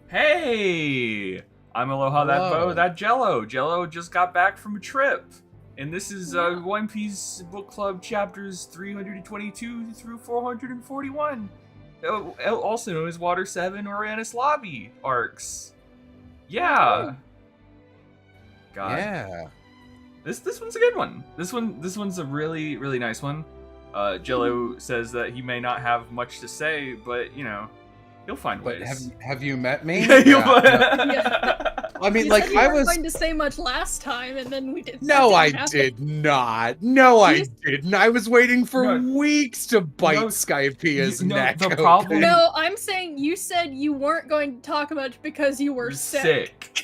Hey! I'm Aloha that bow, Hello. that Jello. Jello just got back from a trip. And this is Yeah. One Piece Book Club chapters 322 through 441. Also known as Water 7 or Annis Lobby arcs. Yeah. God. Yeah. This one's a good one. This one's a really nice one. Jello says that he may not have much to say, but he'll find But ways. have you met me? Yeah. I mean, You like said you I weren't was. going to say much last time, and then we did. No, that I didn't happen. did not. No, I didn't. I was waiting for No. weeks to bite No, Skypia's no, neck. the problem- Okay? No, I'm saying you said you weren't going to talk much because you were You're sick.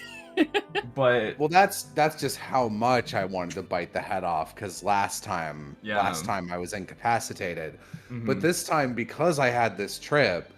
But Well, that's just how much I wanted to bite the head off. Because last time I was incapacitated, but mhm. this time because I had this trip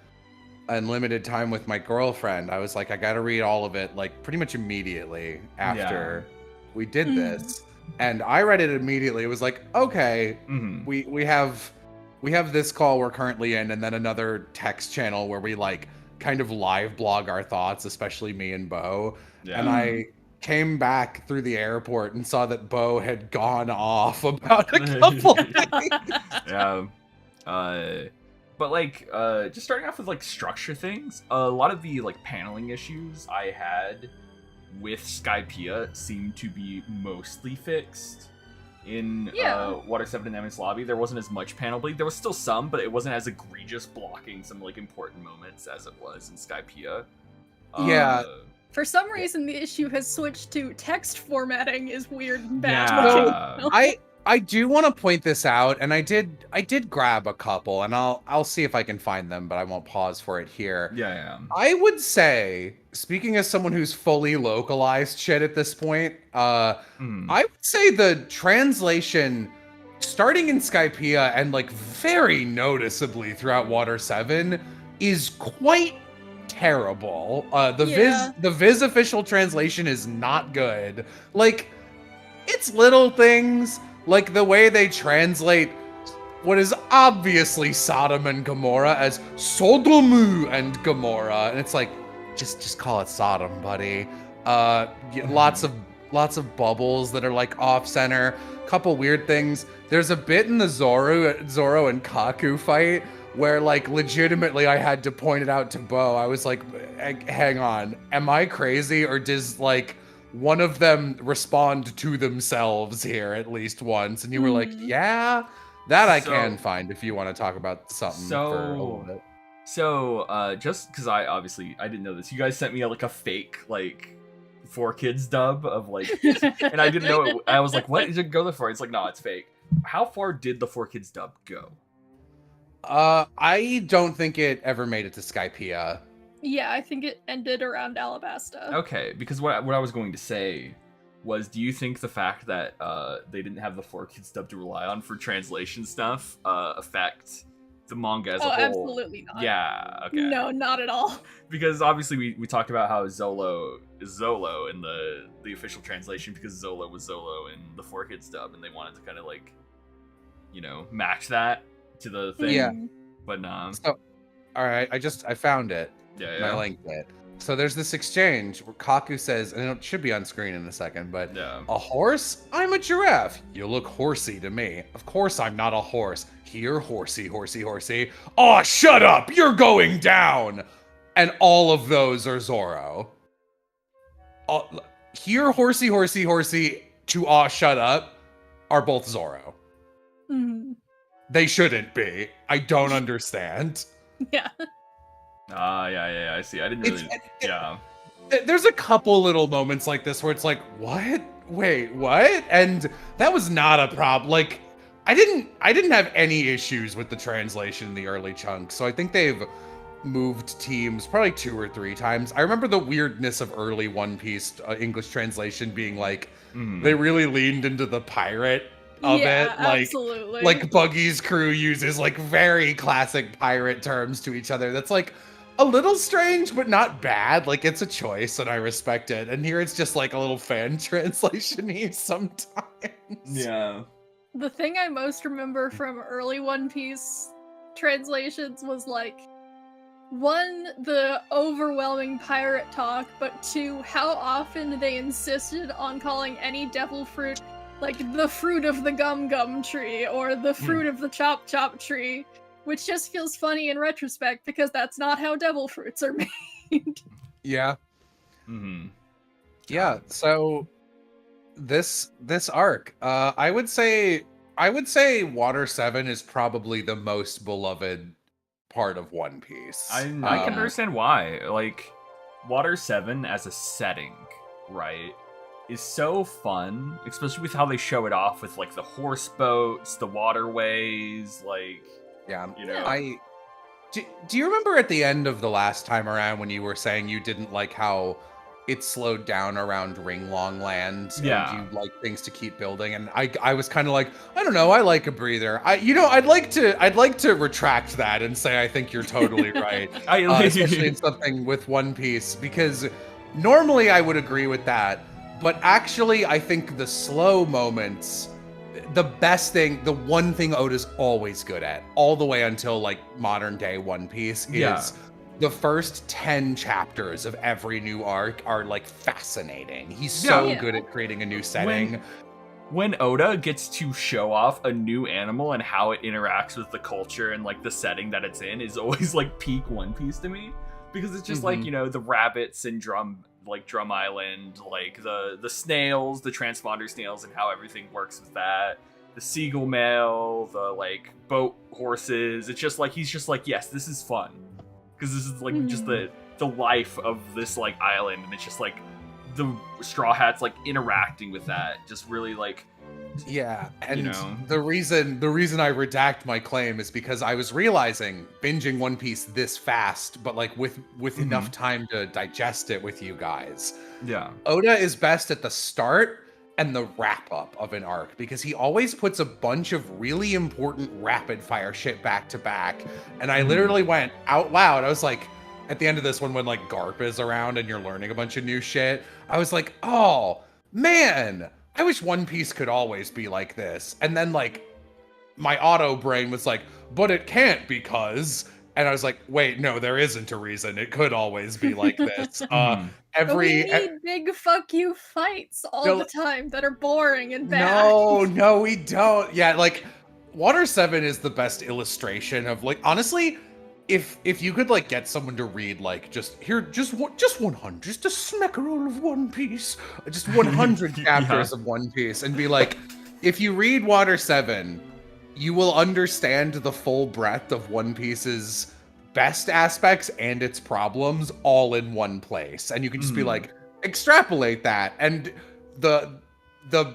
and limited time with my girlfriend, I was like, I gotta read all of it like pretty much immediately after we did this. And I read it immediately. It was like, okay, Mhm. we have this call we're currently in, and then another text channel where we like kind of live blog our thoughts, especially me and Bo. Yeah. And I came back through the airport and saw that Bo had gone off about a couple things. Yeah. But like, just starting off with like structure things, a lot of the like paneling issues I had with Skypiea seem to be mostly fixed. In Water 7 and Emmons Lobby, there wasn't as much panel bleed. There was still some, but it wasn't as egregious blocking some like important moments as it was in Skypiea. Yeah. For some reason, the issue has switched to text formatting is weird and bad Yeah. looking. I do want to point this out, and I did grab a couple, and I'll see if I can find them, but I won't pause for it here. Yeah. I would say, speaking as someone who's fully localized shit at this point, I would say the translation starting in Skypiea and like very noticeably throughout Water 7 is quite terrible. The Viz official translation is not good. Like, it's little things, like the way they translate what is obviously Sodom and Gomorrah as Sodomu and Gomorrah, and it's like, just call it Sodom, buddy. Lots of bubbles that are like off center. Couple weird things. There's a bit in the Zoro and Kaku fight where like legitimately I had to point it out to Bo. I was like, hang on, am I crazy, or does like one of them respond to themselves here at least once? And you were like, yeah, that I can find if you want to talk about something for a little bit. So, just because I didn't know this, you guys sent me like a fake like 4Kids dub of like, and I didn't know it. I was like, what did it go for? It's like, no, it's fake. How far did the 4Kids dub go? I don't think it ever made it to Skypiea. Yeah, I think it ended around Alabasta. Okay, because what I was going to say was, do you think the fact that they didn't have the 4Kids dub to rely on for translation stuff affect the manga as a whole? Absolutely not. Yeah, okay. No, not at all. Because obviously we talked about how Zolo is Zolo in the official translation because Zolo was Zolo in the 4Kids dub, and they wanted to kind of like, match that to the thing. Yeah. But nah. So, all right, I found it. Yeah. And I linked it. So there's this exchange where Kaku says, and it should be on screen in a second, but a horse? I'm a giraffe. You look horsey to me. Of course I'm not a horse. Here, horsey, horsey, horsey. Oh, shut up! You're going down! And all of those are Zoro. Here, horsey, horsey, horsey, to shut up, are both Zoro. They shouldn't be. I don't understand. Yeah. Yeah, I see. I didn't really. There's a couple little moments like this where it's like, what? Wait, what? And that was not a problem. Like, I didn't have any issues with the translation in the early chunks. So I think they've moved teams probably 2 or 3 times. I remember the weirdness of early One Piece English translation being like, they really leaned into the pirate of it. Like, absolutely. Like Buggy's crew uses like very classic pirate terms to each other. That's like a little strange, but not bad. Like, it's a choice and I respect it. And here it's just like a little fan translation-y sometimes. Yeah. The thing I most remember from early One Piece translations was like one, the overwhelming pirate talk, but two, how often they insisted on calling any devil fruit like the fruit of the gum gum tree or the fruit of the chop chop tree, which just feels funny in retrospect because that's not how devil fruits are made. Yeah. Mm-hmm. Yeah. So this arc, I would say Water 7 is probably the most beloved part of One Piece. I can understand why. Like, Water 7 as a setting, right, is so fun, especially with how they show it off with, like, the horse boats, the waterways, like, yeah. you know. Do you remember at the end of the last time around when you were saying you didn't like how it slowed down around Ringlong Land Yeah. and you like things to keep building? And I was kind of like, I don't know, I like a breather. I'd like to retract that and say I think you're totally right. Especially in something with One Piece, because normally I would agree with that, but actually I think the slow moments, the best thing, the one thing Oda's always good at, all the way until like modern day One Piece, is the first 10 chapters of every new arc are like fascinating. He's so good at creating a new setting. When Oda gets to show off a new animal and how it interacts with the culture and like the setting that it's in is always like peak One Piece to me, because it's just like, you know, the rabbits and Drum Island, like the snails, the transponder snails, and how everything works with that. The seagull male, the like boat horses. It's just like he's just like, yes, this is fun, because this is like just the life of this like island, and it's just like the Straw Hats like interacting with that, just really like. Yeah, and you know. the reason I redact my claim is because I was realizing binging One Piece this fast, but like with enough time to digest it with you guys. Yeah. Oda is best at the start and the wrap up of an arc, because he always puts a bunch of really important rapid fire shit back to back. And I literally went out loud. I was like, at the end of this one, when like Garp is around and you're learning a bunch of new shit, I was like, oh man, I wish One Piece could always be like this. And then like my auto brain was like, but it can't, because, and I was like, wait, no, there isn't a reason. It could always be like this. We need big fuck you fights all the time that are boring and bad. No, we don't. Yeah, like Water 7 is the best illustration of like, honestly, if you could like get someone to read like just 100, just a smackerel of One Piece, just 100 chapters of One Piece, and be like, if you read Water 7, you will understand the full breadth of One Piece's best aspects and its problems all in one place, and you can just be like, extrapolate that, and the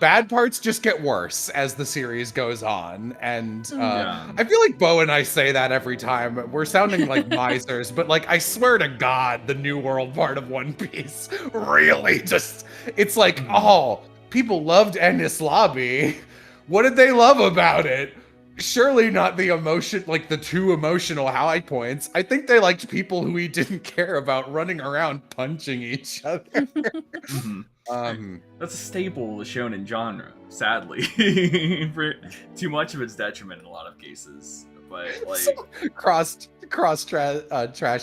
bad parts just get worse as the series goes on. And I feel like Bo and I say that every time. We're sounding like misers, but like, I swear to God, the New World part of One Piece really just, it's like, oh, people loved Enies Lobby. What did they love about it? Surely not the emotion, like the two emotional high points. I think they liked people who he didn't care about running around punching each other. That's a staple of the shonen genre, sadly. For too much of its detriment in a lot of cases. But like, so, trash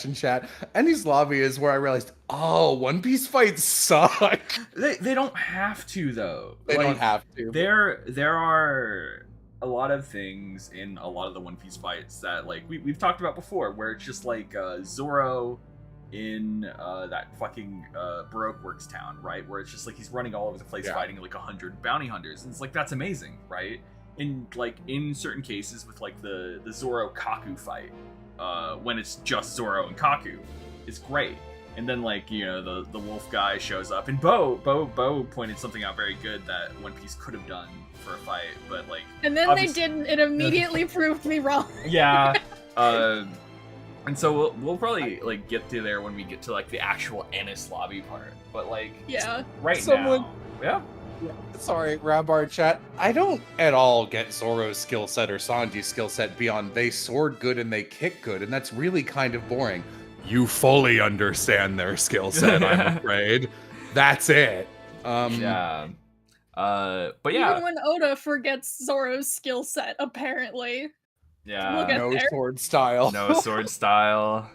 and chat. Enies Lobby is where I realized, oh, One Piece fights suck. They don't have to though. They don't have to. There are a lot of things in a lot of the One Piece fights that like we've talked about before, where it's just like Zoro in that fucking Baroque Works town, right? Where it's just like he's running all over the place fighting like 100 bounty hunters. And it's like, that's amazing, right? And like in certain cases with like the Zoro Kaku fight, when it's just Zoro and Kaku, is great. And then like, you know, the wolf guy shows up, and Bo pointed something out very good that One Piece could have done for a fight, but like, and then they didn't. It immediately proved me wrong. Yeah. And so we'll probably like get to there when we get to like the actual Enies Lobby part. But like, now, Sorry, Rabar chat. I don't at all get Zoro's skill set or Sanji's skill set beyond they sword good and they kick good, and that's really kind of boring. You fully understand their skill set, I'm afraid. That's it. But yeah. Even when Oda forgets Zoro's skill set, apparently. Yeah. No sword style. No sword style.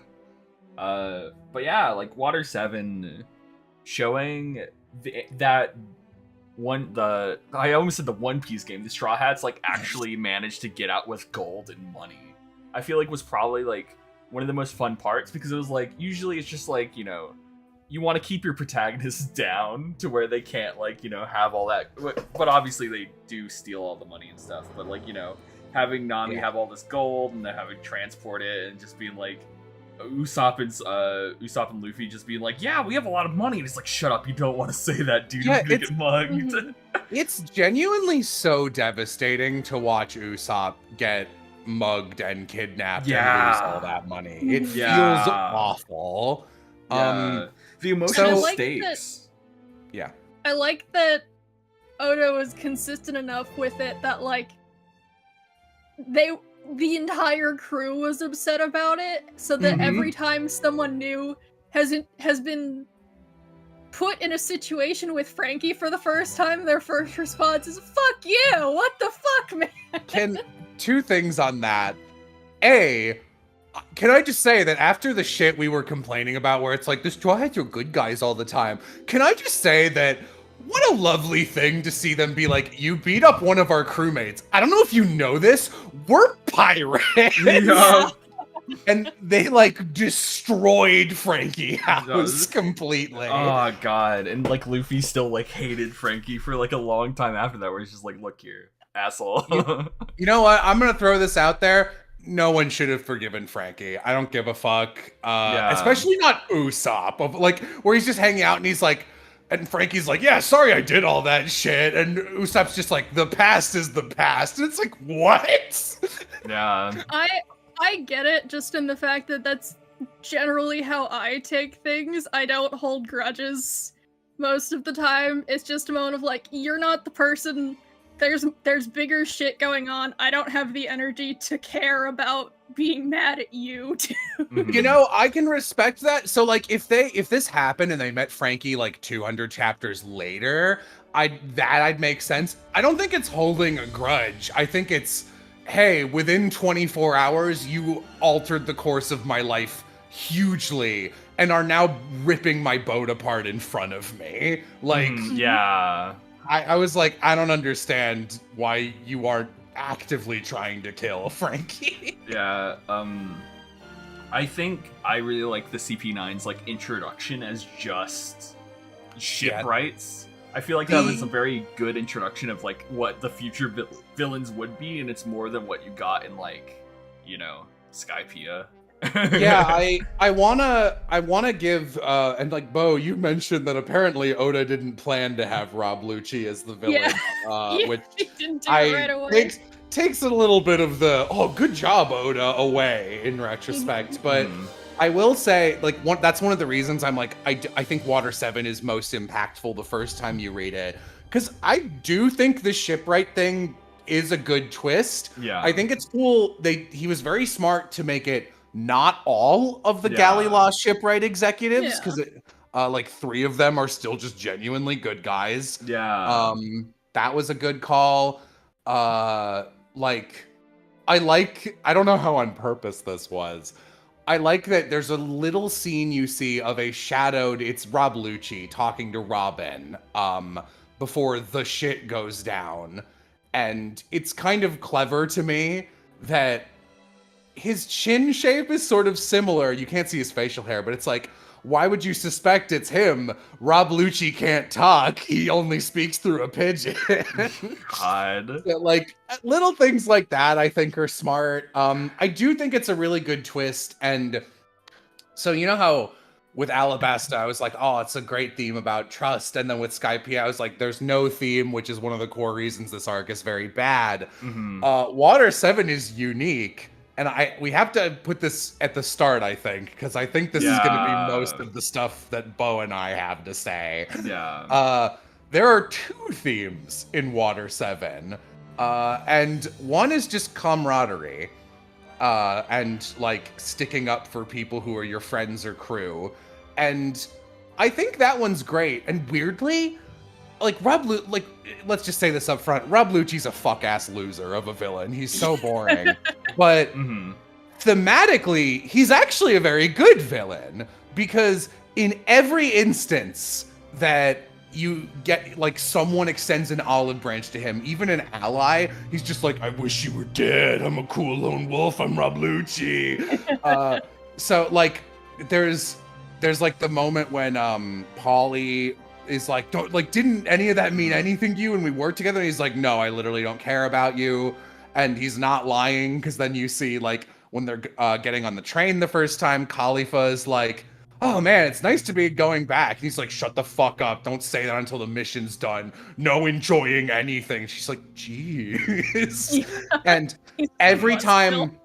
But yeah, like Water 7 showing that I almost said the One Piece game, the Straw Hats like actually managed to get out with gold and money. I feel like was probably like one of the most fun parts, because it was like usually it's just like, you know, you want to keep your protagonists down to where they can't like, you know, have all that, but obviously they do steal all the money and stuff, but like, you know, having Nami have all this gold and then having transport it and just being like Usopp and Luffy just being like, yeah, we have a lot of money, and it's like, shut up, you don't want to say that, dude. Yeah, You're gonna get mugged. It's genuinely so devastating to watch Usopp get mugged and kidnapped and lose all that money. It feels awful. Yeah. The emotional like stakes. I like that Oda was consistent enough with it that like the entire crew was upset about it, so that every time someone new has been put in a situation with Frankie for the first time, their first response is, fuck you! What the fuck, man? Two things on that. A, can I just say that after the shit we were complaining about where it's like, the Straw Hats are good guys all the time, can I just say that what a lovely thing to see them be like, you beat up one of our crewmates. I don't know if you know this, we're pirates. Yeah. And they like destroyed Frankie House completely. Oh god. And like Luffy still like hated Frankie for like a long time after that, where he's just like, look here, asshole. You know what? I'm gonna throw this out there. No one should have forgiven Frankie. I don't give a fuck. Especially not Usopp. Like, where he's just hanging out and he's like, and Frankie's like, yeah, sorry I did all that shit. And Usopp's just like, the past is the past. And it's like, what? Yeah. I get it, just in the fact that that's generally how I take things. I don't hold grudges most of the time. It's just a moment of like, you're not the person. There's bigger shit going on. I don't have the energy to care about being mad at you. You know, I can respect that. So like, if this happened and they met Frankie like 200 chapters later, I'd make sense. I don't think it's holding a grudge. I think it's, hey, within 24 hours, you altered the course of my life hugely and are now ripping my boat apart in front of me. Like, yeah. I was like, I don't understand why you aren't actively trying to kill Frankie. Yeah, I think I really like the CP9's like introduction as just shipwrights. I feel like that was a very good introduction of like what the future villains would be, and it's more than what you got in like, you know, Skypiea. Yeah, I wanna give and like Bo, you mentioned that apparently Oda didn't plan to have Rob Lucci as the villain, which he didn't do it right away. Takes a little bit of the good job Oda away in retrospect, but I will say like that's one of the reasons I'm like I think Water 7 is most impactful the first time you read it, because I do think the shipwright thing is a good twist. Yeah, I think it's cool. He was very smart to make it not all of the Galley Lost shipwright executives, because like 3 of them are still just genuinely good guys. Yeah. That was a good call. Like, I don't know how on purpose this was. I like that there's a little scene you see of a shadowed, it's Rob Lucci talking to Robin before the shit goes down. And it's kind of clever to me that his chin shape is sort of similar. You can't see his facial hair, but it's like, why would you suspect it's him? Rob Lucci can't talk. He only speaks through a pigeon. God. But like, little things like that I think are smart. I do think it's a really good twist. And so, you know how with Alabasta, I was like, oh, it's a great theme about trust. And then with Skypiea, I was like, there's no theme, which is one of the core reasons this arc is very bad. Water 7 is unique. And we have to put this at the start, I think, because I think this is going to be most of the stuff that Bo and I have to say. Yeah. There are 2 themes in Water 7, and one is just camaraderie, and like sticking up for people who are your friends or crew, and I think that one's great. And weirdly, like let's just say this up front, Rob Lucci's a fuck-ass loser of a villain. He's so boring. But thematically, he's actually a very good villain, because in every instance that you get, like, someone extends an olive branch to him, even an ally, he's just like, I wish you were dead. I'm a cool lone wolf. I'm Rob Lucci. So, like, there's like the moment when Polly is like, don't, like, didn't any of that mean anything to you when we worked together? And he's like, no, I literally don't care about you. And he's not lying, because then you see, like, when they're getting on the train the first time, Khalifa is like, oh man, it's nice to be going back. And he's like, shut the fuck up. Don't say that until the mission's done. No enjoying anything. She's like, jeez. And every time,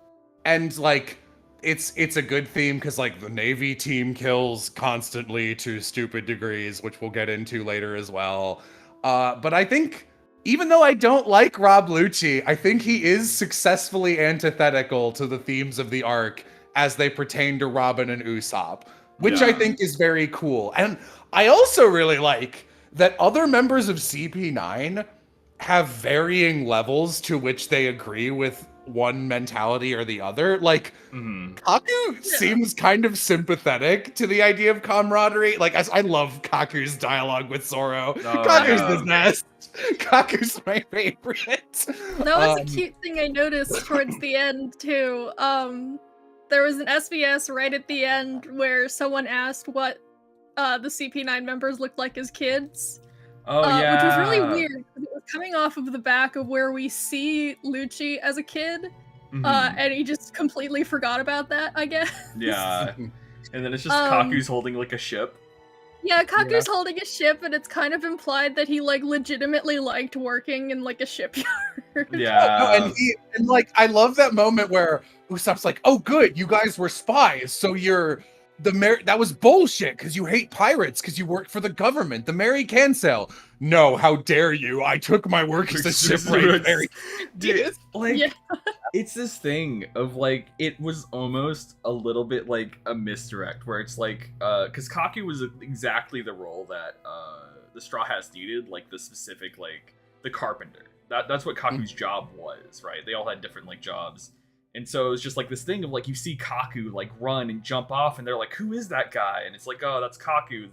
and like, it's a good theme, because like the Navy team kills constantly to stupid degrees, which we'll get into later as well. But I think, even though I don't like Rob Lucci, I think he is successfully antithetical to the themes of the arc as they pertain to Robin and Usopp, which I think is very cool. And I also really like that other members of CP9 have varying levels to which they agree with one mentality or the other. Like, Kaku seems kind of sympathetic to the idea of camaraderie. Like, I love Kaku's dialogue with Zoro. Kaku's the best. Kaku's my favorite. That was a cute thing I noticed towards the end, too. There was an SBS right at the end where someone asked what the CP9 members looked like as kids. Oh, yeah. Which was really weird. It was coming off of the back of where we see Lucci as a kid, and he just completely forgot about that, I guess. Yeah. And then it's just Kaku's holding, like, a ship. Yeah, Kaku's holding a ship, and it's kind of implied that he, like, legitimately liked working in, like, a shipyard. Yeah. And like, I love that moment where Usopp's like, oh, good, you guys were spies, so you're... that was bullshit, because you hate pirates, because you work for the government. The Mary can sail. No, how dare you? I took my work as a shipwright. Mary. Dude, like, it's this thing of, like, it was almost a little bit like a misdirect, where it's like, because Kaku was exactly the role that the Straw Hats needed, like, the specific, like, the carpenter. That's what Kaku's job was, right? They all had different, like, jobs. And so it was just like this thing of like, you see Kaku like run and jump off, and they're like, who is that guy? And it's like, oh, that's Kaku,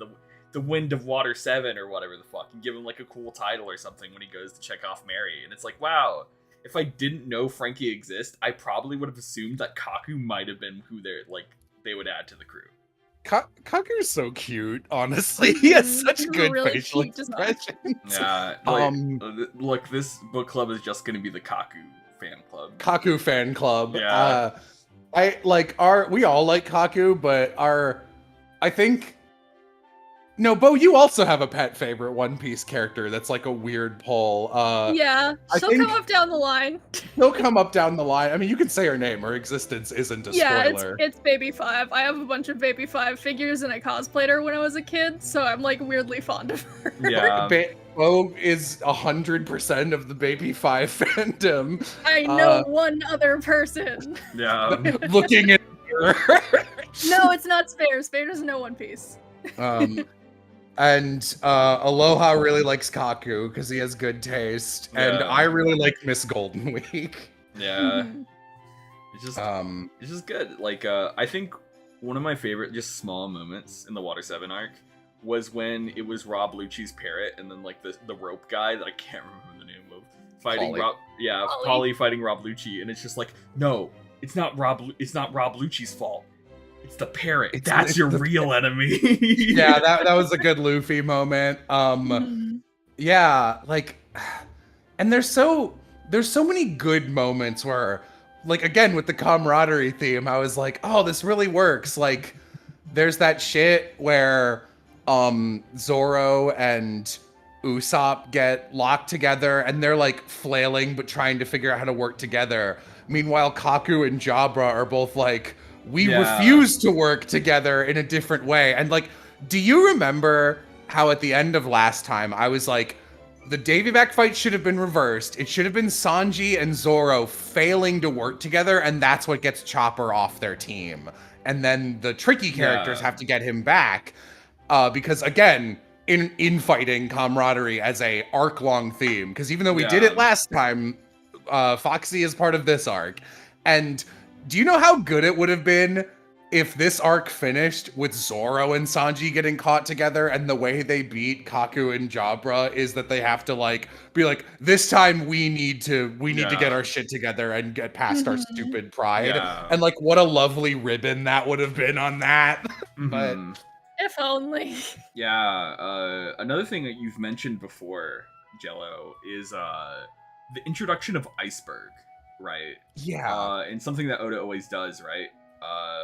the Wind of Water 7 or whatever the fuck, and give him like a cool title or something when he goes to check off Mary. And it's like, wow, if I didn't know Frankie exists, I probably would have assumed that Kaku might have been who they would add to the crew. Kaku's so cute, honestly. He has such good really facial expressions. Yeah, like, look, this book club is just going to be the Kaku fan club. Kaku fan club. Yeah. We all like Kaku, but I think, no, Bo, you also have a pet favorite One Piece character that's like a weird pull. Yeah, she'll come up down the line. She'll come up down the line. I mean, you can say her name. Her existence isn't a spoiler. Yeah, it's Baby 5. I have a bunch of Baby 5 figures, and I cosplayed her when I was a kid, so I'm like weirdly fond of her. Yeah. Bo is 100% of the Baby 5 fandom. I know one other person. Yeah. Looking at her. No, it's not Spare. Spare doesn't know One Piece. And Aloha really likes Kaku because he has good taste, and I really like Miss Golden Week. Yeah, it's just good. Like, I think one of my favorite just small moments in the Water 7 arc was when it was Rob Lucci's parrot, and then like the rope guy that I can't remember the name of fighting Polly fighting Rob Lucci, and it's just like, no, it's not Rob Lucci's fault. It's the parrot. That's your real enemy. Yeah, that was a good Luffy moment. Yeah, like, and there's so many good moments where, like, again with the camaraderie theme, I was like, oh, this really works. Like, there's that shit where Zoro and Usopp get locked together, and they're like flailing but trying to figure out how to work together. Meanwhile, Kaku and Jabra are both like, we refuse to work together in a different way. And like, do you remember how at the end of last time I was like, the Davy Back fight should have been reversed. It should have been Sanji and Zoro failing to work together, and that's what gets Chopper off their team. And then the tricky characters have to get him back. Because again, in fighting camaraderie as a arc-long theme. Because even though we did it last time, Foxy is part of this arc. And Do you know how good it would have been if this arc finished with Zoro and Sanji getting caught together, and the way they beat Kaku and Jabra is that they have to like be like, this time we need to get our shit together and get past our stupid pride. Yeah. And like, what a lovely ribbon that would have been on that. But if only. Yeah, another thing that you've mentioned before, Jello, is the introduction of Iceberg, right? Yeah. And something that Oda always does, right?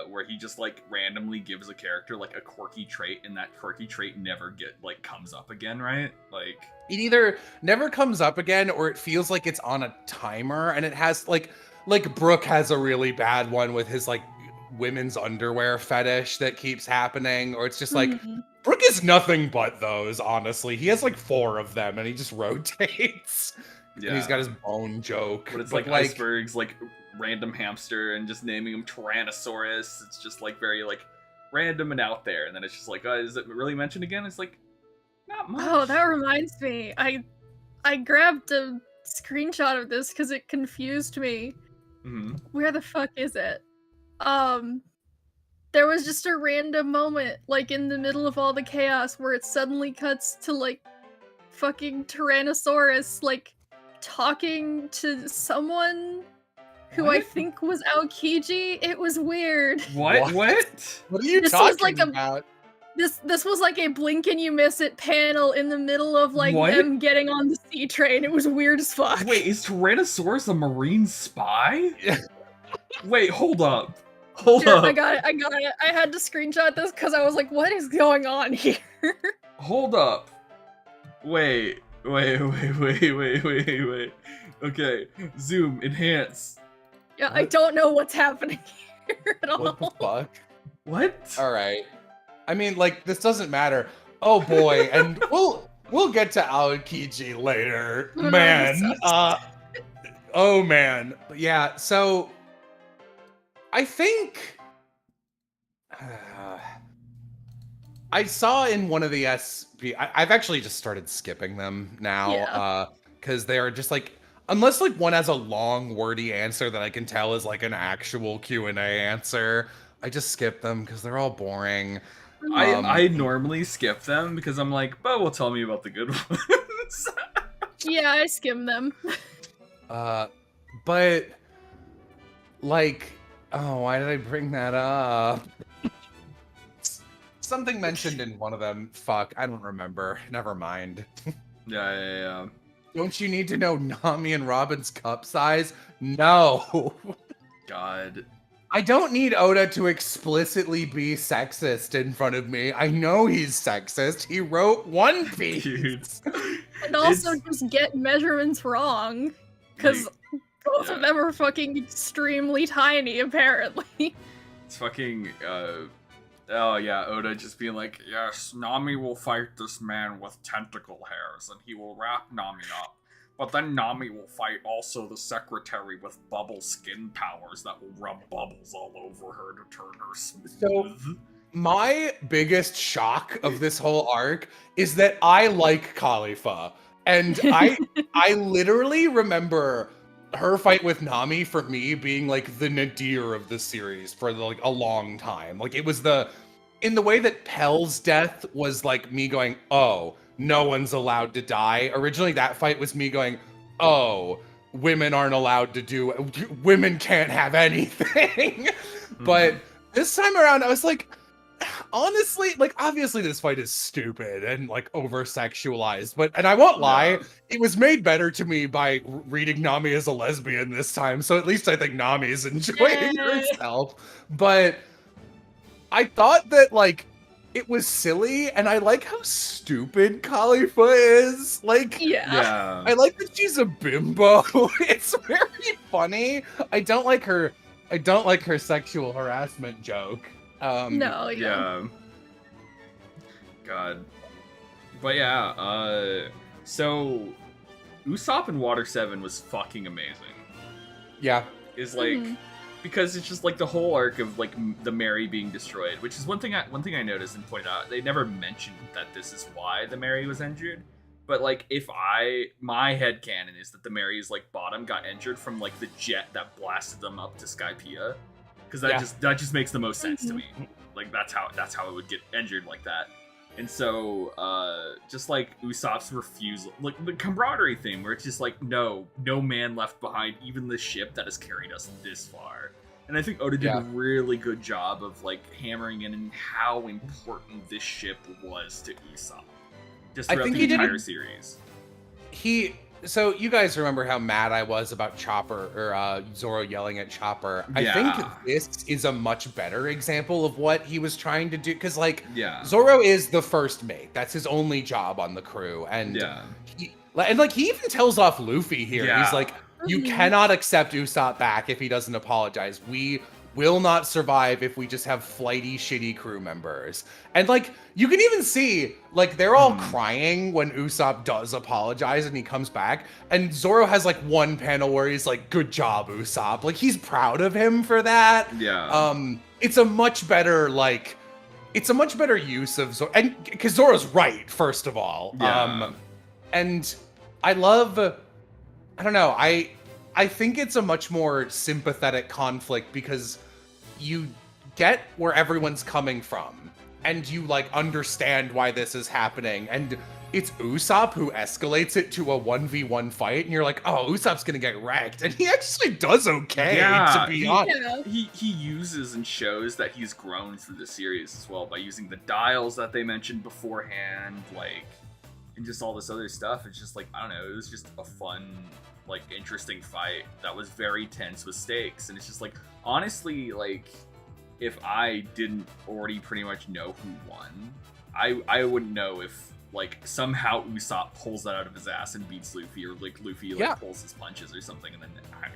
Where he just like randomly gives a character like a quirky trait, and that quirky trait never comes up again, right? Like it either never comes up again, or it feels like it's on a timer, and it has like Brook has a really bad one with his like women's underwear fetish that keeps happening, or it's just like Brook is nothing but those, honestly. He has like 4 of them and he just rotates. Yeah. And he's got his bone joke. But it's like Iceberg's like random hamster, and just naming him Tyrannosaurus. It's just like very like random and out there. And then it's just like, is it really mentioned again? It's like, not much. Oh, that reminds me. I grabbed a screenshot of this because it confused me. Where the fuck is it? There was just a random moment, like in the middle of all the chaos, where it suddenly cuts to like fucking Tyrannosaurus, like talking to someone who I think was Aokiji. It was weird. What? What are you talking about? This was like a blink and you miss it panel in the middle of like them getting on the sea train. It was weird as fuck. Wait, is Tyrannosaurus a marine spy? Wait, hold up. Hold up. I got it. I had to screenshot this because I was like, what is going on here? Hold up. Wait. Okay, zoom, enhance. Yeah, what? I don't know what's happening here at all. What the fuck? What? Alright. I mean, like, this doesn't matter. Oh boy, and we'll get to Aokiji later. Man. Oh man. Yeah, so I think I saw in one of the I've actually just started skipping them now, because they are just like, unless like one has a long wordy answer that I can tell is like an actual Q&A answer, I just skip them because they're all boring. I normally skip them because I'm like, Bo will tell me about the good ones. Yeah, I skim them. But like, oh, why did I bring that up? Something mentioned in one of them. Fuck, I don't remember. Never mind. Yeah. Don't you need to know Nami and Robin's cup size? No. God. I don't need Oda to explicitly be sexist in front of me. I know he's sexist. He wrote One Piece. Dude. And also just get measurements wrong. Because both of them are fucking extremely tiny, apparently. It's fucking, oh yeah, Oda just being like, yes, Nami will fight this man with tentacle hairs, and he will wrap Nami up. But then Nami will fight also the secretary with bubble skin powers that will rub bubbles all over her to turn her smooth. So, my biggest shock of this whole arc is that I like Khalifa. And I literally remember her fight with Nami, for me, being like the nadir of the series for like a long time. Like, it was in the way that Pell's death was like me going, oh, no one's allowed to die. Originally, that fight was me going, oh, women aren't allowed to women can't have anything. But this time around, I was like, honestly, like, obviously this fight is stupid and like over-sexualized, and I won't lie, it was made better to me by reading Nami as a lesbian this time, so at least I think Nami's enjoying herself. But I thought that, like, it was silly, and I like how stupid Khalifa is. Like, I like that she's a bimbo. It's very funny. I don't like her sexual harassment joke. Yeah. God. But yeah, so Usopp in Water 7 was fucking amazing. Yeah. Is like, because it's just like the whole arc of like the Mary being destroyed, which is one thing I noticed and pointed out. They never mentioned that this is why the Mary was injured, But like, my headcanon is that the Mary's like bottom got injured from like the jet that blasted them up to Skypiea, because that just makes the most sense to me. Like that's how it would get injured like that. And so just like Usopp's refusal, like the camaraderie thing, where it's just like no man left behind, even the ship that has carried us this far. And I think Oda did a really good job of like hammering in how important this ship was to Usopp. Just throughout the entire series. So you guys remember how mad I was about Chopper, or Zoro yelling at Chopper. I think this is a much better example of what he was trying to do. Because Zoro is the first mate. That's his only job on the crew. And he even tells off Luffy here. Yeah. He's like, you cannot accept Usopp back if he doesn't apologize. We will not survive if we just have flighty, shitty crew members. And like, you can even see, like, they're all crying when Usopp does apologize and he comes back. And Zoro has like one panel where he's like, good job, Usopp. Like, he's proud of him for that. Yeah. It's a much better use of Zoro. And because Zoro's right, first of all. Yeah. And I love, I don't know, I think it's a much more sympathetic conflict because you get where everyone's coming from and you like understand why this is happening. And it's Usopp who escalates it to a 1v1 fight. And you're like, oh, Usopp's going to get wrecked. And he actually does okay, to be honest. He uses and shows that he's grown through the series as well by using the dials that they mentioned beforehand, like, and just all this other stuff. It's just like, I don't know, it was just a fun, like, interesting fight that was very tense with stakes. And it's just like, honestly, like, if I didn't already pretty much know who won, I wouldn't know if like somehow Usopp pulls that out of his ass and beats Luffy, or like Luffy pulls his punches or something and then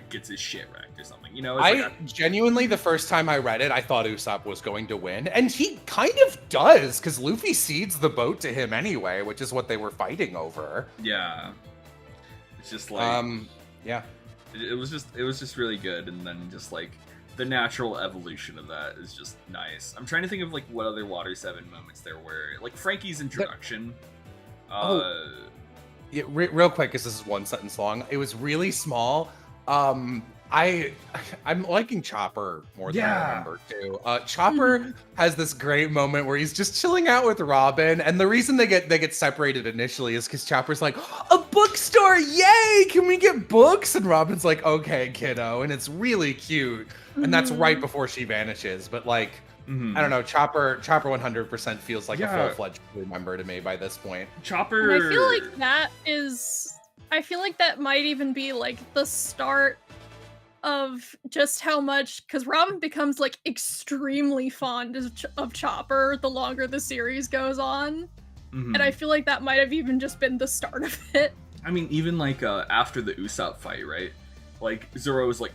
gets his shit wrecked or something, you know? Genuinely, the first time I read it, I thought Usopp was going to win, and he kind of does, because Luffy cedes the boat to him anyway, which is what they were fighting over. Yeah. It's just like yeah. It was just really good, and then just like the natural evolution of that is just nice. I'm trying to think of like what other Water 7 moments there were. Like Frankie's introduction. Real quick, because this is one sentence long. It was really small. I'm liking Chopper more than I remember too. Chopper has this great moment where he's just chilling out with Robin, and the reason they get separated initially is because Chopper's like, a bookstore, yay! Can we get books? And Robin's like, okay, kiddo, and it's really cute. And that's right before she vanishes. But like, I don't know, Chopper 100% feels like a full-fledged crew member to me by this point. Chopper. And I feel like that might even be like the start of just how much, because Robin becomes like extremely fond of Chopper the longer the series goes on. And I feel like that might have even just been the start of it. I mean, even like after the Usopp fight, right? Like Zoro was like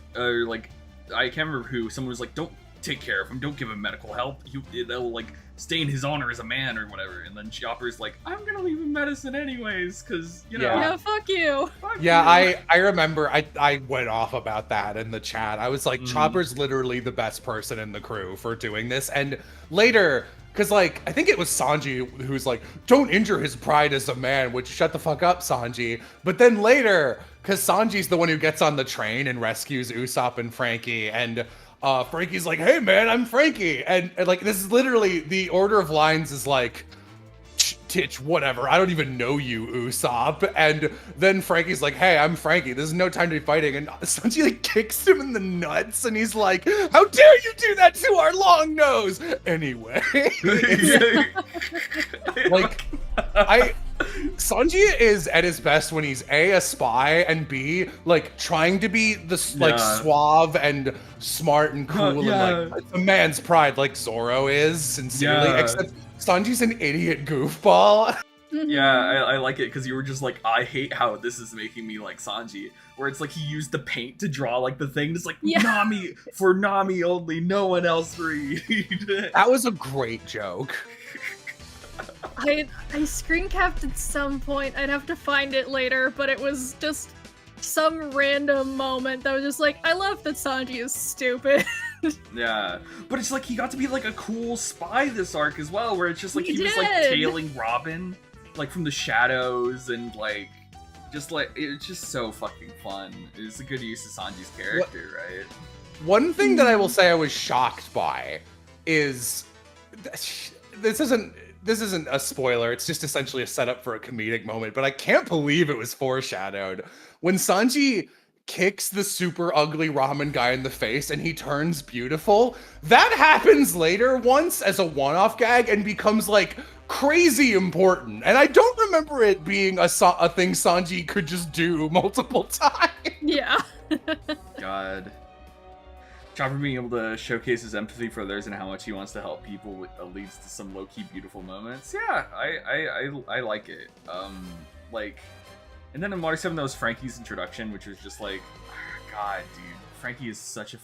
I can't remember who, someone was like, don't take care of him, don't give him medical help, that'll like stain his honor as a man or whatever. And then Chopper's like, I'm gonna leave him medicine anyways, because you know. Yeah, fuck you. I remember I went off about that in the chat. I was like, Chopper's literally the best person in the crew for doing this. And later, because like, I think it was Sanji who's like, don't injure his pride as a man, which, shut the fuck up, Sanji. But then later, because Sanji's the one who gets on the train and rescues Usopp and Frankie, and Frankie's like, hey man, I'm Frankie. And like, this is literally, the order of lines is like, Titch, whatever, I don't even know you, Usopp. And then Frankie's like, hey, I'm Frankie, there's no time to be fighting. And Sanji like kicks him in the nuts, and he's like, how dare you do that to our long nose? Anyway. Like, Sanji is at his best when he's a spy, and B, like, trying to be the like suave and smart and cool and like a man's pride, like Zoro is, sincerely. Except Sanji's an idiot goofball. Yeah, I like it because you were just like, I hate how this is making me like Sanji, where it's like he used the paint to draw like the thing. It's like, Nami, for Nami only, no one else read. That was a great joke. I screen capped at some point. I'd have to find it later, but it was just some random moment that was just like, I love that Sanji is stupid. Yeah, but it's like he got to be like a cool spy this arc as well, where it's just like he was like tailing Robin like from the shadows and like it's just so fucking fun. It's a good use of Sanji's character, right? One thing that I will say I was shocked by is this isn't a spoiler. It's just essentially a setup for a comedic moment, but I can't believe it was foreshadowed when Sanji kicks the super ugly ramen guy in the face and he turns beautiful. That happens later once as a one-off gag and becomes like crazy important. And I don't remember it being a thing Sanji could just do multiple times. Yeah. God. Chopper being able to showcase his empathy for others and how much he wants to help people leads to some low-key beautiful moments. Yeah, I like it. And then in Water 7 there was Frankie's introduction, which was just like, God, dude, Frankie is such a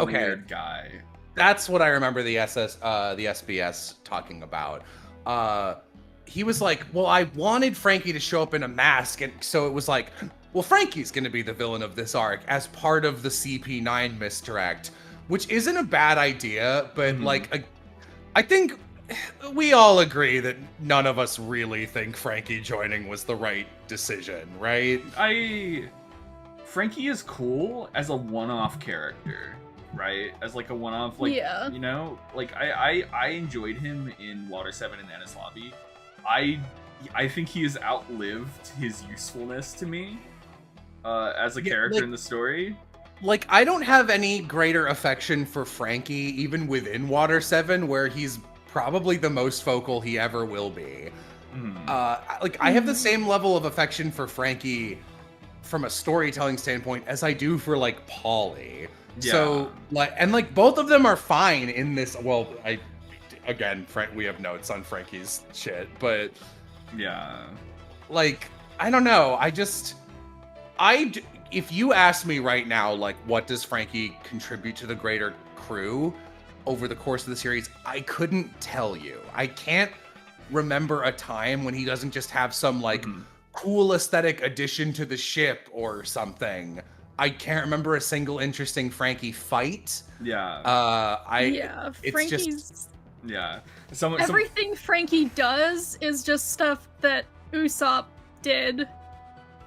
weird guy. That's what I remember the SBS talking about. He was like, well, I wanted Frankie to show up in a mask, and so it was like, well, Frankie's going to be the villain of this arc as part of the CP9 misdirect, which isn't a bad idea, but I think we all agree that none of us really think Frankie joining was the right decision, right? Frankie is cool as a one-off character, right? As like a one-off, like, you know, like I enjoyed him in Water 7 and Ennis Lobby. I think he has outlived his usefulness to me as a character in the story. Like, I don't have any greater affection for Frankie, even within Water 7, where he's probably the most vocal he ever will be. I have the same level of affection for Frankie from a storytelling standpoint as I do for like Polly. Yeah. So like both of them are fine in this. Well, we have notes on Frankie's shit, but yeah, like I don't know. If you ask me right now, like, what does Frankie contribute to the greater crew over the course of the series, I couldn't tell you. I can't remember a time when he doesn't just have some like cool aesthetic addition to the ship or something. I can't remember a single interesting Frankie fight. Yeah. Everything Frankie does is just stuff that Usopp did,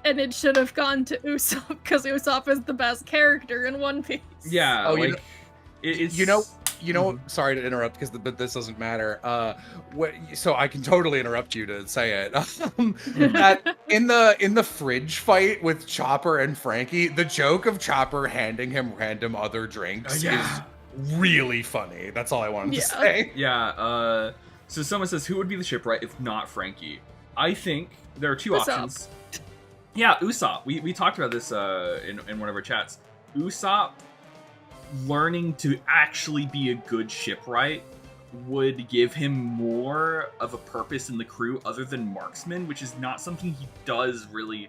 and it should have gone to Usopp because Usopp is the best character in One Piece. Yeah. Oh, like, you know, sorry to interrupt but this doesn't matter. So I can totally interrupt you to say it. That in the fridge fight with Chopper and Frankie, the joke of Chopper handing him random other drinks is really funny. That's all I wanted to say. Yeah. So someone says, who would be the shipwright if not Frankie? I think there are two options. Yeah, Usopp. We talked about this in one of our chats. Usopp learning to actually be a good shipwright would give him more of a purpose in the crew other than marksman, which is not something he does really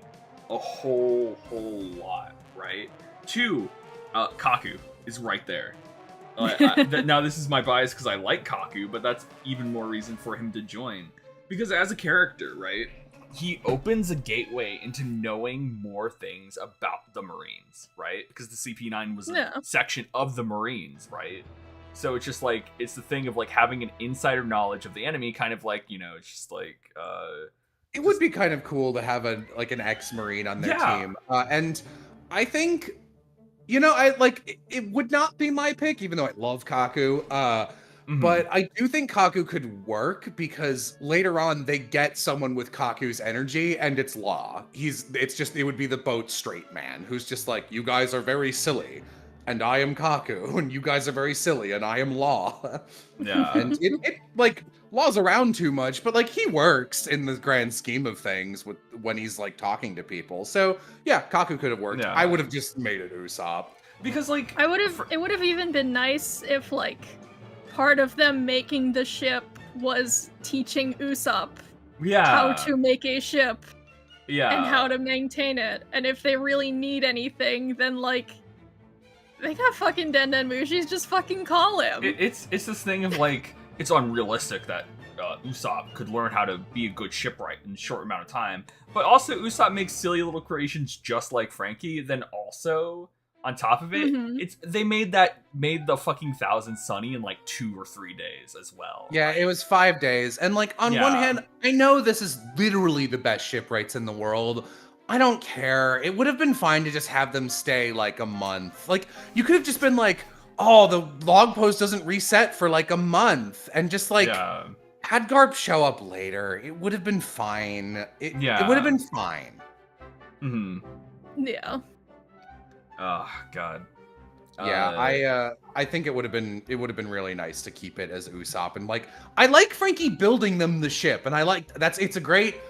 a whole lot, right? Two, Kaku is right there. Now this is my bias because I like Kaku, but that's even more reason for him to join. Because as a character, right, he opens a gateway into knowing more things about the Marines, right? Because the CP9 was a section of the Marines, right? So it's just like, it's the thing of like having an insider knowledge of the enemy, kind of like, you know, it's just like... it would be kind of cool to have an ex-Marine on their team. And I think, you know, it would not be my pick, even though I love Kaku. But I do think Kaku could work because later on they get someone with Kaku's energy and it's Law. It would be the boat straight man who's just like, you guys are very silly and I am Kaku, and you guys are very silly and I am Law. Yeah. And it like Law's around too much, but like he works in the grand scheme of things when he's like talking to people. So yeah, Kaku could have worked. I would have just made it Usopp. Because like it would have even been nice if like part of them making the ship was teaching Usopp how to make a ship and how to maintain it. And if they really need anything, then like they got fucking Denden Mushi's, just fucking call him. It's this thing of like, it's unrealistic that Usopp could learn how to be a good shipwright in a short amount of time. But also Usopp makes silly little creations just like Frankie. Then also on top of it, they made the fucking Thousand Sunny in like 2 or 3 days as well. Yeah, it was 5 days. And like on one hand, I know this is literally the best shipwrights in the world. I don't care. It would have been fine to just have them stay like a month. Like you could have just been like, oh, the log post doesn't reset for like a month, and just like had Garp show up later. It would have been fine. It would have been fine. Yeah. Oh God. Yeah, I think it would have been really nice to keep it as Usopp, and like I like Frankie building them the ship, and I like it's a great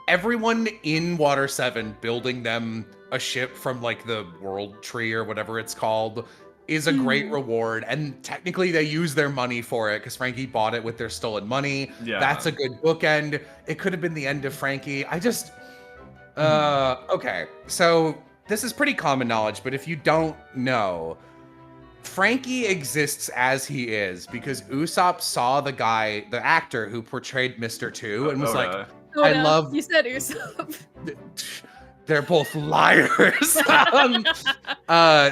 everyone in Water 7 building them a ship from like the world tree or whatever it's called is a great reward, and technically they use their money for it because Frankie bought it with their stolen money. That's a good bookend. It could have been the end of Frankie. I just okay, so this is pretty common knowledge, but if you don't know, Frankie exists as he is because Usopp saw the actor who portrayed Mr. 2 and was like, I love... You said Usopp. They're both liars.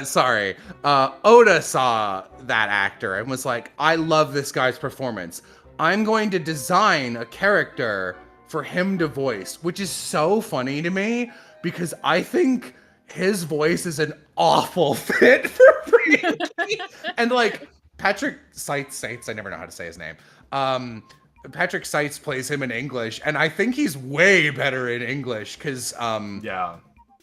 Sorry. Oda saw that actor and was like, I love this guy's performance. I'm going to design a character for him to voice, which is so funny to me because I think his voice is an awful fit for Frankie. And like Patrick Seitz, I never know how to say his name. Patrick Seitz plays him in English, and I think he's way better in English because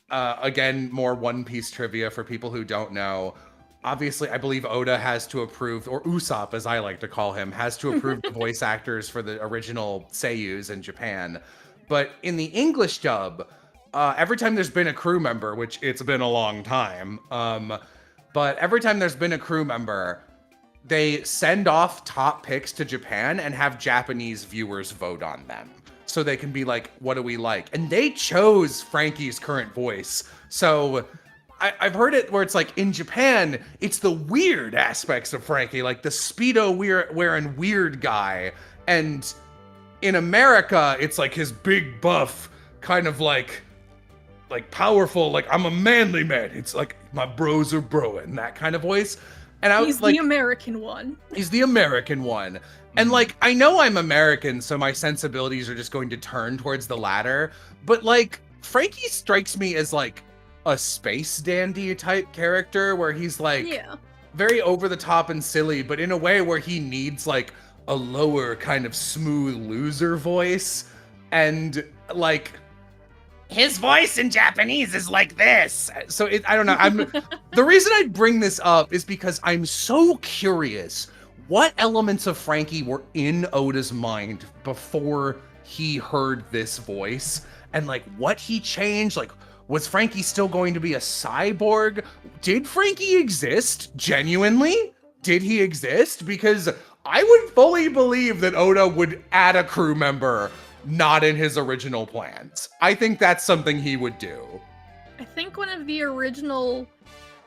again, more One Piece trivia for people who don't know. Obviously, I believe Oda has to approve, or Usopp as I like to call him, has to approve the voice actors for the original seiyus in Japan. But in the English dub, every time there's been a crew member, which it's been a long time, but every time there's been a crew member, they send off top picks to Japan and have Japanese viewers vote on them. So they can be like, what do we like? And they chose Frankie's current voice. So I've heard it where it's like in Japan, it's the weird aspects of Frankie, like the Speedo wearing weird guy. And in America, it's like his big buff, kind of like powerful, like I'm a manly man. It's like my bros are broing, that kind of voice. And he's the American one. He's the American one. And like, I know I'm American, so my sensibilities are just going to turn towards the latter. But like, Frankie strikes me as like a space dandy type character where he's like very over the top and silly, but in a way where he needs like a lower kind of smooth loser voice. And like, his voice in Japanese is like this. So I don't know. The reason I bring this up is because I'm so curious what elements of Frankie were in Oda's mind before he heard this voice, and like what he changed. Like, was Frankie still going to be a cyborg? Did Frankie exist? Genuinely? Did he exist? Because I would fully believe that Oda would add a crew member not in his original plans. I think that's something he would do. I think one of the original,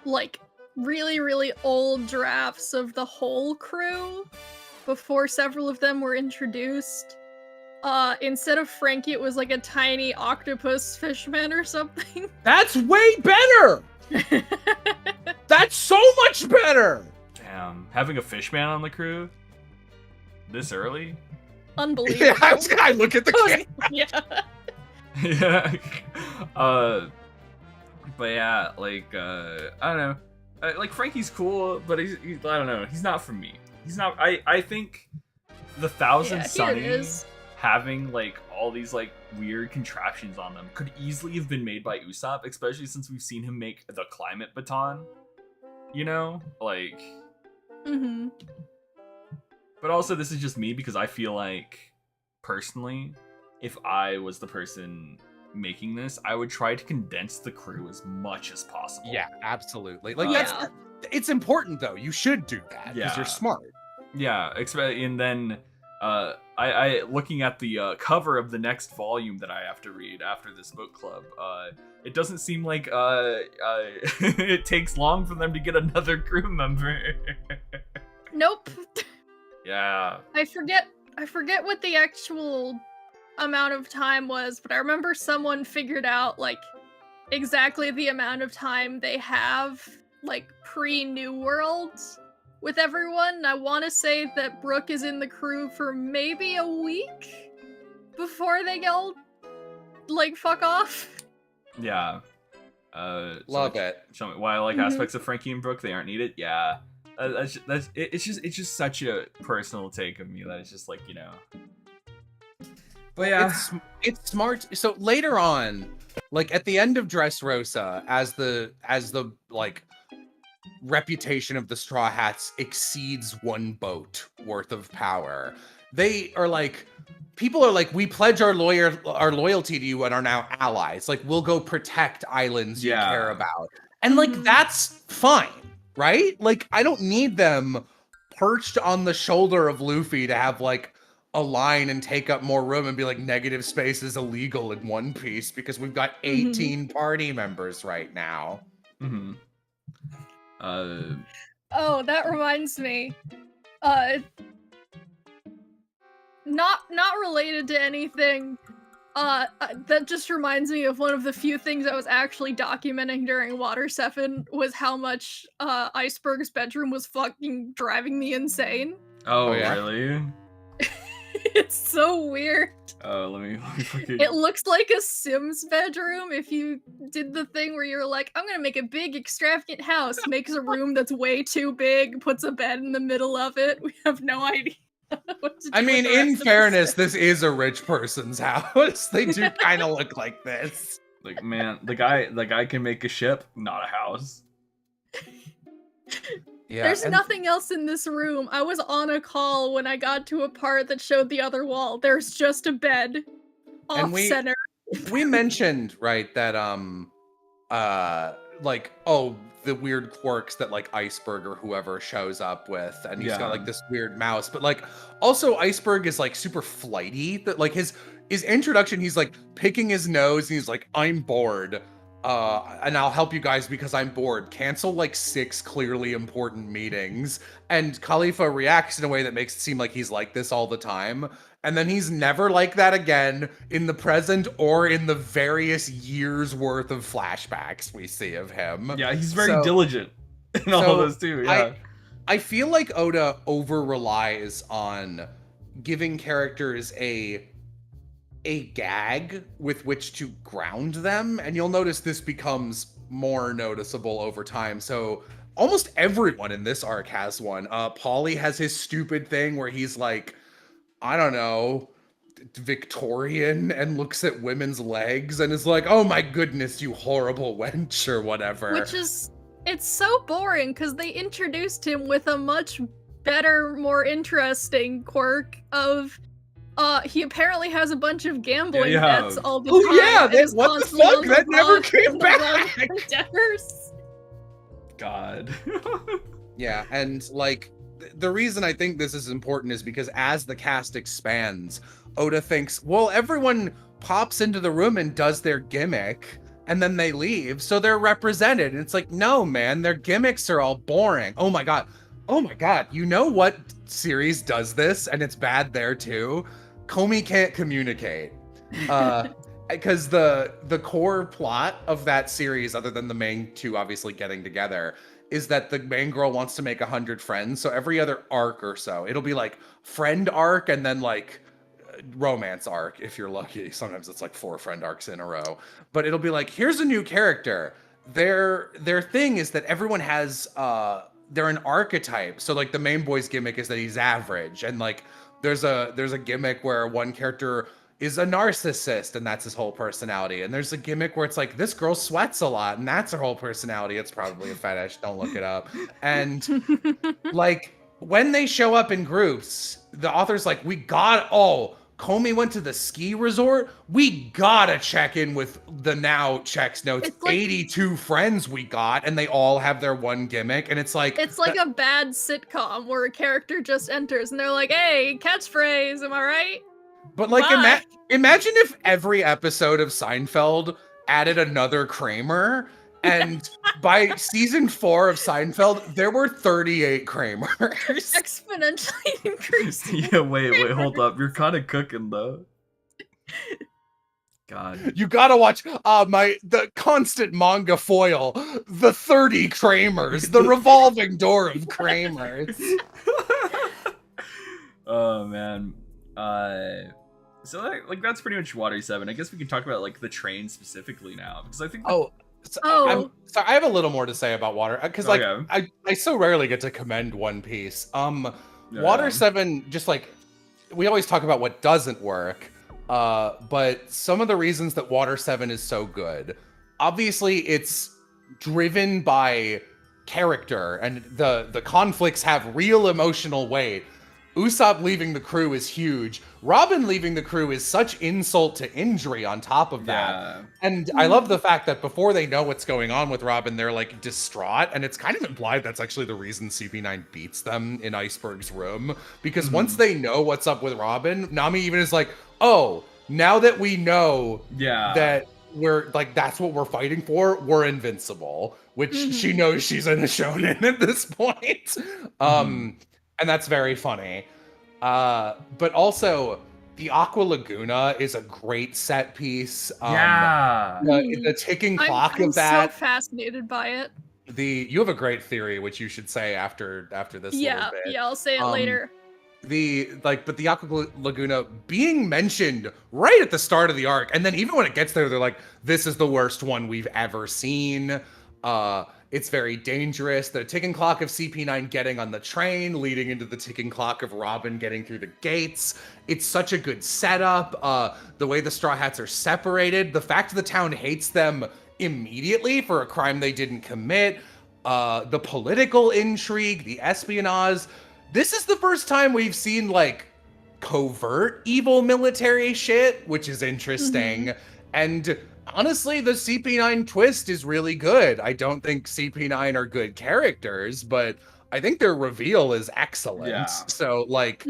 like, really, really old drafts of the whole crew, before several of them were introduced, instead of Frankie, it was like a tiny octopus fishman or something. That's way better! That's so much better! Damn, having a fishman on the crew? This early? Unbelievable. Yeah, I was gonna look at the camera. Yeah. But yeah, like, I don't know. Like, Frankie's cool, but he's I don't know. He's not for me. He's not. I think the Thousand Sunnies having like all these like weird contraptions on them could easily have been made by Usopp, especially since we've seen him make the climate baton. You know, like. But also, this is just me because I feel like, personally, if I was the person making this, I would try to condense the crew as much as possible. Yeah, absolutely. Like it's important though. You should do that because you're smart. Yeah, and then I looking at the cover of the next volume that I have to read after this book club, it doesn't seem like it takes long for them to get another crew member. Nope. Yeah. I forget what the actual amount of time was, but I remember someone figured out like exactly the amount of time they have like pre-New World with everyone. I want to say that Brooke is in the crew for maybe a week before they all like fuck off. Yeah. Love it. Show me why I like aspects of Frankie and Brooke they aren't needed. Yeah. It's just such a personal take of me that it's just like, you know. But yeah, it's smart. So later on, like at the end of Dressrosa, as the like reputation of the Straw Hats exceeds one boat worth of power, they are like, people are like, we pledge our loyalty to you and are now allies. Like, we'll go protect islands you care about. And like, that's fine, right? Like, I don't need them perched on the shoulder of Luffy to have like a line and take up more room and be like, negative space is illegal in One Piece because we've got 18 party members right now. Oh, that reminds me. Not related to anything. That just reminds me of one of the few things I was actually documenting during Water 7 was how much Iceberg's bedroom was fucking driving me insane. Oh yeah? Really? It's so weird. Oh, let me fucking... It looks like a Sims bedroom if you did the thing where you're like, I'm gonna make a big extravagant house, makes a room that's way too big, puts a bed in the middle of it. We have no idea. I mean, in fairness, this is a rich person's house. They do kind of look like this. Like, man, the guy can make a ship, not a house. Yeah, there's nothing else in this room. I was on a call when I got to a part that showed the other wall. There's just a bed off center. We mentioned, right, that like, oh, the weird quirks that like Iceberg or whoever shows up with, and he's got like this weird mouse, but like also Iceberg is like super flighty. That like his introduction, he's like picking his nose and he's like, I'm bored. And I'll help you guys because I'm bored. Cancel like 6 clearly important meetings. And Khalifa reacts in a way that makes it seem like he's like this all the time. And then he's never like that again in the present or in the various years worth of flashbacks we see of him. Yeah, he's very diligent in all of those too. Yeah. I feel like Oda over relies on giving characters a gag with which to ground them, and you'll notice this becomes more noticeable over time. So almost everyone in this arc has one. Paulie has his stupid thing where he's like, I don't know, Victorian and looks at women's legs and is like, oh my goodness, you horrible wench, or whatever. Which is, it's so boring because they introduced him with a much better, more interesting quirk of he apparently has a bunch of gambling debts all the time. Oh yeah, what the fuck? That never came back! God. Yeah, and like, the reason I think this is important is because as the cast expands, Oda thinks, well, everyone pops into the room and does their gimmick, and then they leave, so they're represented. And it's like, no, man, their gimmicks are all boring. Oh my god, you know what series does this, and it's bad there too? Comey Can't Communicate. Because the core plot of that series, other than the main two obviously getting together, is that the main girl wants to make 100 friends. So every other arc or so, it'll be like friend arc and then like romance arc if you're lucky. Sometimes it's like 4 friend arcs in a row. But it'll be like, here's a new character. Their thing is that everyone has they're an archetype. So like the main boy's gimmick is that he's average, and like there's a gimmick where one character is a narcissist and that's his whole personality. And there's a gimmick where it's like, this girl sweats a lot and that's her whole personality. It's probably a fetish. Don't look it up. And like when they show up in groups, the author's like, Comey went to the ski resort. We gotta check in with the now checks notes. Like 82 friends we got, and they all have their one gimmick. And it's like a bad sitcom where a character just enters and they're like, hey, catchphrase, am I right? But like, imagine if every episode of Seinfeld added another Kramer, and by season 4 of Seinfeld, there were 38 Kramers. Exponentially increasing. Yeah, wait, hold up. You're kind of cooking though. God. You gotta watch the constant manga foil, the 30 Kramers, the revolving door of Kramers. Oh man. So like that's pretty much Water 7. I guess we can talk about like the train specifically now because I think. So I have a little more to say about Water because like I so rarely get to commend One Piece. Water 7 just like we always talk about what doesn't work. But some of the reasons that Water 7 is so good, obviously it's driven by character and the conflicts have real emotional weight. Usopp leaving the crew is huge. Robin leaving the crew is such insult to injury on top of that. Yeah. And I love the fact that before they know what's going on with Robin, they're like distraught. And it's kind of implied that's actually the reason CP9 beats them in Iceberg's room. Because once they know what's up with Robin, Nami even is like, oh, now that we know that we're like, that's what we're fighting for, we're invincible. Which she knows she's in a shonen at this point. And that's very funny. But also, the Aqua Laguna is a great set piece. The ticking clock of that. I'm so fascinated by it. You have a great theory, which you should say after this little bit. Yeah, I'll say it later. But the Aqua Laguna being mentioned right at the start of the arc, and then even when it gets there, they're like, this is the worst one we've ever seen. It's very dangerous. The ticking clock of CP9 getting on the train, leading into the ticking clock of Robin getting through the gates. It's such a good setup. The way the Straw Hats are separated, the fact the town hates them immediately for a crime they didn't commit, the political intrigue, the espionage. This is the first time we've seen like covert evil military shit, which is interesting. And honestly, the CP9 twist is really good. I don't think CP9 are good characters, but I think their reveal is excellent. Yeah. So, like,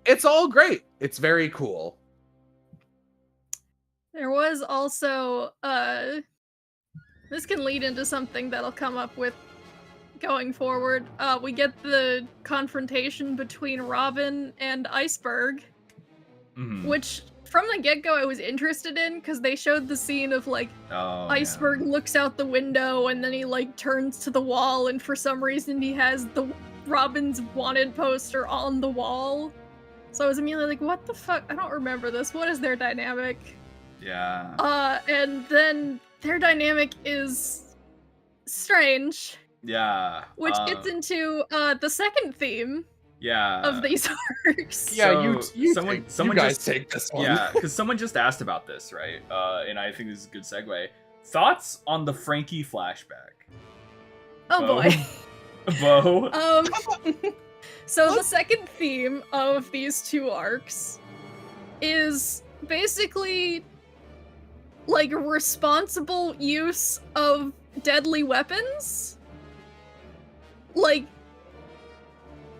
it's all great. It's very cool. There was also, this can lead into something that'll come up with going forward. We get the confrontation between Robin and Iceberg, which from the get-go I was interested in because they showed the scene of like Iceberg looks out the window and then he like turns to the wall and for some reason he has the Robin's wanted poster on the wall. So I was immediately like, what the fuck? I don't remember this. What is their dynamic? Yeah. And then their dynamic is strange. Yeah. Which gets into the second theme. Of these arcs. Yeah, so someone guys just take this one. Yeah, because someone just asked about this, right? And I think this is a good segue. Thoughts on the Frankie flashback? Oh boy. Bo. So the second theme of these two arcs is basically like responsible use of deadly weapons. Like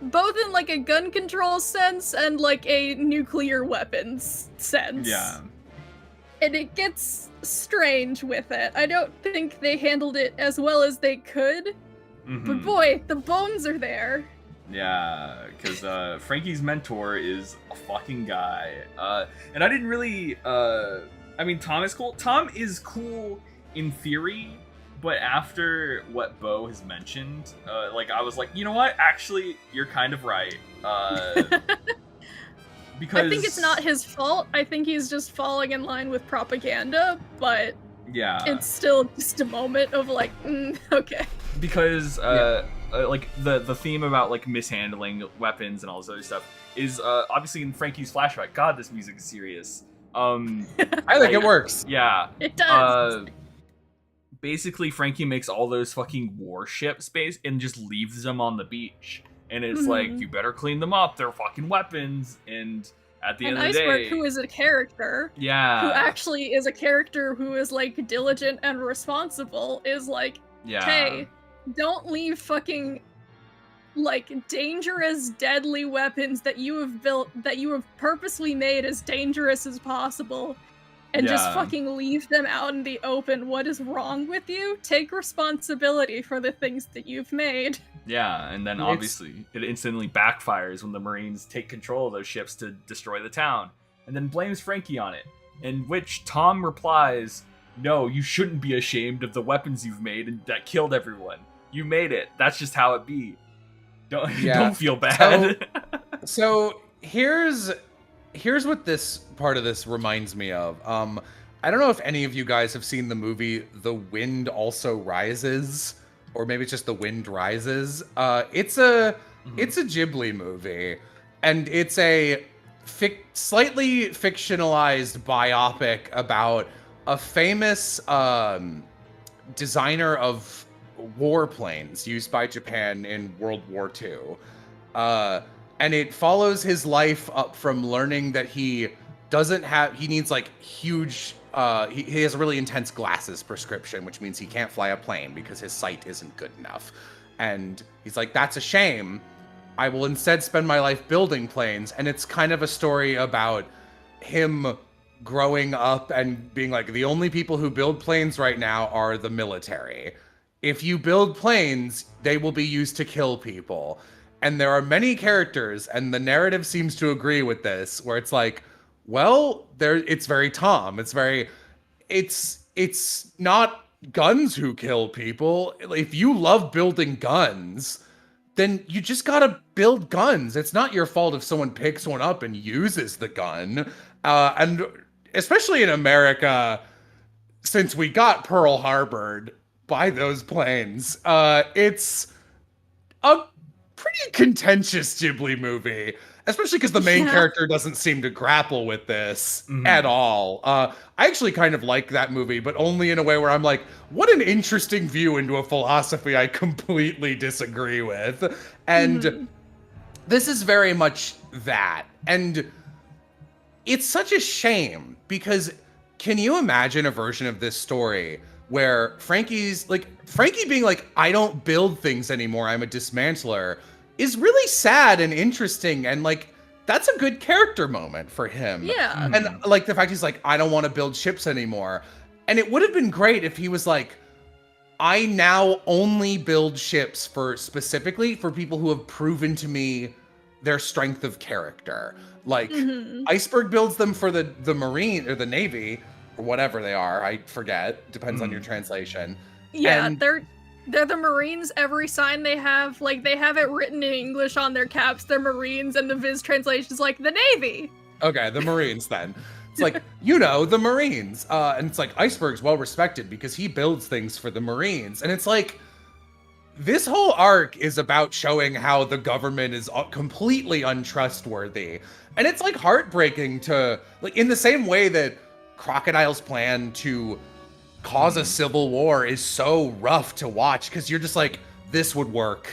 both in like a gun control sense and like a nuclear weapons sense. Yeah. And it gets strange with it. I don't think they handled it as well as they could. But boy, the bones are there. Yeah, because Frankie's mentor is a fucking guy. And I didn't really... I mean, Tom is cool. Tom is cool in theory, but after what Bo has mentioned, like, I was like, you know what? Actually, you're kind of right. Because... I think it's not his fault. I think he's just falling in line with propaganda, but... Yeah. It's still just a moment of like, okay. Because, like, the theme about, like, mishandling weapons and all this other stuff is, obviously in Frankie's flashback. God, this music is serious. I think it works. Yeah. It does. Basically, Frankie makes all those fucking warships and just leaves them on the beach. And it's like, you better clean them up. They're fucking weapons. And at the end of the day... Iceberg, who is a character... Yeah. Who actually is a character who is, like, diligent and responsible, is like, hey, don't leave fucking, like, dangerous, deadly weapons that you have built, that you have purposely made as dangerous as possible, and just fucking leave them out in the open. What is wrong with you? Take responsibility for the things that you've made. Yeah, and then obviously it instantly backfires when the Marines take control of those ships to destroy the town, and then blames Frankie on it. in which Tom replies, "No, you shouldn't be ashamed of the weapons you've made and that killed everyone. You made it. That's just how it be. Don't feel bad." So here's what this part of this reminds me of. I don't know if any of you guys have seen the movie The Wind Also Rises, or maybe it's just The Wind Rises. It's a Ghibli movie, and it's a slightly fictionalized biopic about a famous designer of warplanes used by Japan in World War II. And it follows his life up from learning that he needs like huge, he has a really intense glasses prescription, which means he can't fly a plane because his sight isn't good enough. And he's like, that's a shame. I will instead spend my life building planes. And it's kind of a story about him growing up and being like, the only people who build planes right now are the military. If you build planes, they will be used to kill people. And there are many characters, and the narrative seems to agree with this, where it's like, well, it's very Tom. It's not guns who kill people. If you love building guns, then you just gotta build guns. It's not your fault if someone picks one up and uses the gun. And especially in America, since we got Pearl Harbored by those planes, it's a pretty contentious Ghibli movie, especially because the main character doesn't seem to grapple with this at all. I actually kind of like that movie, but only in a way where I'm like, what an interesting view into a philosophy I completely disagree with. And this is very much that. And it's such a shame, because can you imagine a version of this story where Frankie being like, I don't build things anymore, I'm a dismantler, is really sad and interesting, and like, that's a good character moment for him. Yeah. And like the fact he's like, I don't want to build ships anymore. And it would have been great if he was like, I now only build ships specifically for people who have proven to me their strength of character. Like Iceberg builds them for the Marine or the Navy or whatever they are. I forget. Depends on your translation. Yeah, and they're the Marines. Every sign they have, like, they have it written in English on their caps. They're Marines, and the Viz translation is like the Navy. Okay, the Marines then. It's like, the Marines. And it's like, Iceberg's well respected because he builds things for the Marines. And it's like, this whole arc is about showing how the government is completely untrustworthy. And it's like heartbreaking to, like, in the same way that Crocodile's plan to cause a civil war is so rough to watch, because you're just like, this would work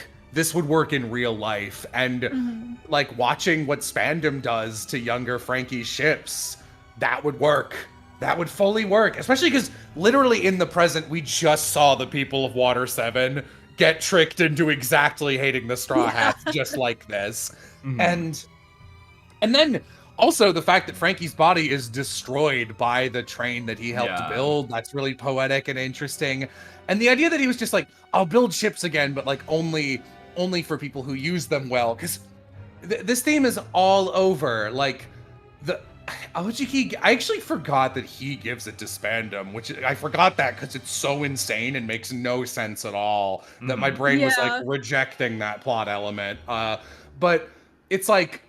in real life. And like watching what Spandam does to younger Frankie's ships, that would work. That would fully work, especially because literally in the present we just saw the people of Water 7 get tricked into exactly hating the Straw Hats just like this. And then also, the fact that Frankie's body is destroyed by the train that he helped build, that's really poetic and interesting. And the idea that he was just like, I'll build ships again, but like only for people who use them well. Because this theme is all over. Like, I actually forgot that he gives it to Spandam, which I forgot that because it's so insane and makes no sense at all that my brain was like rejecting that plot element. But it's like,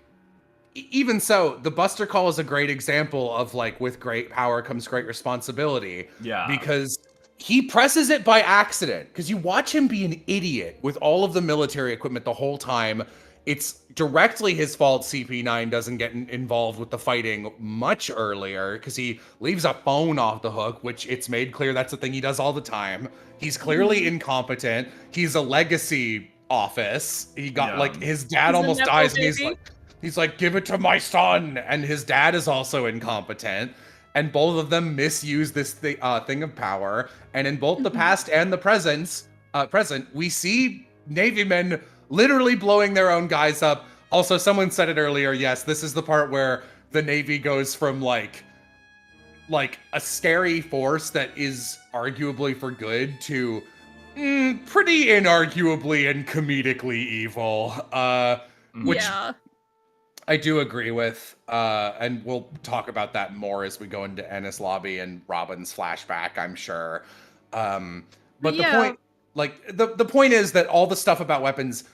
even so, the Buster Call is a great example of like, with great power comes great responsibility. Yeah. Because he presses it by accident. Because you watch him be an idiot with all of the military equipment the whole time. It's directly his fault CP9 doesn't get involved with the fighting much earlier, because he leaves a phone off the hook, which it's made clear that's a thing he does all the time. He's clearly incompetent. He's a legacy office. He got like, his dad almost dies, and he's like, give it to my son. And his dad is also incompetent. And both of them misuse this thing of power. And in both the past and the present, we see Navy men literally blowing their own guys up. Also, someone said it earlier. Yes, this is the part where the Navy goes from like a scary force that is arguably for good to pretty inarguably and comedically evil. Which I do agree with, and we'll talk about that more as we go into Ennis Lobby and Robin's flashback, I'm sure. But the Yeah. point, like, the point is that all the stuff about weapons,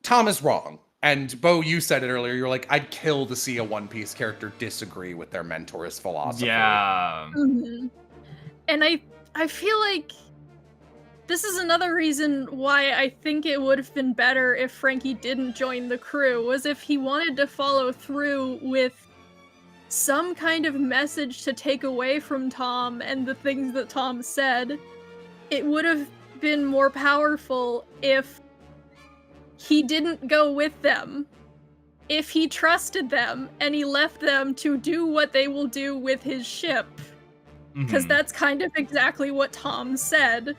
Tom is wrong. And Bo, you said it earlier. You're like, I'd kill to see a One Piece character disagree with their mentor's philosophy. Yeah. Mm-hmm. And I feel like this is another reason why I think it would have been better if Frankie didn't join the crew, was if he wanted to follow through with some kind of message to take away from Tom and the things that Tom said. It would have been more powerful if he didn't go with them. If he trusted them and he left them to do what they will do with his ship. Because that's kind of exactly what Tom said.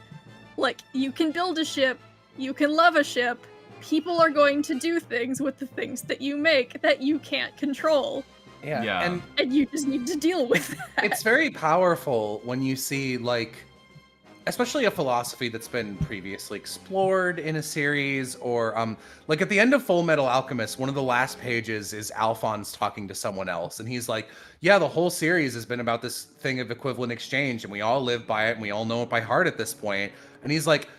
Like, you can build a ship, you can love a ship, people are going to do things with the things that you make that you can't control. Yeah. And you just need to deal with that. It's very powerful when you see, like, especially a philosophy that's been previously explored in a series, or like at the end of Full Metal Alchemist, one of the last pages is Alphonse talking to someone else, and he's like, yeah, the whole series has been about this thing of equivalent exchange, and we all live by it, and we all know it by heart at this point. And he's like,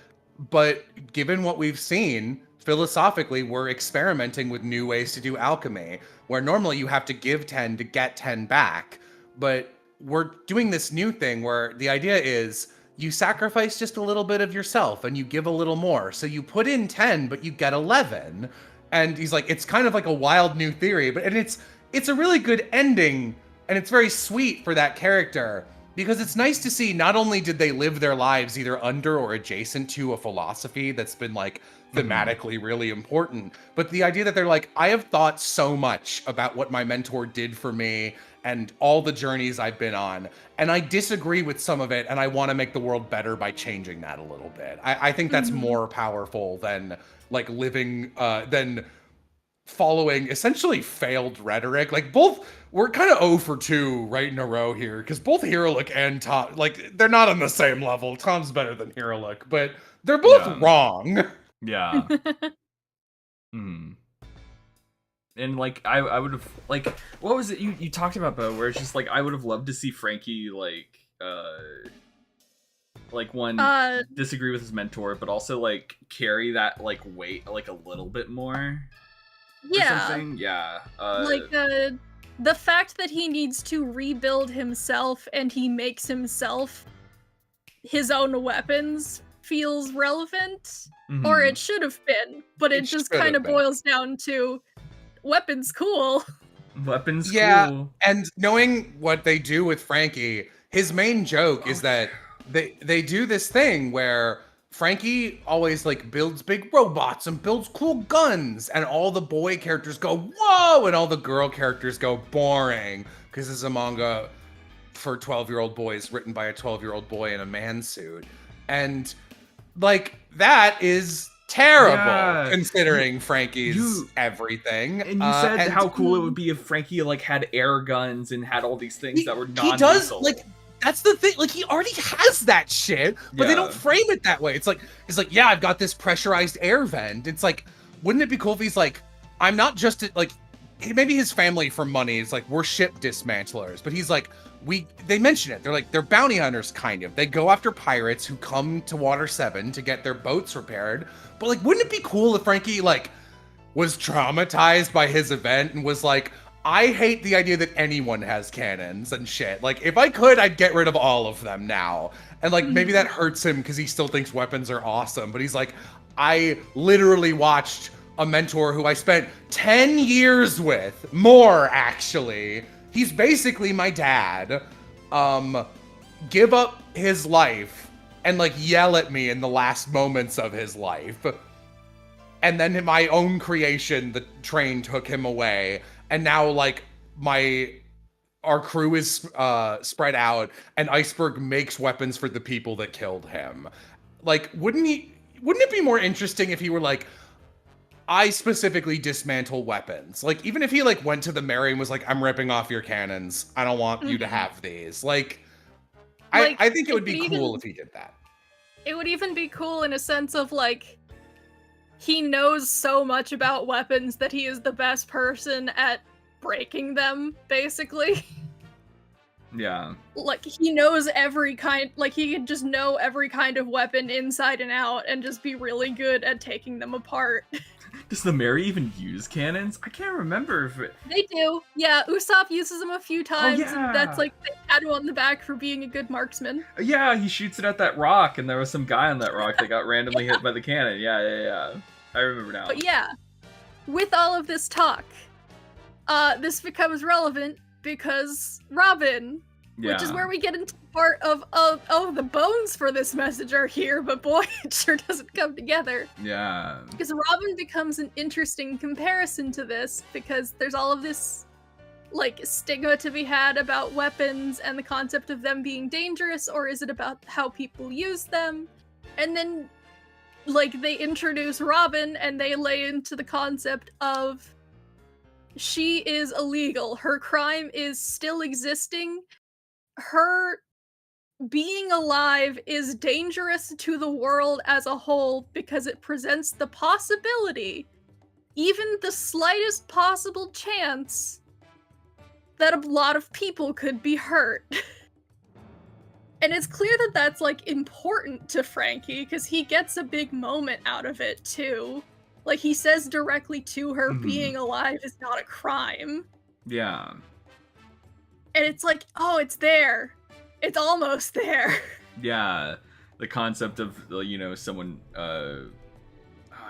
but given what we've seen, philosophically, we're experimenting with new ways to do alchemy, where normally you have to give 10 to get 10 back, but we're doing this new thing where the idea is you sacrifice just a little bit of yourself and you give a little more. So you put in 10, but you get 11. And he's like, it's kind of like a wild new theory, but and it's a really good ending, and it's very sweet for that character, because it's nice to see not only did they live their lives either under or adjacent to a philosophy that's been like thematically really important, but the idea that they're like, I have thought so much about what my mentor did for me and all the journeys I've been on, and I disagree with some of it, and I want to make the world better by changing that a little bit. I think that's more powerful than like living, than following essentially failed rhetoric. Like, both, we're kind of 0 for 2 right in a row here, because both Hiralik and Tom, like, they're not on the same level. Tom's better than Hiralik, but they're both wrong. Yeah. And like I would have, like, what was it you talked about, Bo, where it's just like I would have loved to see Frankie disagree with his mentor, but also like carry that like weight like a little bit more. Yeah. Or something. Yeah. Like the fact that he needs to rebuild himself and he makes himself his own weapons feels relevant, or it should have been, but it just kind of boils down to weapons cool. Weapons yeah, cool. And knowing what they do with Frankie, his main joke is that they do this thing where Frankie always like builds big robots and builds cool guns, and all the boy characters go, whoa, and all the girl characters go, boring, because it's a manga for 12-year-old boys written by a 12-year-old boy in a man suit. And like, that is terrible, considering Frankie's everything. And you said how cool it would be if Frankie like had air guns and had all these things that were non-lethal. He does, like, that's the thing. Like, he already has that shit, but they don't frame it that way. It's like, yeah, I've got this pressurized air vent. It's like, wouldn't it be cool if he's like, I'm not just like, maybe his family for money is like, we're ship dismantlers, but he's like, they mention it. They're like, they're bounty hunters, kind of. They go after pirates who come to Water 7 to get their boats repaired. But like, wouldn't it be cool if Frankie like was traumatized by his event and was like, I hate the idea that anyone has cannons and shit. Like, if I could, I'd get rid of all of them now. And like, maybe that hurts him because he still thinks weapons are awesome. But he's like, I literally watched a mentor who I spent 10 years with, more actually. He's basically my dad. Give up his life and like yell at me in the last moments of his life. And then in my own creation, the train took him away. And now like our crew is spread out, and Iceberg makes weapons for the people that killed him. Like, wouldn't it be more interesting if he were like, I specifically dismantle weapons? Like, even if he like went to the Mary and was like, I'm ripping off your cannons, I don't want you to have these. Like, I think it would be cool if he did that. It would even be cool in a sense of like, he knows so much about weapons that he is the best person at breaking them, basically. Yeah. Like, he knows every kind, like, he could just know every kind of weapon inside and out and just be really good at taking them apart. Does the Mary even use cannons? I can't remember if it... They do. Yeah, Usopp uses them a few times, yeah. and that's like, they pat him on the back for being a good marksman. Yeah, he shoots it at that rock, and there was some guy on that rock that got randomly hit by the cannon. Yeah. I remember now. But yeah, with all of this talk, this becomes relevant because Robin, which is where we get into the part of the bones for this message are here, but boy, it sure doesn't come together. Yeah. Because Robin becomes an interesting comparison to this, because there's all of this, like, stigma to be had about weapons and the concept of them being dangerous, or is it about how people use them? And then, like, they introduce Robin and they lay into the concept of she is illegal. Her crime is still existing. Her being alive is dangerous to the world as a whole because it presents the possibility, even the slightest possible chance, that a lot of people could be hurt. And it's clear that that's, like, important to Frankie, because he gets a big moment out of it, too. Like, he says directly to her, being alive is not a crime. Yeah. And it's like, oh, it's there. It's almost there. Yeah. The concept of, you know, someone, oh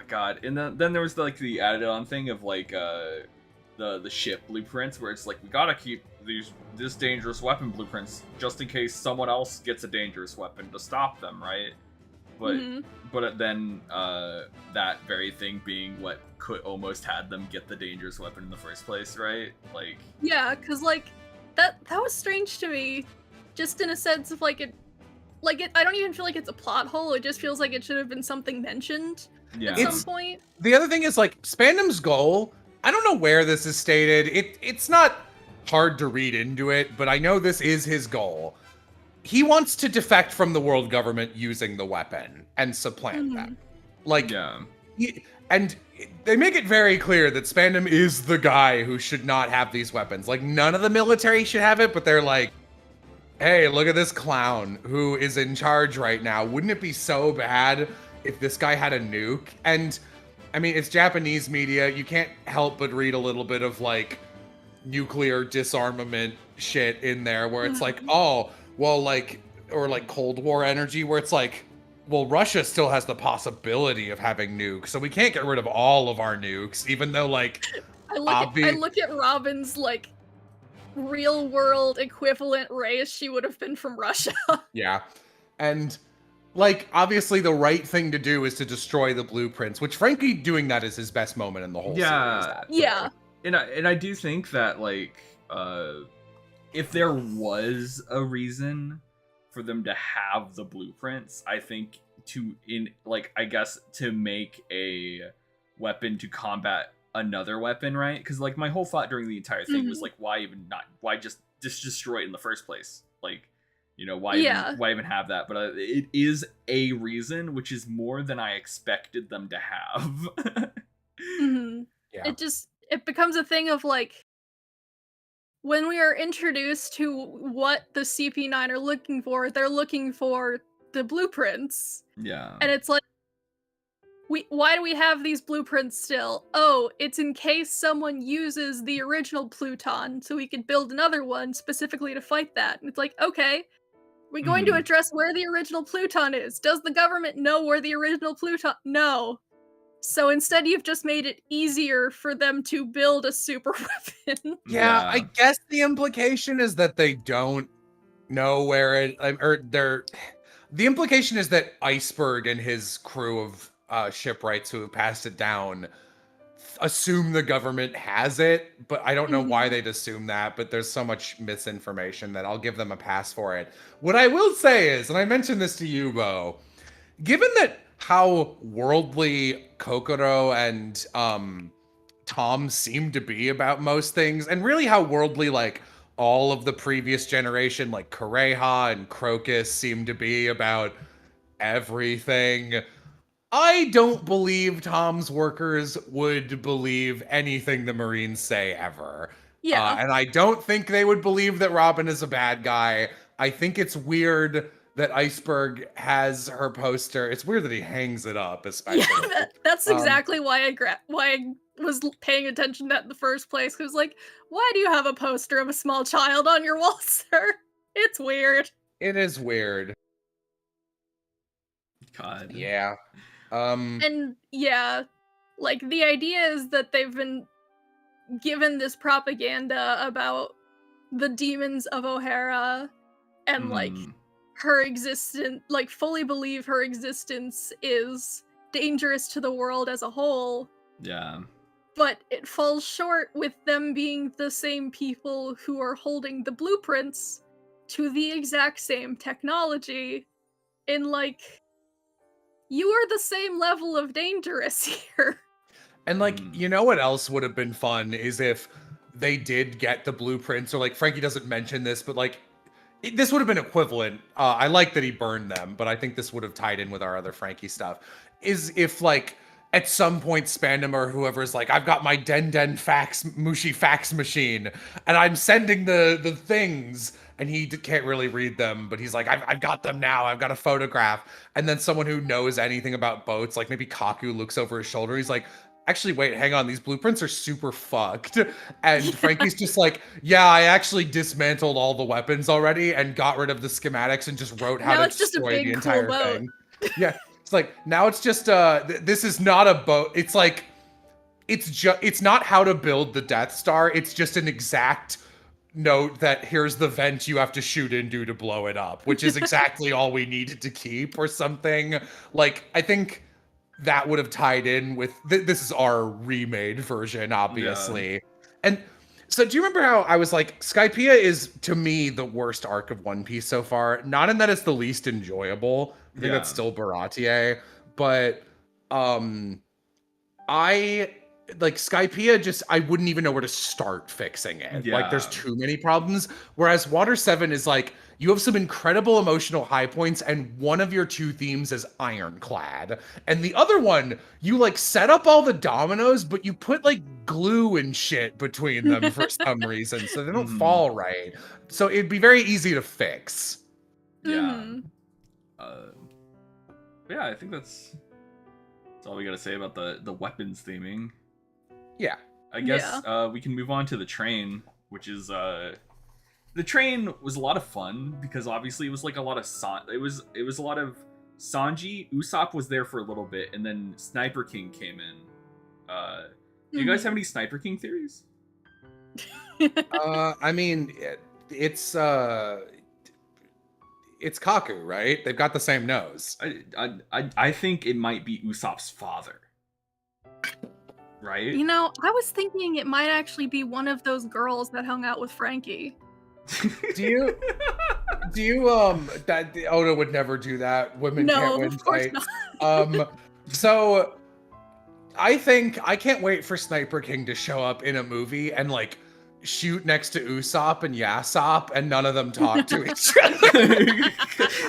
god. And then there was, like, the added on thing of, like, the ship blueprints, where it's like, we gotta keep this dangerous weapon blueprints just in case someone else gets a dangerous weapon to stop them, right? But but then that very thing being what could almost had them get the dangerous weapon in the first place, right? Like, yeah, because like that was strange to me, just in a sense of like it. I don't even feel like it's a plot hole. It just feels like it should have been something mentioned at some point. The other thing is, like, Spandam's goal, I don't know where this is stated. It's not hard to read into it, but I know this is his goal. He wants to defect from the world government using the weapon and supplant them. Like, and they make it very clear that Spandam is the guy who should not have these weapons. Like, none of the military should have it, but they're like, hey, look at this clown who is in charge right now. Wouldn't it be so bad if this guy had a nuke? And I mean, it's Japanese media. You can't help but read a little bit of, like, nuclear disarmament shit in there, where it's like, oh, well, like, or like Cold War energy, where it's like, well, Russia still has the possibility of having nukes, so we can't get rid of all of our nukes, even though, like, I look at Robin's, like, real world equivalent race. She would have been from Russia. Yeah. And, like, obviously the right thing to do is to destroy the blueprints, which frankly doing that is his best moment in the whole series. Yeah. And I do think that, like, if there was a reason for them to have the blueprints, I think to make a weapon to combat another weapon, right? Because, like, my whole thought during the entire thing was, like, why just destroy it in the first place? Like, you know, why even have that? But it is a reason, which is more than I expected them to have. Yeah. It becomes a thing of, like, when we are introduced to what the CP9 are looking for, they're looking for the blueprints. Yeah. And it's like, why do we have these blueprints still? Oh, it's in case someone uses the original Pluton, so we could build another one specifically to fight that. And it's like, okay, we're going to address where the original Pluton is. Does the government know where the original Pluton? No. So instead, you've just made it easier for them to build a super weapon. Yeah, I guess the implication is that they don't know where it, the implication is that Iceberg and his crew of shipwrights who have passed it down assume the government has it, but I don't know why they'd assume that, but there's so much misinformation that I'll give them a pass for it. What I will say is, and I mentioned this to you, Bo, given that how worldly Kokoro and Tom seem to be about most things, and really how worldly, like, all of the previous generation, like Kureha and Crocus, seem to be about everything, I don't believe Tom's workers would believe anything the Marines say ever. Yeah. And I don't think they would believe that Robin is a bad guy. I think it's weird that Iceberg has her poster. It's weird that he hangs it up, especially. Yeah, that's exactly why I was paying attention to that in the first place. Cause like, why do you have a poster of a small child on your wall, sir? It's weird. It is weird. God. Yeah. And yeah, like the idea is that they've been given this propaganda about the demons of O'Hara and like her existence, like fully believe her existence is dangerous to the world as a whole. Yeah. But it falls short with them being the same people who are holding the blueprints to the exact same technology in like, you are the same level of dangerous here. And like, you know what else would have been fun is if they did get the blueprints, or like Frankie doesn't mention this, but like this would have been equivalent. I like that he burned them, but I think this would have tied in with our other Frankie stuff. Is if like at some point Spandam or whoever is like, I've got my Den fax Mushi fax machine, and I'm sending the things, and he can't really read them, but he's like, I've got them now. I've got a photograph, and then someone who knows anything about boats, like maybe Kaku, looks over his shoulder. He's like, actually, wait, hang on. These blueprints are super fucked. And Frankie's just like, yeah, I actually dismantled all the weapons already and got rid of the schematics and just wrote how to destroy the entire thing. Yeah, it's like, now it's just, this is not a boat. It's like, it's not how to build the Death Star. It's just an exact note that here's the vent you have to shoot into to blow it up, which is exactly all we needed to keep or something. Like, I think that would have tied in with this is our remade version, obviously. Yeah. And so do you remember how I was like, Skypiea is to me the worst arc of One Piece so far? Not in that it's the least enjoyable. I think that's still Baratier, but I like Skypiea, just I wouldn't even know where to start fixing it. Like there's too many problems. Whereas Water 7 is like, you have some incredible emotional high points, and one of your two themes is ironclad. And the other one, you like set up all the dominoes, but you put like glue and shit between them for some reason, so they don't fall right. So it'd be very easy to fix. Yeah. Yeah, I think that's all we gotta say about the weapons theming. Yeah. I guess we can move on to the train, which is the train was a lot of fun because obviously it was like a lot of it was a lot of Sanji. Usopp was there for a little bit, and then Sniper King came in. Do you guys have any Sniper King theories? I mean, it's Kaku, right? They've got the same nose. I think it might be Usopp's father. Right? You know, I was thinking it might actually be one of those girls that hung out with Frankie. Do you that Oda would never do that. Women can't win fights. So I think I can't wait for Sniper King to show up in a movie and like shoot next to Usopp and Yasop, and none of them talk to each other.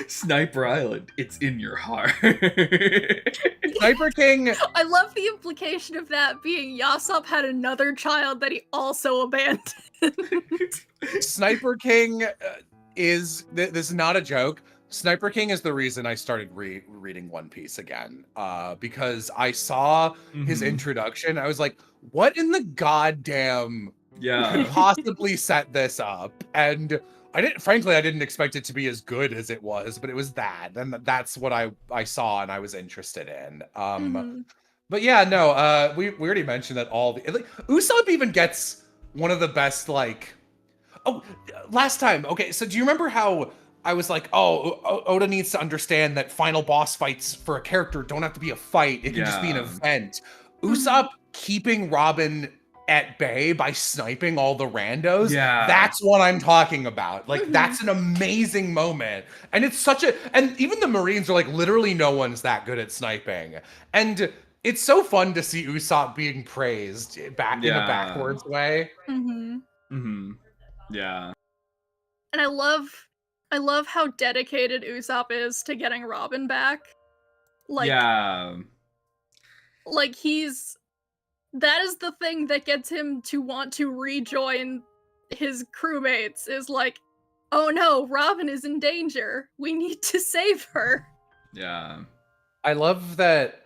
Sniper Island, it's in your heart. Sniper King. I love the implication of that being Yasop had another child that he also abandoned. Sniper King is this is not a joke. Sniper King is the reason I started reading One Piece again, because I saw his introduction. I was like, what in the goddamn could possibly set this up? And I didn't expect it to be as good as it was, but it was that, and that's what I saw and I was interested in. But yeah, no, we already mentioned that Usopp even gets one of the best, like, last time. Okay, so do you remember how I was like, Oda needs to understand that final boss fights for a character don't have to be a fight. It can just be an event. Usopp keeping Robin at bay by sniping all the randos. Yeah. That's what I'm talking about. Like, that's an amazing moment. And it's and even the Marines are like, literally no one's that good at sniping. And it's so fun to see Usopp being praised back in a backwards way. Yeah. And I love how dedicated Usopp is to getting Robin back. Like, like that is the thing that gets him to want to rejoin his crewmates, is like, oh no, Robin is in danger. We need to save her. Yeah. I love that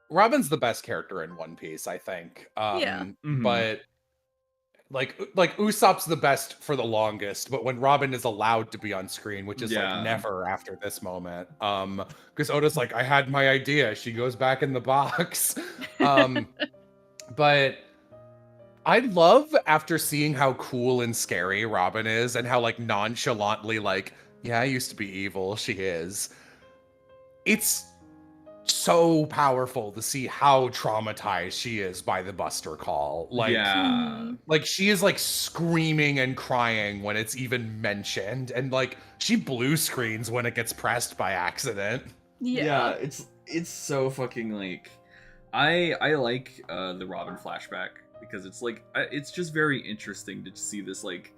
Robin's the best character in One Piece, I think. Yeah. But like Usopp's the best for the longest, but when Robin is allowed to be on screen, which is like never after this moment. Because Oda's like, I had my idea. She goes back in the box. But I love, after seeing how cool and scary Robin is and how like nonchalantly like, yeah, I used to be evil, she is. It's so powerful to see how traumatized she is by the Buster call. Like, like she is like screaming and crying when it's even mentioned, and like she blue screens when it gets pressed by accident. Yeah, it's so fucking like, I like the Robin flashback because it's like it's just very interesting to see this like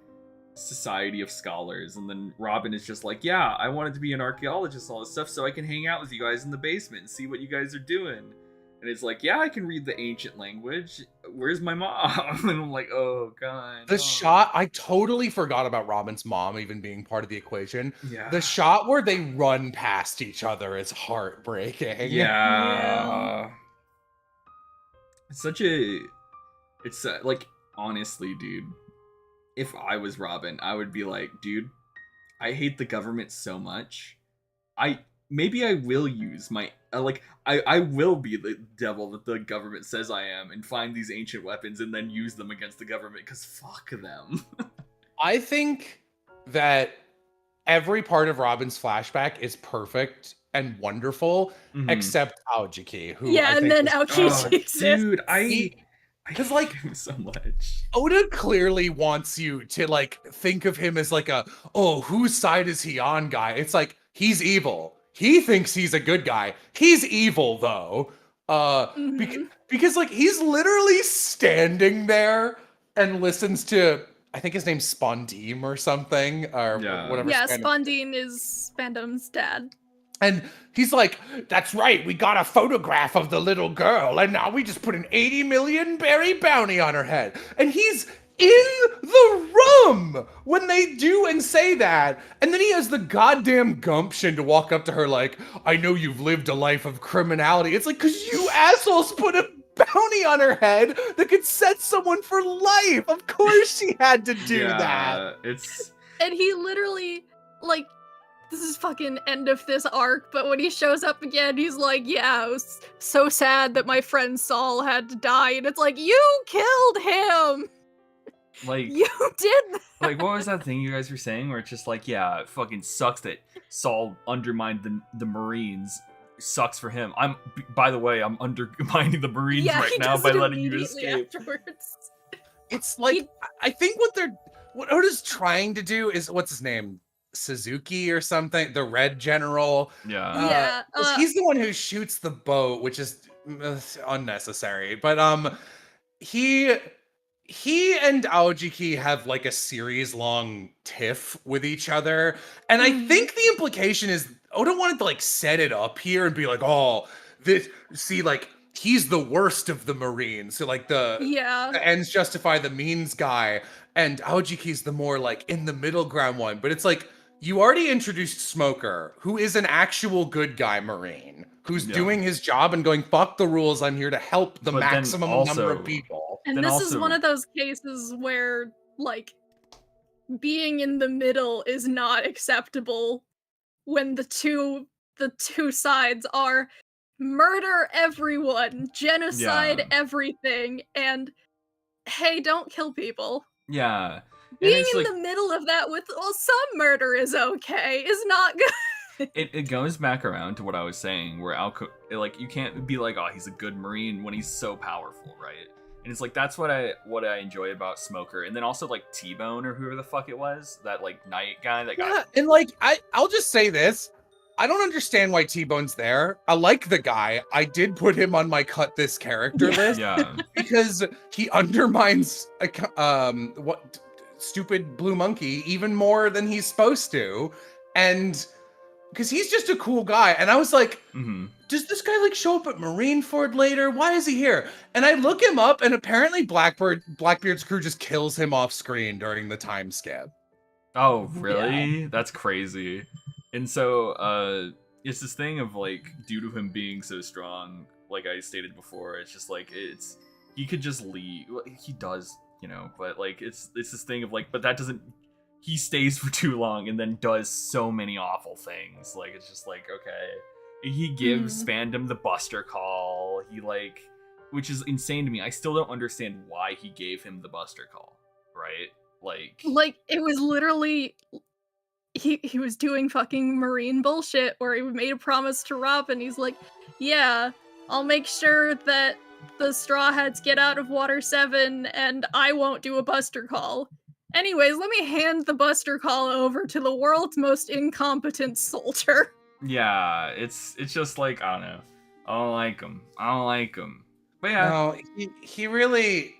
society of scholars, and then Robin is just like, yeah, I wanted to be an archaeologist and all this stuff so I can hang out with you guys in the basement and see what you guys are doing. And it's like, yeah, I can read the ancient language. Where's my mom? And I'm like, oh god. The shot, I totally forgot about Robin's mom even being part of the equation. Yeah. The shot where they run past each other is heartbreaking. Yeah. It's such a, it's like, honestly, dude, if I was Robin, I would be like, dude, I hate the government so much. Maybe I will use my I will be the devil that the government says I am and find these ancient weapons and then use them against the government, because fuck them. I think that every part of Robin's flashback is perfect and wonderful, except Aokiji, who and then Aokiji exists. Dude, because like so much. Oda clearly wants you to like think of him as like a, oh, whose side is he on guy. It's like, he's evil. He thinks he's a good guy. He's evil though. Because like he's literally standing there and listens to, I think his name's Spondime or something, or whatever. Yeah, Spondime is Spandam's dad. And he's like, that's right, we got a photograph of the little girl, and now we just put an 80 million berry bounty on her head. And he's in the room when they do and say that. And then he has the goddamn gumption to walk up to her like, I know you've lived a life of criminality. It's like, because you assholes put a bounty on her head that could set someone for life. Of course she had to do that. And he literally, like, this is fucking end of this arc, but when he shows up again, he's like, yeah, I was so sad that my friend Saul had to die. And it's like, you killed him! Like, you did that! Like, what was that thing you guys were saying where it's just like, yeah, it fucking sucks that Saul undermined the Marines. Sucks for him. By the way, I'm undermining the Marines right now by letting you escape. Afterwards. It's like, I think what Oda's trying to do is, what's his name? Suzuki or something, the Red General. He's the one who shoots the boat, which is unnecessary. But he and Aokiji have like a series long tiff with each other, and I think the implication is Oda wanted to like set it up here and be like, oh, like he's the worst of the Marines, so like the ends justify the means guy, and Aojiki's the more like in the middle ground one. But it's like, you already introduced Smoker, who is an actual good guy Marine, who's doing his job and going, fuck the rules, I'm here to help the maximum number of people. And this is one of those cases where, like, being in the middle is not acceptable when the two sides are murder everyone, genocide everything, and hey, don't kill people. Yeah. Being in the middle of that with, well, some murder is okay, is not good. It goes back around to what I was saying, where like, you can't be like, oh, he's a good Marine when he's so powerful, right? And it's like, that's what I enjoy about Smoker. And then also like T-Bone or whoever the fuck it was, that like knight guy that got... and like, I'll just say this. I don't understand why T-Bone's there. I like the guy. I did put him on my cut this character list. Because he undermines stupid blue monkey even more than he's supposed to, and because he's just a cool guy. And I was like, does this guy like show up at Marineford later? Why is he here? And I look him up, and apparently Blackbeard's crew just kills him off screen during the time skip. Oh, really? Yeah. That's crazy. And so, it's this thing of like, due to him being so strong, like I stated before, it's just like he could just leave. Well, he does, but like it's this thing of like, but that doesn't. He stays for too long and then does so many awful things. Like it's just like, okay, he gives Fandom the Buster Call. He like, which is insane to me. I still don't understand why he gave him the Buster Call. Right? Like it was literally. He was doing fucking marine bullshit where he made a promise to Rob and he's like, yeah, I'll make sure that the Straw Hats get out of Water 7 and I won't do a Buster Call. Anyways, let me hand the Buster Call over to the world's most incompetent soldier. Yeah, it's just like, I don't know. I don't like him. But yeah. No, he really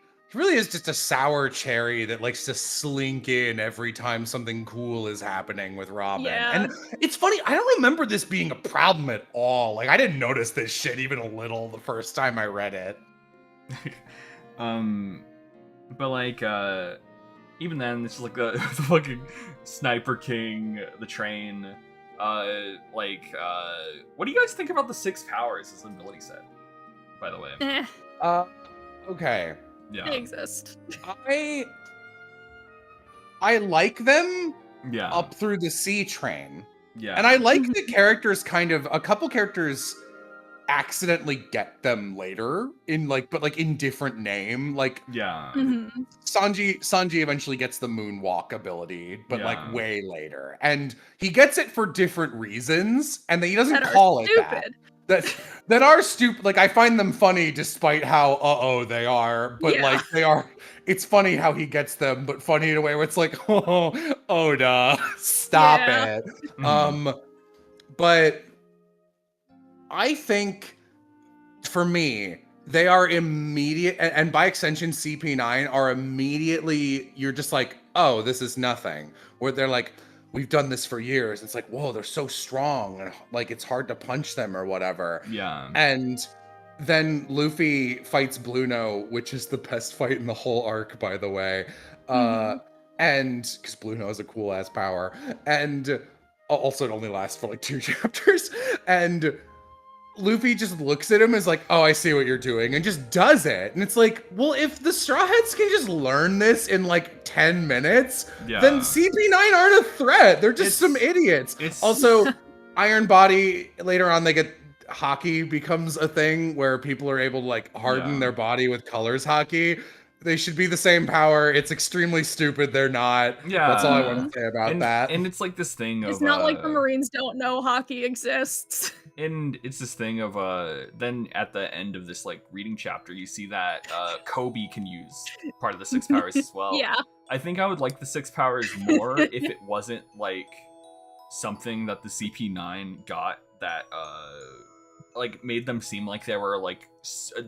is just a sour cherry that likes to slink in every time something cool is happening with Robin. Yeah. And it's funny, I don't remember this being a problem at all. Like I didn't notice this shit even a little the first time I read it. But like, even then, it's just like the fucking Sniper King, the train. What do you guys think about the 6 powers as an ability set? By the way. Okay. Yeah. They exist. I like them Yeah. up through the sea train. Yeah. And I like the characters a couple characters accidentally get them later but in different name. Like yeah. Sanji eventually gets the moonwalk ability, but Yeah. like way later. And he gets it for different reasons, and he doesn't That are call it stupid. that are stupid. Like I find them funny despite how they are, but Yeah. like they are. It's funny how he gets them, but funny in a way where it's like, oh duh, stop Yeah. it. Mhm. But I think for me, they are immediate, and by extension, CP9 are immediately. You're just like, oh, this is nothing. Where they're like, we've done this for years. It's like, whoa, they're so strong, and like it's hard to punch them or whatever. Yeah. And then Luffy fights Blueno, which is the best fight in the whole arc, by the way. And because Blueno is a cool ass power, and also it only lasts for like 2 chapters, and Luffy just looks at him and is like, oh, I see what you're doing, and just does it. And it's like, well, if the Straw Hats can just learn this in like 10 minutes, then CP9 aren't a threat. They're just some idiots. Also, Iron Body, later on, they get hockey becomes a thing where people are able to like harden their body with colors hockey. They should be the same power. It's extremely stupid. They're not. Yeah. That's all I want to say about that. And it's like this thing of... It's not like the Marines don't know hockey exists. And it's this thing of, then at the end of this, like, reading chapter, you see that Kobe can use part of the 6 powers as well. Yeah. I think I would like the 6 powers more if it wasn't, like, something that the CP9 got that, like, made them seem like they were, like,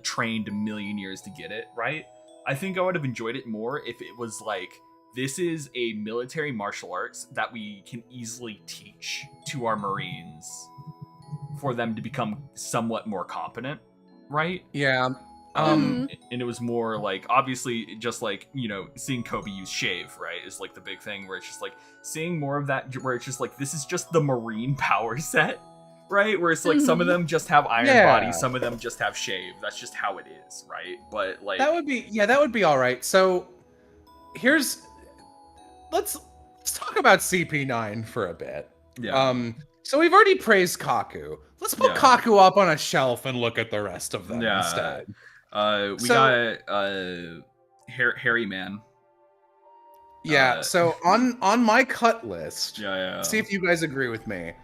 trained a million years to get it, right? I think I would have enjoyed it more if it was like, this is a military martial arts that we can easily teach to our Marines for them to become somewhat more competent, right? Yeah. And it was more like, obviously, just like, seeing Kobe use shave, right, is like the big thing where it's just like seeing more of that, where it's just like, this is just the Marine power set. Right, where it's like some of them just have iron body, some of them just have shave. That's just how it is, right? But like that would be all right. So let's talk about CP9 for a bit. Yeah. So we've already praised Kaku. Let's put Kaku up on a shelf and look at the rest of them instead. We got Harry Man. Yeah. So on my cut list, see if you guys agree with me.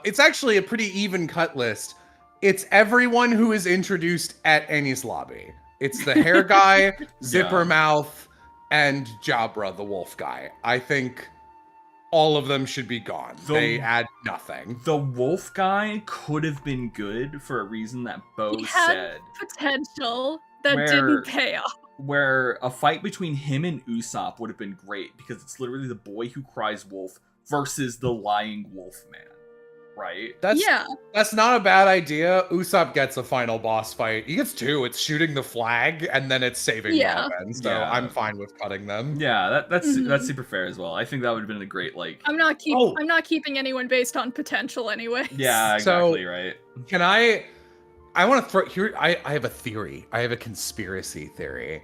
It's actually a pretty even cut list. It's everyone who is introduced at Annie's lobby. It's the hair guy, Zipper Mouth, and Jabra, the wolf guy. I think all of them should be gone. They add nothing. The wolf guy could have been good for a reason that Bo said. Potential that didn't pay off. Where a fight between him and Usopp would have been great, because it's literally the boy who cries wolf versus the lying wolf man. right? That's not a bad idea. Usopp gets a final boss fight. He gets 2. It's shooting the flag, and then it's saving Robin. So I'm fine with cutting them. Yeah, that's super fair as well. I think that would have been a great like. I'm not keeping anyone based on potential anyway. Yeah, exactly right. Can I want to throw here. I have a theory. I have a conspiracy theory.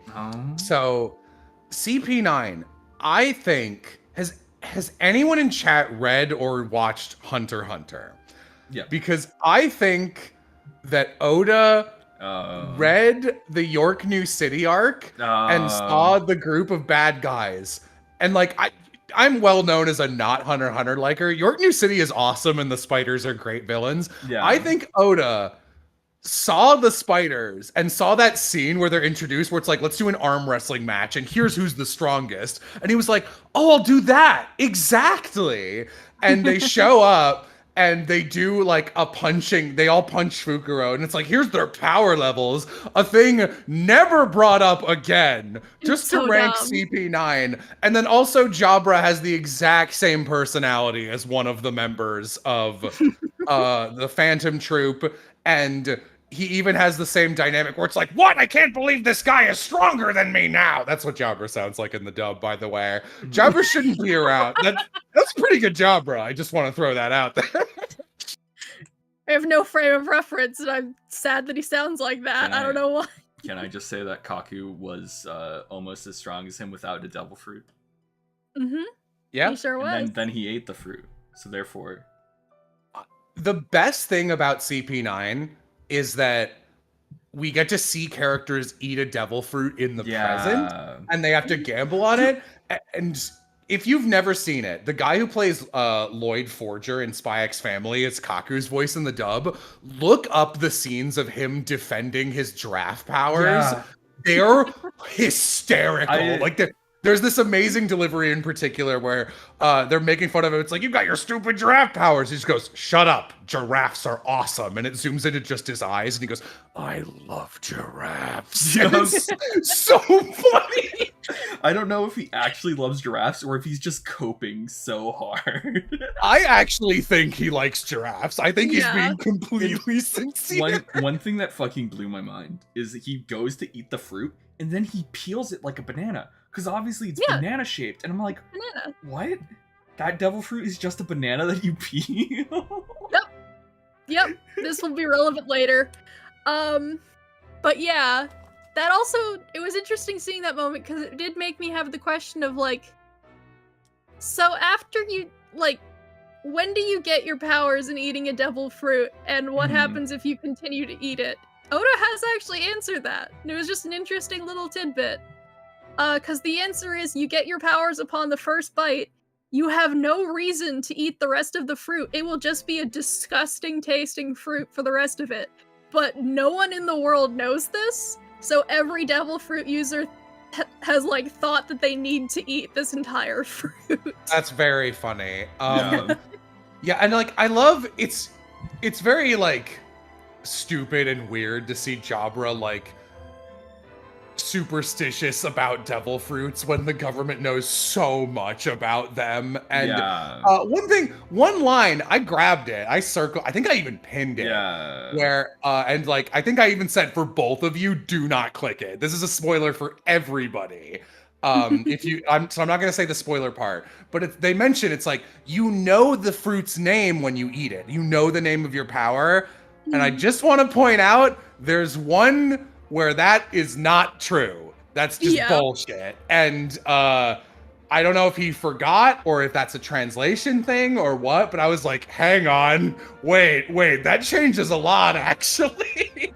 So CP9, I think has anyone in chat read or watched Hunter x Hunter? Yeah. Because I think that Oda read the York New City arc and saw the group of bad guys. And like I'm well known as a not Hunter x Hunter liker. York New City is awesome and the spiders are great villains. Yeah. I think Oda saw the spiders and saw that scene where they're introduced where it's like, let's do an arm wrestling match and here's who's the strongest. And he was like, oh, I'll do that. Exactly. And they show up and they do like a punching. They all punch Fukuro and it's like, here's their power levels. A thing never brought up again. Just to rank CP9. And then also Jabra has the exact same personality as one of the members of the Phantom Troop. And he even has the same dynamic where it's like, what? I can't believe this guy is stronger than me now. That's what Jabra sounds like in the dub, by the way. Jabra shouldn't be around. That's pretty good Jabra. I just want to throw that out there. I have no frame of reference, and I'm sad that he sounds like that. I don't know why. Can I just say that Kaku was almost as strong as him without a devil fruit? Mm-hmm. Yeah. He sure was. And then he ate the fruit. So therefore... The best thing about CP9 is that we get to see characters eat a devil fruit in the present, and they have to gamble on it. And if you've never seen it, the guy who plays Lloyd Forger in Spy X Family is Kaku's voice in the dub. Look up the scenes of him defending his giraffe powers. Yeah. They're hysterical. There's this amazing delivery in particular where they're making fun of him. It's like, you got your stupid giraffe powers. He just goes, shut up. Giraffes are awesome. And it zooms into just his eyes. And he goes, I love giraffes. It's so funny. I don't know if he actually loves giraffes or if he's just coping so hard. I actually think he likes giraffes. I think he's being completely sincere. One thing that fucking blew my mind is he goes to eat the fruit and then he peels it like a banana. Because obviously it's banana shaped. And I'm like, banana. What? That devil fruit is just a banana that you peel? Yep. This will be relevant later. But yeah, that also, it was interesting seeing that moment because it did make me have the question of like, so after you, like, when do you get your powers in eating a devil fruit? And what happens if you continue to eat it? Oda has actually answered that. And it was just an interesting little tidbit. Because the answer is you get your powers upon the first bite. You have no reason to eat the rest of the fruit. It will just be a disgusting tasting fruit for the rest of it. But no one in the world knows this, so every devil fruit user has like thought that they need to eat this entire fruit. That's very funny. Yeah, and like I love it's very like stupid and weird to see Jabra like superstitious about devil fruits when the government knows so much about them. And one line, I grabbed it, I think I even pinned it. Where and like I think I even said for both of you, do not click it. This is a spoiler for everybody. If you, so I'm not gonna say the spoiler part, but they mention it's like you know the fruit's name when you eat it. You know the name of your power, and I just want to point out there's one where that is not true. That's just bullshit. And I don't know if he forgot or if that's a translation thing or what, but I was like, hang on, wait, that changes a lot actually.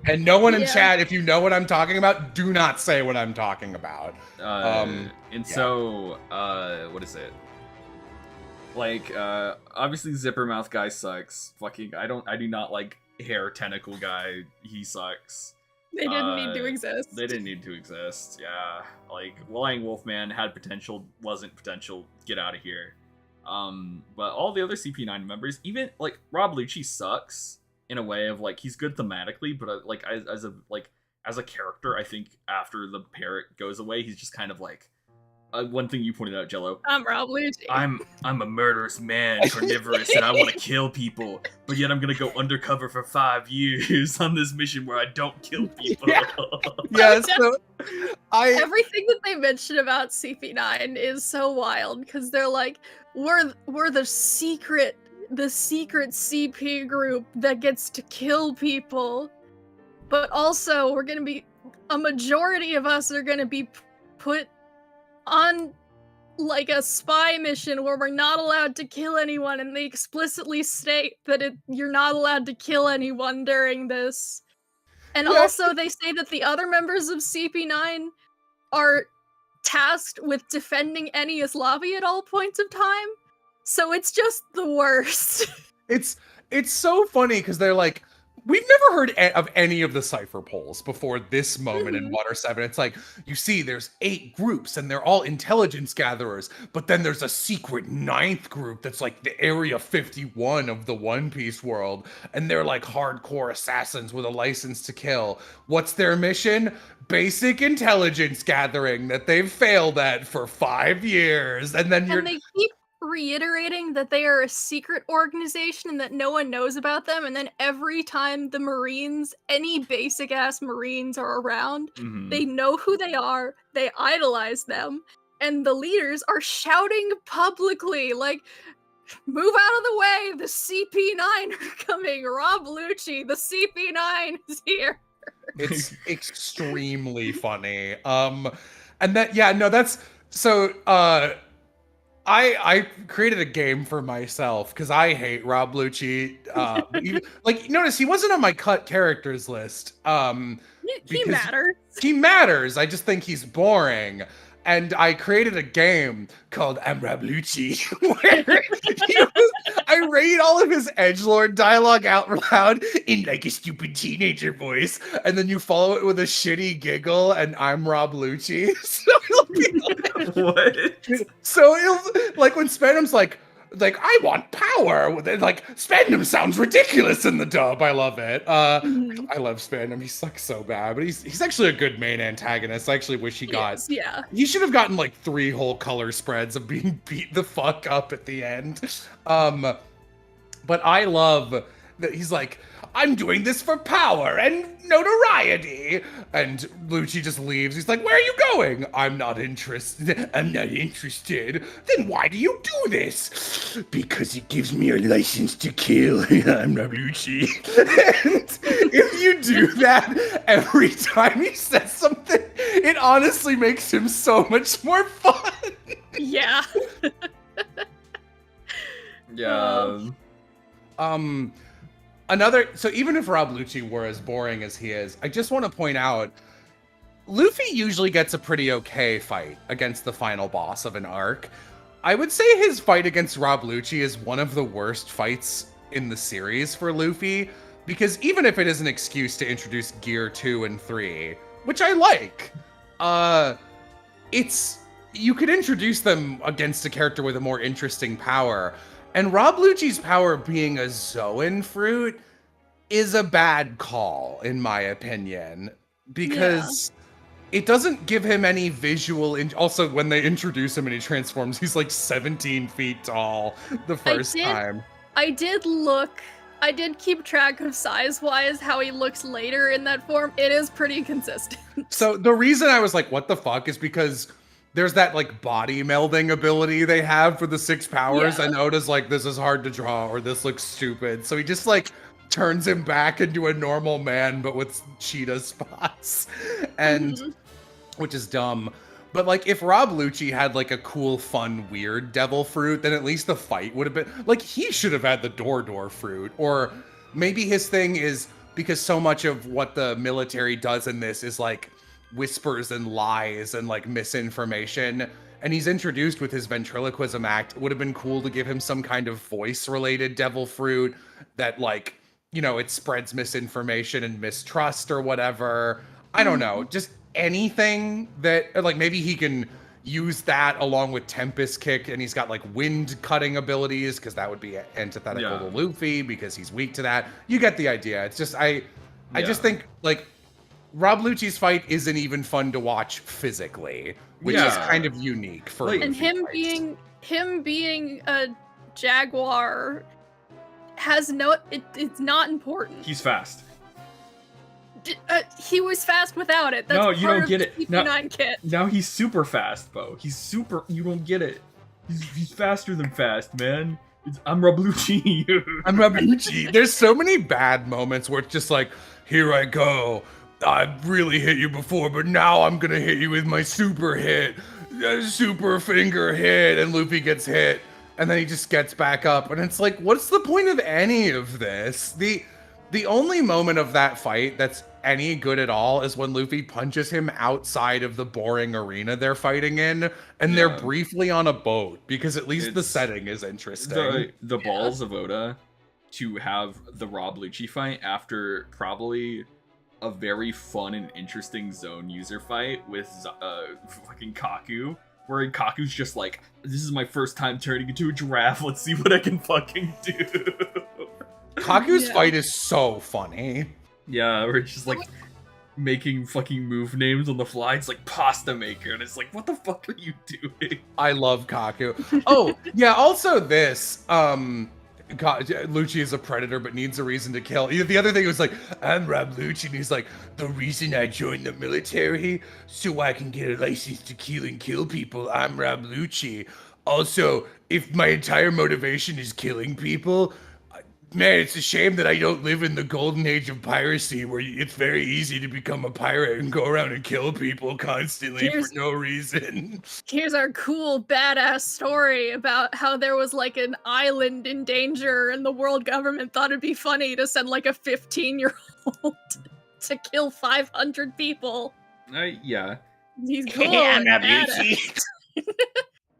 And no one in chat, if you know what I'm talking about, do not say what I'm talking about. So, what is it? Like, obviously Zipper Mouth guy sucks. Fucking, I do not like hair tentacle guy. He sucks. They didn't need to exist. They didn't need to exist, yeah. Like, Lying Wolfman had potential, wasn't potential, get out of here. But all the other CP9 members, even, like, Rob Lucci sucks in a way of, like, he's good thematically, but, like, as a character, I think after the parrot goes away, he's just kind of, like, one thing you pointed out, Jello. I'm Rob Lucci. I'm a murderous man, carnivorous, and I want to kill people, but yet I'm gonna go undercover for 5 years on this mission where I don't kill people. Yeah, so everything that they mention about CP9 is so wild because they're like, we're the secret CP group that gets to kill people, but also a majority of us are gonna be put on like a spy mission where we're not allowed to kill anyone, and they explicitly state that you're not allowed to kill anyone during this. And also they say that the other members of CP9 are tasked with defending Enies Lobby at all points of time. So it's just the worst. It's so funny because they're like, we've never heard of any of the cipher polls before this moment in Water 7. It's like, you see, there's 8 groups and they're all intelligence gatherers, but then there's a secret 9th group that's like the Area 51 of the One Piece world, and they're like hardcore assassins with a license to kill. What's their mission? Basic intelligence gathering that they've failed at for 5 years, and then they keep reiterating that they are a secret organization and that no one knows about them, and then every time the Marines, any basic ass Marines are around, they know who they are, they idolize them, and the leaders are shouting publicly like, move out of the way, the CP9 are coming, Rob Lucci, the CP9 is here. It's extremely funny. And that, that's so I created a game for myself because I hate Rob Lucci. Like, notice he wasn't on my cut characters list. He matters. He matters. I just think he's boring. And I created a game called I'm Rob Lucci, where I read all of his edgelord dialogue out loud in like a stupid teenager voice, and then you follow it with a shitty giggle, and I'm Rob Lucci. So it'll be like, what? So it'll, like, when Spandam's like, I want power. Like, Spandam sounds ridiculous in the dub. I love it. I love Spandam. He sucks so bad, but he's actually a good main antagonist. I actually wish he He should have gotten like 3 whole color spreads of being beat the fuck up at the end. But I love that he's like, I'm doing this for power and notoriety. And Lucci just leaves. He's like, where are you going? I'm not interested. I'm not interested. Then why do you do this? Because it gives me a license to kill. I'm not Lucci. And if you do that every time he says something, it honestly makes him so much more fun. Yeah. Yeah. So even if Rob Lucci were as boring as he is, I just want to point out, Luffy usually gets a pretty okay fight against the final boss of an arc. I would say his fight against Rob Lucci is one of the worst fights in the series for Luffy, because even if it is an excuse to introduce Gear 2 and 3, which I like, you could introduce them against a character with a more interesting power. And Rob Lucci's power being a Zoan fruit is a bad call, in my opinion, because it doesn't give him any visual. Also, when they introduce him and he transforms, he's like 17 feet tall the first time. I did keep track of size-wise how he looks later in that form. It is pretty consistent. So the reason I was like, what the fuck, is because there's that like body melding ability they have for the 6 powers. Yeah. And Oda's like, this is hard to draw, or this looks stupid. So he just like turns him back into a normal man, but with cheetah spots. And which is dumb. But like, if Rob Lucci had like a cool, fun, weird devil fruit, then at least the fight would have been like, he should have had the door fruit. Or maybe his thing is, because so much of what the military does in this is like whispers and lies and like misinformation, and he's introduced with his ventriloquism act, it would have been cool to give him some kind of voice related devil fruit that, like, you know, it spreads misinformation and mistrust or whatever. I don't know, just anything that, like, maybe he can use that along with Tempest Kick, and he's got like wind cutting abilities, because that would be antithetical to Luffy because he's weak to that. You get the idea. It's just I just think, like, Rob Lucci's fight isn't even fun to watch physically, which is kind of unique for Like, and him being a jaguar has no. It's not important. He's fast. He was fast without it. That's No, you don't get it. Kit. Now he's super fast, Bo. He's super. You don't get it. He's faster than fast, man. I'm Rob Lucci. I'm Rob Lucci. There's so many bad moments where it's just like, here I go. I've really hit you before, but now I'm gonna hit you with my super hit. Super finger hit, and Luffy gets hit. And then he just gets back up. And it's like, what's the point of any of this? The only moment of that fight that's any good at all is when Luffy punches him outside of the boring arena they're fighting in, and they're briefly on a boat, because at least the setting is interesting. The balls of Oda to have the Rob Lucci fight after probably a very fun and interesting zone user fight with fucking Kaku, where Kaku's just like, this is my first time turning into a giraffe, let's see what I can fucking do. Kaku's fight is so funny. Yeah, we're just like making fucking move names on the fly. It's like pasta maker, and it's like, what the fuck are you doing? I love Kaku. Oh, yeah, also this, Lucci is a predator but needs a reason to kill. The other thing was like, I'm Rob Lucci, and he's like, the reason I joined the military, so I can get a license to kill and kill people. I'm Rob Lucci. Also, if my entire motivation is killing people, man, it's a shame that I don't live in the golden age of piracy where it's very easy to become a pirate and go around and kill people constantly for no reason. Here's our cool, badass story about how there was like an island in danger and the world government thought it'd be funny to send like a 15-year-old to kill 500 people. Yeah. He's cool. I'm Rob Lucci.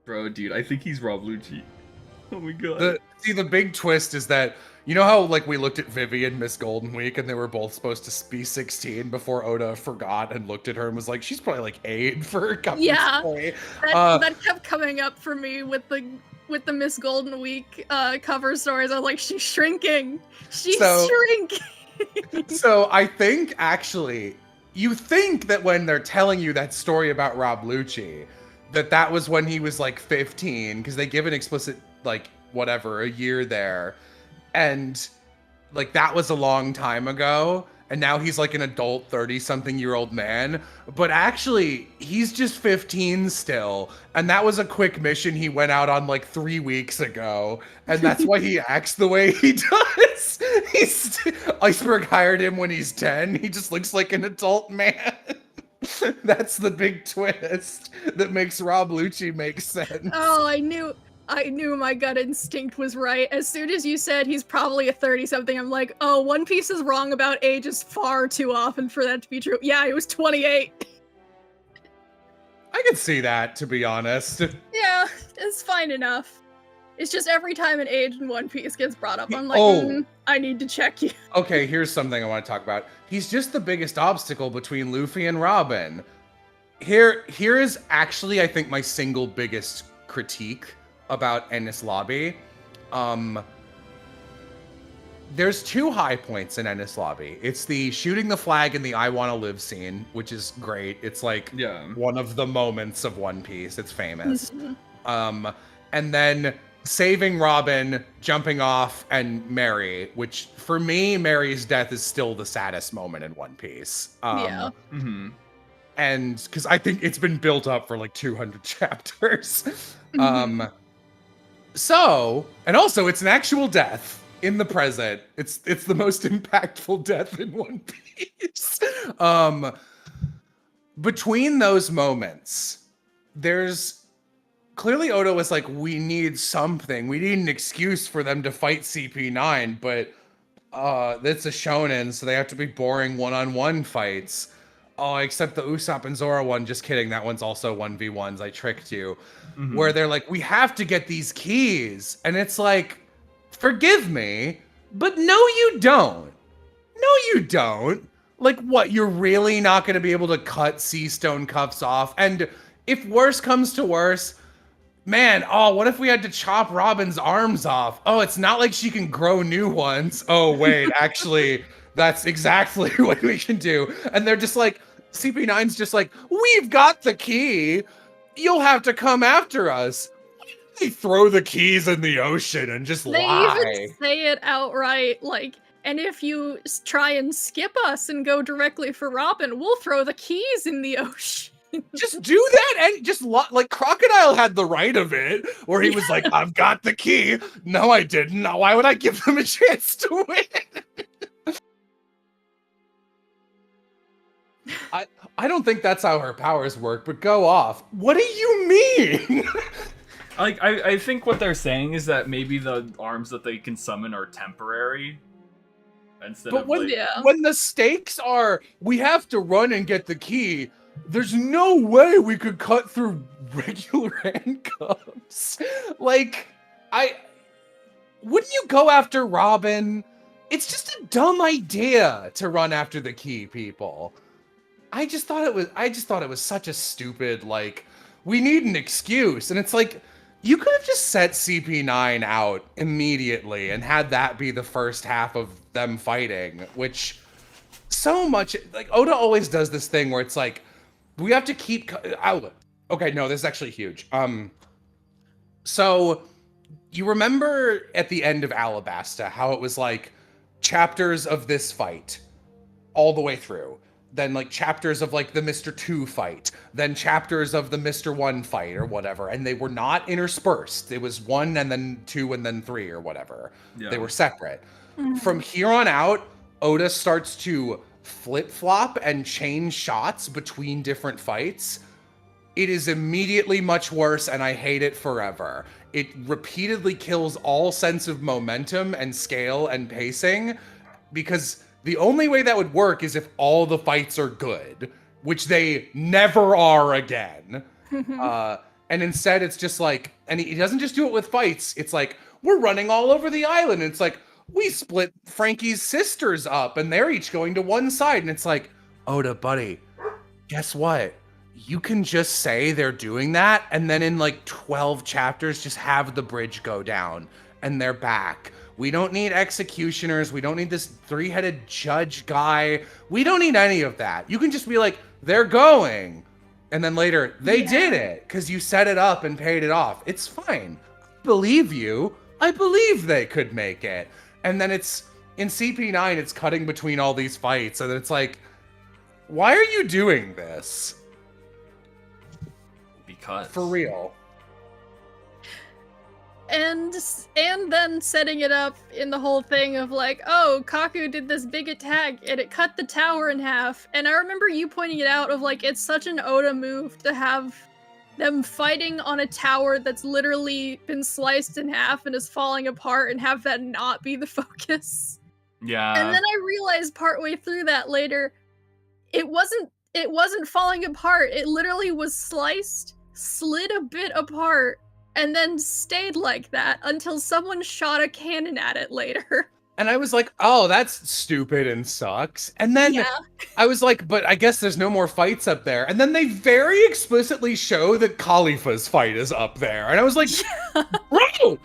Bro, dude, I think he's Rob Lucci. Oh my god. The big twist is that, you know how like we looked at Vivi and Miss Golden Week and they were both supposed to be 16 before Oda forgot and looked at her and was like, she's probably like 8 for a couple that kept coming up for me with the Miss Golden Week cover stories. I was like, she's shrinking. She's shrinking. So I think actually, you think that when they're telling you that story about Rob Lucci, that was when he was like 15, because they give an explicit like whatever, a year there. And like that was a long time ago, and now he's like an adult 30-something-year-old man, but actually he's just 15 still, and that was a quick mission he went out on like 3 weeks ago, and that's why he acts the way he does. Iceberg hired him when he's 10. He just looks like an adult man. That's the big twist that makes Rob Lucci make sense. Oh, I knew my gut instinct was right. As soon as you said he's probably a 30-something, I'm like, oh, One Piece is wrong about ages far too often for that to be true. Yeah, he was 28. I can see that, to be honest. Yeah, it's fine enough. It's just every time an age in One Piece gets brought up, I'm like, I need to check you. Okay, here's something I want to talk about. He's just the biggest obstacle between Luffy and Robin. Here is actually, I think, my single biggest critique about Enies Lobby. There's 2 high points in Enies Lobby. It's the shooting the flag in the I Wanna Live scene, which is great. It's like one of the moments of One Piece. It's famous. And then saving Robin, jumping off, and Mary, which for me, Mary's death is still the saddest moment in One Piece. And because I think it's been built up for like 200 chapters. So, and also it's an actual death in the present. It's the most impactful death in One Piece. Between those moments, there's clearly Oda was like, we need something. We need an excuse for them to fight CP9, but that's a shonen, so they have to be boring one-on-one fights. Oh, except the Usopp and Zoro one. Just kidding. That one's also 1v1s. I tricked you. Where they're like, we have to get these keys. And it's like, forgive me, but no, you don't. No, you don't. Like, what? You're really not going to be able to cut Sea Stone cuffs off? And if worse comes to worse, man, what if we had to chop Robin's arms off? Oh, it's not like she can grow new ones. Oh, wait, actually, That's exactly what we can do. And they're just like, CP9's just like, we've got the key. You'll have to come after us. They throw the keys in the ocean and just They lie. even say it outright, like, and if you try and skip us and go directly for Robin, we'll throw the keys in the ocean. Just do that and just like Crocodile had the right of it, where he was like, I've got the key. No, I didn't. Why would I give them a chance to win? I don't think that's how her powers work, but go off. What do you mean? Like, I think what they're saying is that maybe the arms that they can summon are temporary. Instead But of when, like, when the stakes are, we have to run and get the key, there's no way we could cut through regular handcuffs. Like, wouldn't you go after Robin? It's just a dumb idea to run after the key, people. I just thought it was such a stupid, like, we need an excuse. And it's like, you could have just set CP9 out immediately and had that be the first half of them fighting, which so much, like, Oda always does this thing where it's like, we have to keep out. Okay, no, this is actually huge. So you remember at the end of Alabasta how it was like chapters of this fight all the way through, then like chapters of like the Mr. 2 fight, then chapters of the Mr. 1 fight or whatever, and they were not interspersed. It was 1 and then 2 and then 3 or whatever. Yeah. They were separate. Mm-hmm. From here on out, Oda starts to flip-flop and change shots between different fights. It is immediately much worse, and I hate it forever. It repeatedly kills all sense of momentum and scale and pacing, because the only way that would work is if all the fights are good, which they never are again. And instead it's just like, and he doesn't just do it with fights. It's like, we're running all over the island. And it's like, we split Frankie's sisters up and they're each going to one side. And it's like, Oda, buddy, guess what? You can just say they're doing that. And then in like 12 chapters, just have the bridge go down and they're back. We don't need executioners. We don't need this 3-headed judge guy. We don't need any of that. You can just be like, they're going. And then later, they did it because you set it up and paid it off. It's fine. I believe you. I believe they could make it. And then it's, in CP9, it's cutting between all these fights. And it's like, why are you doing this? Because. For real. And then setting it up in the whole thing of like, oh, Kaku did this big attack and it cut the tower in half. And I remember you pointing it out of like, it's such an Oda move to have them fighting on a tower that's literally been sliced in half and is falling apart and have that not be the focus. Yeah. And then I realized partway through that later, it wasn't falling apart. It literally was sliced, slid a bit apart, and then stayed like that until someone shot a cannon at it later. And I was like, oh, that's stupid and sucks. And then I was like, but I guess there's no more fights up there. And then they very explicitly show that Khalifa's fight is up there. And I was like, bro,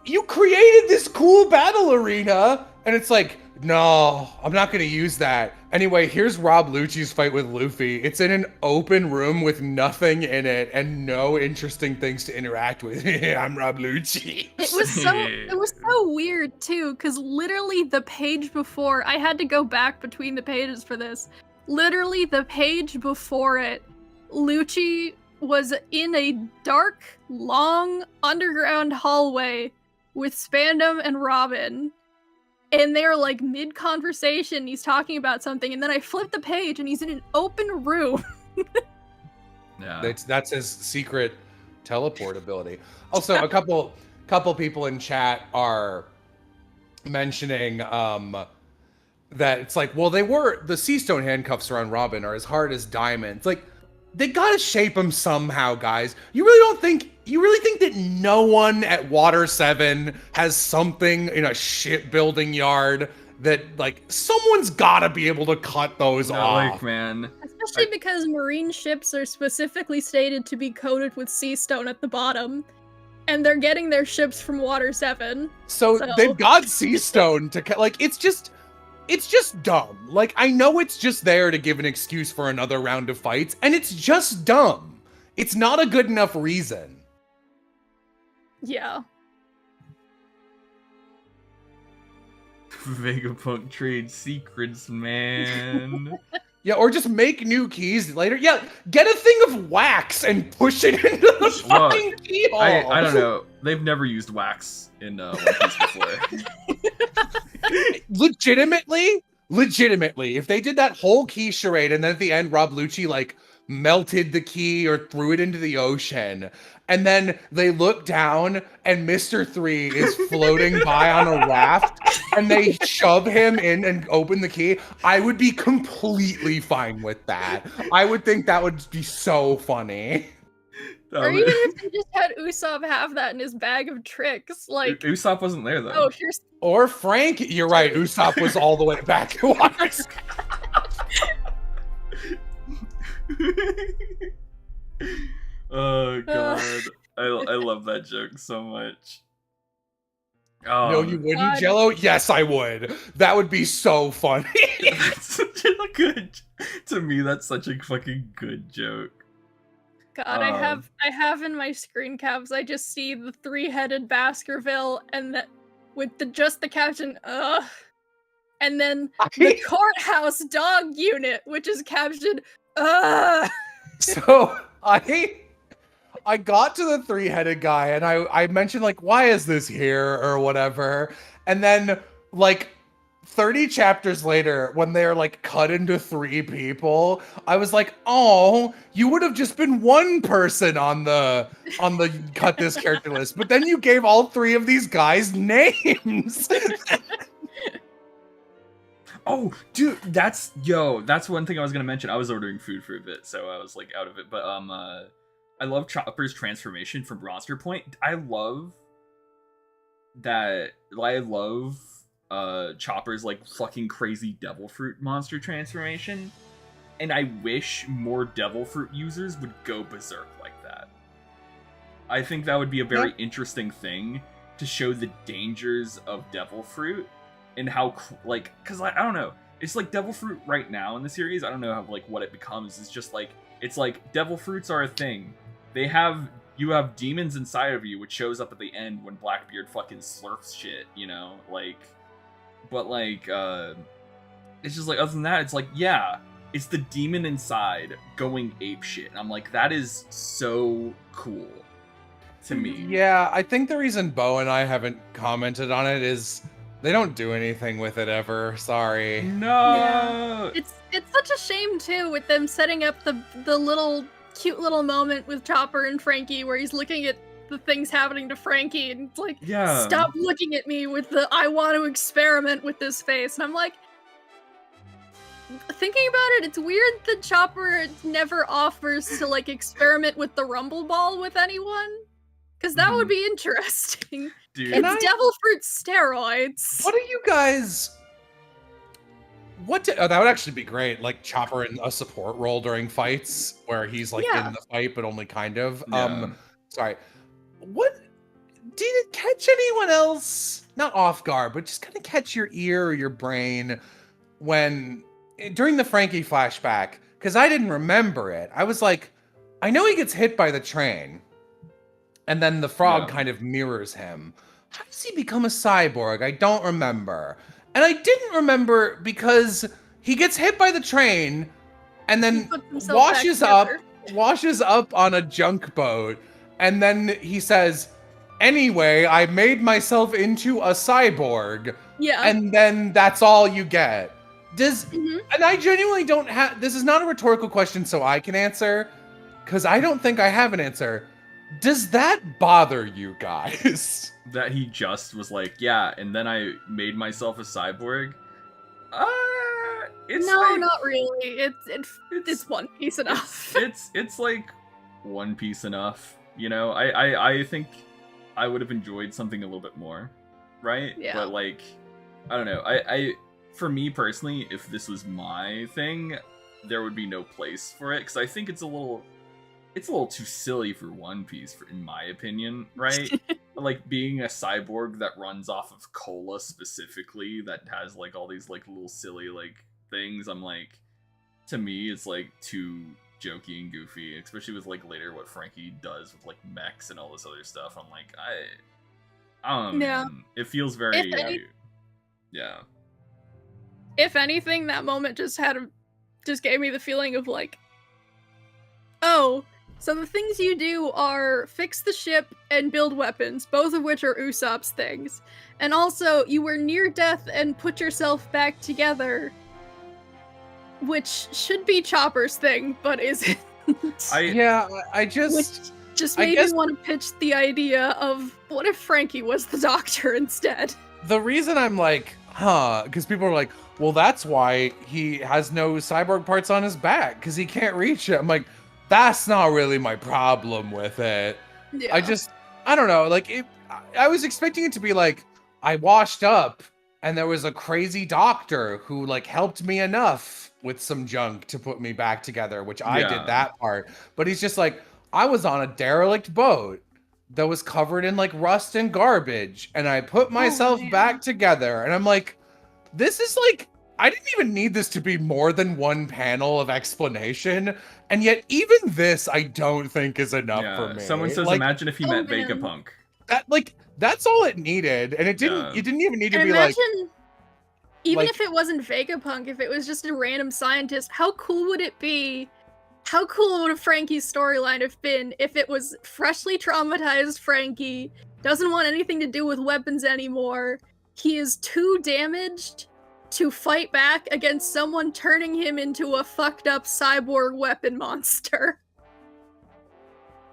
you created this cool battle arena. And it's like, no, I'm not going to use that. Anyway, here's Rob Lucci's fight with Luffy. It's in an open room with nothing in it and no interesting things to interact with. I'm Rob Lucci. It was so weird too, because literally the page before, I had to go back between the pages for this. Literally the page before it, Lucci was in a dark, long underground hallway with Spandam and Robin. And they're like mid-conversation, he's talking about something, and then I flip the page and he's in an open room. Yeah. That's his secret teleport ability. Also, a couple people in chat are mentioning that it's like, well, the Sea Stone handcuffs around Robin are as hard as diamonds. Like, they gotta shape them somehow, guys. You really think that no one at Water 7 has something in a shipbuilding yard that, like, someone's gotta be able to cut those off? Like, man. Especially because marine ships are specifically stated to be coated with sea stone at the bottom. And they're getting their ships from Water 7. So they've got sea stone to cut. Like, it's just, it's just dumb. Like, I know it's just there to give an excuse for another round of fights, and it's just dumb. It's not a good enough reason. Yeah. Vegapunk trade secrets, man. Yeah, or just make new keys later. Yeah, get a thing of wax and push it into the fucking keyhole. I don't know. They've never used wax in One Piece before. Legitimately, if they did that whole key charade and then at the end Rob Lucci like melted the key or threw it into the ocean, and then they look down and Mr. 3 is floating by on a raft and they shove him in and open the key, I would be completely fine with that. I would think that would be so funny. Or even if they just had Usopp have that in his bag of tricks, like Usopp wasn't there though. Oh, here's or Frank. You're right. Usopp was all the way back to Waters. Oh god, I love that joke so much. No, you wouldn't, Jello? Yes, I would. That would be so funny. That's such a good. To me, that's such a fucking good joke. God, I have in my screen caps. I just see the 3-headed Baskerville, and that with just the caption, ugh, and then the courthouse dog unit, which is captioned, ugh. So I got to the 3-headed guy and I mentioned like, why is this here or whatever, and then like 30 chapters later, when they're like cut into 3 people, I was like, oh, you would have just been one person on the cut this character list, but then you gave all 3 of these guys names. Oh, dude, that's one thing I was gonna mention. I was ordering food for a bit, so I was like out of it. But I love Chopper's transformation from Monster Point. I love that. I love Chopper's like fucking crazy devil fruit monster transformation, and I wish more devil fruit users would go berserk like that. I think that would be a very interesting thing to show the dangers of devil fruit and how like, because I don't know, it's like devil fruit right now in the series, I don't know how like what it becomes. It's just like, it's like devil fruits are a thing. You have demons inside of you, which shows up at the end when Blackbeard fucking slurps shit, you know, like. But like, it's just like, other than that, it's like, yeah, it's the demon inside going ape shit. And I'm like, that is so cool to me. Yeah, I think the reason Bo and I haven't commented on it is they don't do anything with it ever. Sorry. No. Yeah. It's such a shame too, with them setting up the little cute little moment with Chopper and Frankie where he's looking at the things happening to Frankie and it's like, stop looking at me with the I want to experiment with this face. And I'm like, thinking about it, it's weird that Chopper never offers to like experiment with the Rumble Ball with anyone, because that would be interesting. Dude. It's devil fruit steroids. What do you guys? That would actually be great. Like Chopper in a support role during fights, where he's like in the fight, but only kind of. Yeah. Sorry. What did it catch anyone else? Not off guard, but just kind of catch your ear or your brain when during the Frankie flashback? Because I didn't remember it. I was like, I know he gets hit by the train, and then the frog kind of mirrors him. How does he become a cyborg? I don't remember. And I didn't remember because he gets hit by the train and then washes up on a junk boat. And then he says, anyway, I made myself into a cyborg. Yeah. And then that's all you get. And I genuinely don't have, this is not a rhetorical question so I can answer, because I don't think I have an answer. Does that bother you guys? That he just was like, yeah, and then I made myself a cyborg? It's no, like, not really. It's One Piece enough. It's like One Piece enough, you know? I think I would have enjoyed something a little bit more, right? Yeah. But like, I don't know. I for me personally, if this was my thing, there would be no place for it, because I think it's a little it's a little too silly for One Piece, in my opinion, right? Like being a cyborg that runs off of cola specifically, that has like all these like little silly like things. I'm like, to me, it's like too jokey and goofy, especially with like later what Frankie does with like mechs and all this other stuff. I'm like, I don't know, man. It feels very, yeah. If anything, that moment just gave me the feeling of like, oh, so the things you do are fix the ship and build weapons, both of which are Usopp's things. And also, you were near death and put yourself back together, which should be Chopper's thing, but isn't. I just made me want to pitch the idea of, what if Frankie was the Doctor instead? The reason I'm like, because people are like, well, that's why he has no cyborg parts on his back, because he can't reach it. I'm like, that's not really my problem with it. Yeah. I don't know, like, I was expecting it to be like, I washed up, and there was a crazy doctor who, like, helped me enough with some junk to put me back together, which I did that part. But he's just like, I was on a derelict boat that was covered in, like, rust and garbage, and I put myself back together, and I'm like, this is like, I didn't even need this to be more than one panel of explanation, and yet even this I don't think is enough for me. Someone says, like, imagine if he met Vegapunk. That's all it needed, and it didn't. You didn't even need to be like. Even if it wasn't Vegapunk, if it was just a random scientist, how cool would it be? How cool would a Frankie's storyline have been if it was freshly traumatized Frankie, doesn't want anything to do with weapons anymore, he is too damaged to fight back against someone turning him into a fucked up cyborg weapon monster.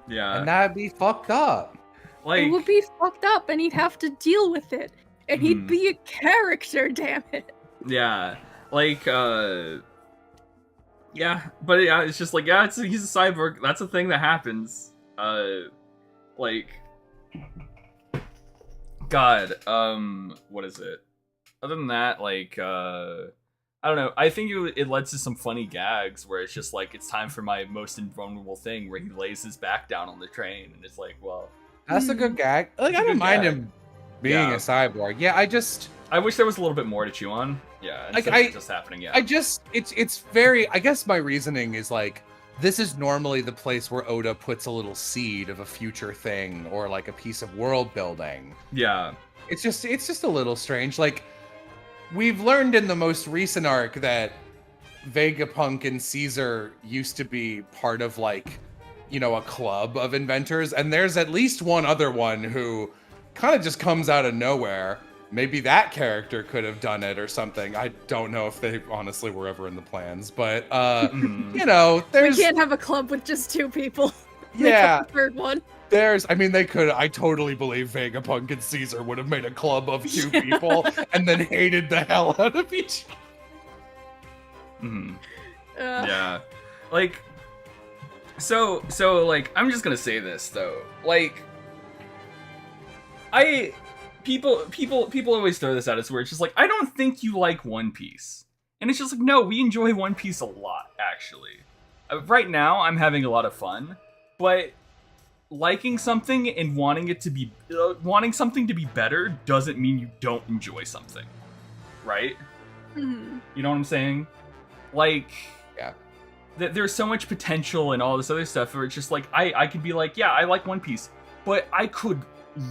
Yeah. And that'd be fucked up. Like, it would be fucked up and he'd have to deal with it. And he'd be a character, damn it. Yeah. Like, yeah, but yeah, it's just like, yeah, he's a cyborg. That's a thing that happens. Like, God, what is it? Other than that, like, I don't know. I think it led to some funny gags where it's just like, it's time for my most invulnerable thing, where he lays his back down on the train, and it's like, well, that's a good gag. Like, I don't mind him being a cyborg. Yeah, I wish there was a little bit more to chew on. Yeah, instead of just happening. Yeah, it's very. I guess my reasoning is like, this is normally the place where Oda puts a little seed of a future thing or like a piece of world building. Yeah, it's just a little strange. Like, we've learned in the most recent arc that Vegapunk and Caesar used to be part of, like, you know, a club of inventors, and there's at least one other one who kind of just comes out of nowhere. Maybe that character could have done it or something. I don't know if they honestly were ever in the plans, but you know, we can't have a club with just two people. Yeah, the third one. They could. I totally believe Vegapunk and Caesar would have made a club of two people and then hated the hell out of each. Yeah, like, so like, I'm just gonna say this though, like, people always throw this at us where it's just like, I don't think you like One Piece. And it's just like, no, we enjoy One Piece a lot, actually. Right now, I'm having a lot of fun, but liking something and wanting something to be better doesn't mean you don't enjoy something, right? Mm-hmm. You know what I'm saying? Like, yeah, there's so much potential and all this other stuff where it's just like, I could be like, yeah, I like One Piece, but I could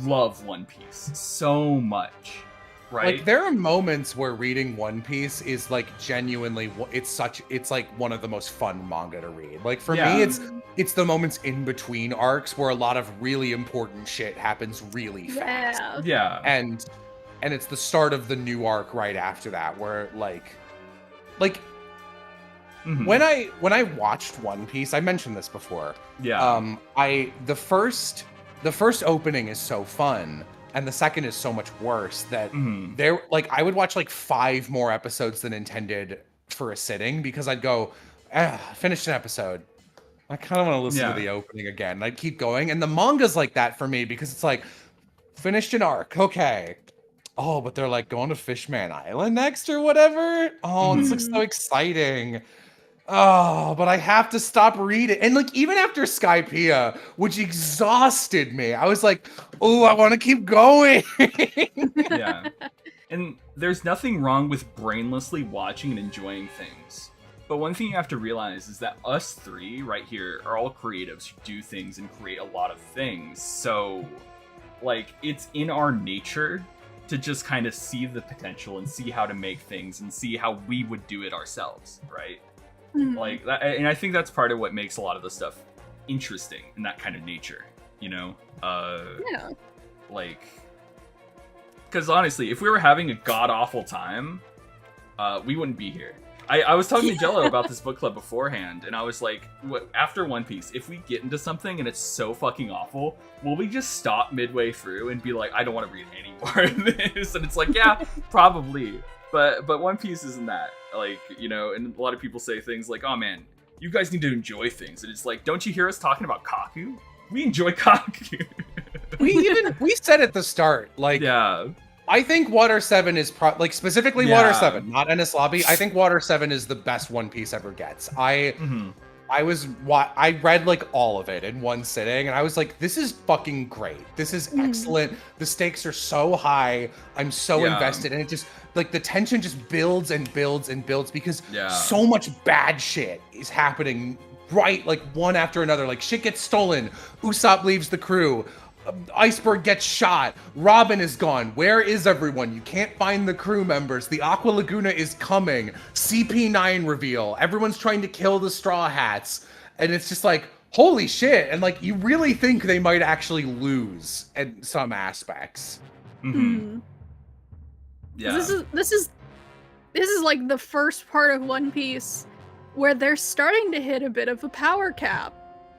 love One Piece so much, right? Like, there are moments where reading One Piece is like genuinely, it's like one of the most fun manga to read. Like, for me, it's the moments in between arcs where a lot of really important shit happens really fast. Yeah. And it's the start of the new arc right after that, where like when I watched One Piece, I mentioned this before. Yeah. The first opening is so fun, and the second is so much worse that I would watch like 5 more episodes than intended for a sitting, because I'd go, finished an episode. I kind of want to listen to the opening again. And I'd keep going, and the manga's like that for me, because it's like, finished an arc, okay. Oh, but they're like going to Fishman Island next or whatever. Oh, this looks so exciting. Oh, but I have to stop reading. And like even after Skypiea, which exhausted me, I was like, oh, I want to keep going. Yeah. And there's nothing wrong with brainlessly watching and enjoying things. But one thing you have to realize is that us three right here are all creatives who do things and create a lot of things. So, like, it's in our nature to just kind of see the potential and see how to make things and see how we would do it ourselves, right? Like that, and I think that's part of what makes a lot of the stuff interesting in that kind of nature, you know? Yeah. Like, because honestly, if we were having a god-awful time, we wouldn't be here. I was talking to Jello about this book club beforehand, and I was like, after One Piece, if we get into something and it's so fucking awful, will we just stop midway through and be like, I don't want to read any more of this? And it's like, yeah, probably. But One Piece isn't that. Like, you know, and a lot of people say things like, oh man, you guys need to enjoy things. And it's like, don't you hear us talking about Kaku? We enjoy Kaku. we said at the start, like, yeah. I think Water 7 is like specifically Water 7, not Enies Lobby. I think Water 7 is the best One Piece ever gets. I read like all of it in one sitting, and I was like, this is fucking great. This is excellent. The stakes are so high. I'm so invested, and it just like the tension just builds and builds and builds because so much bad shit is happening right like one after another. Like shit gets stolen. Usopp leaves the crew. Iceberg gets shot. Robin is gone. Where is everyone? You can't find the crew members. The Aqua Laguna is coming. CP9 reveal. Everyone's trying to kill the Straw Hats. And it's just like, holy shit. And like, you really think they might actually lose in some aspects. Mm-hmm. Yeah. This is like the first part of One Piece where they're starting to hit a bit of a power cap.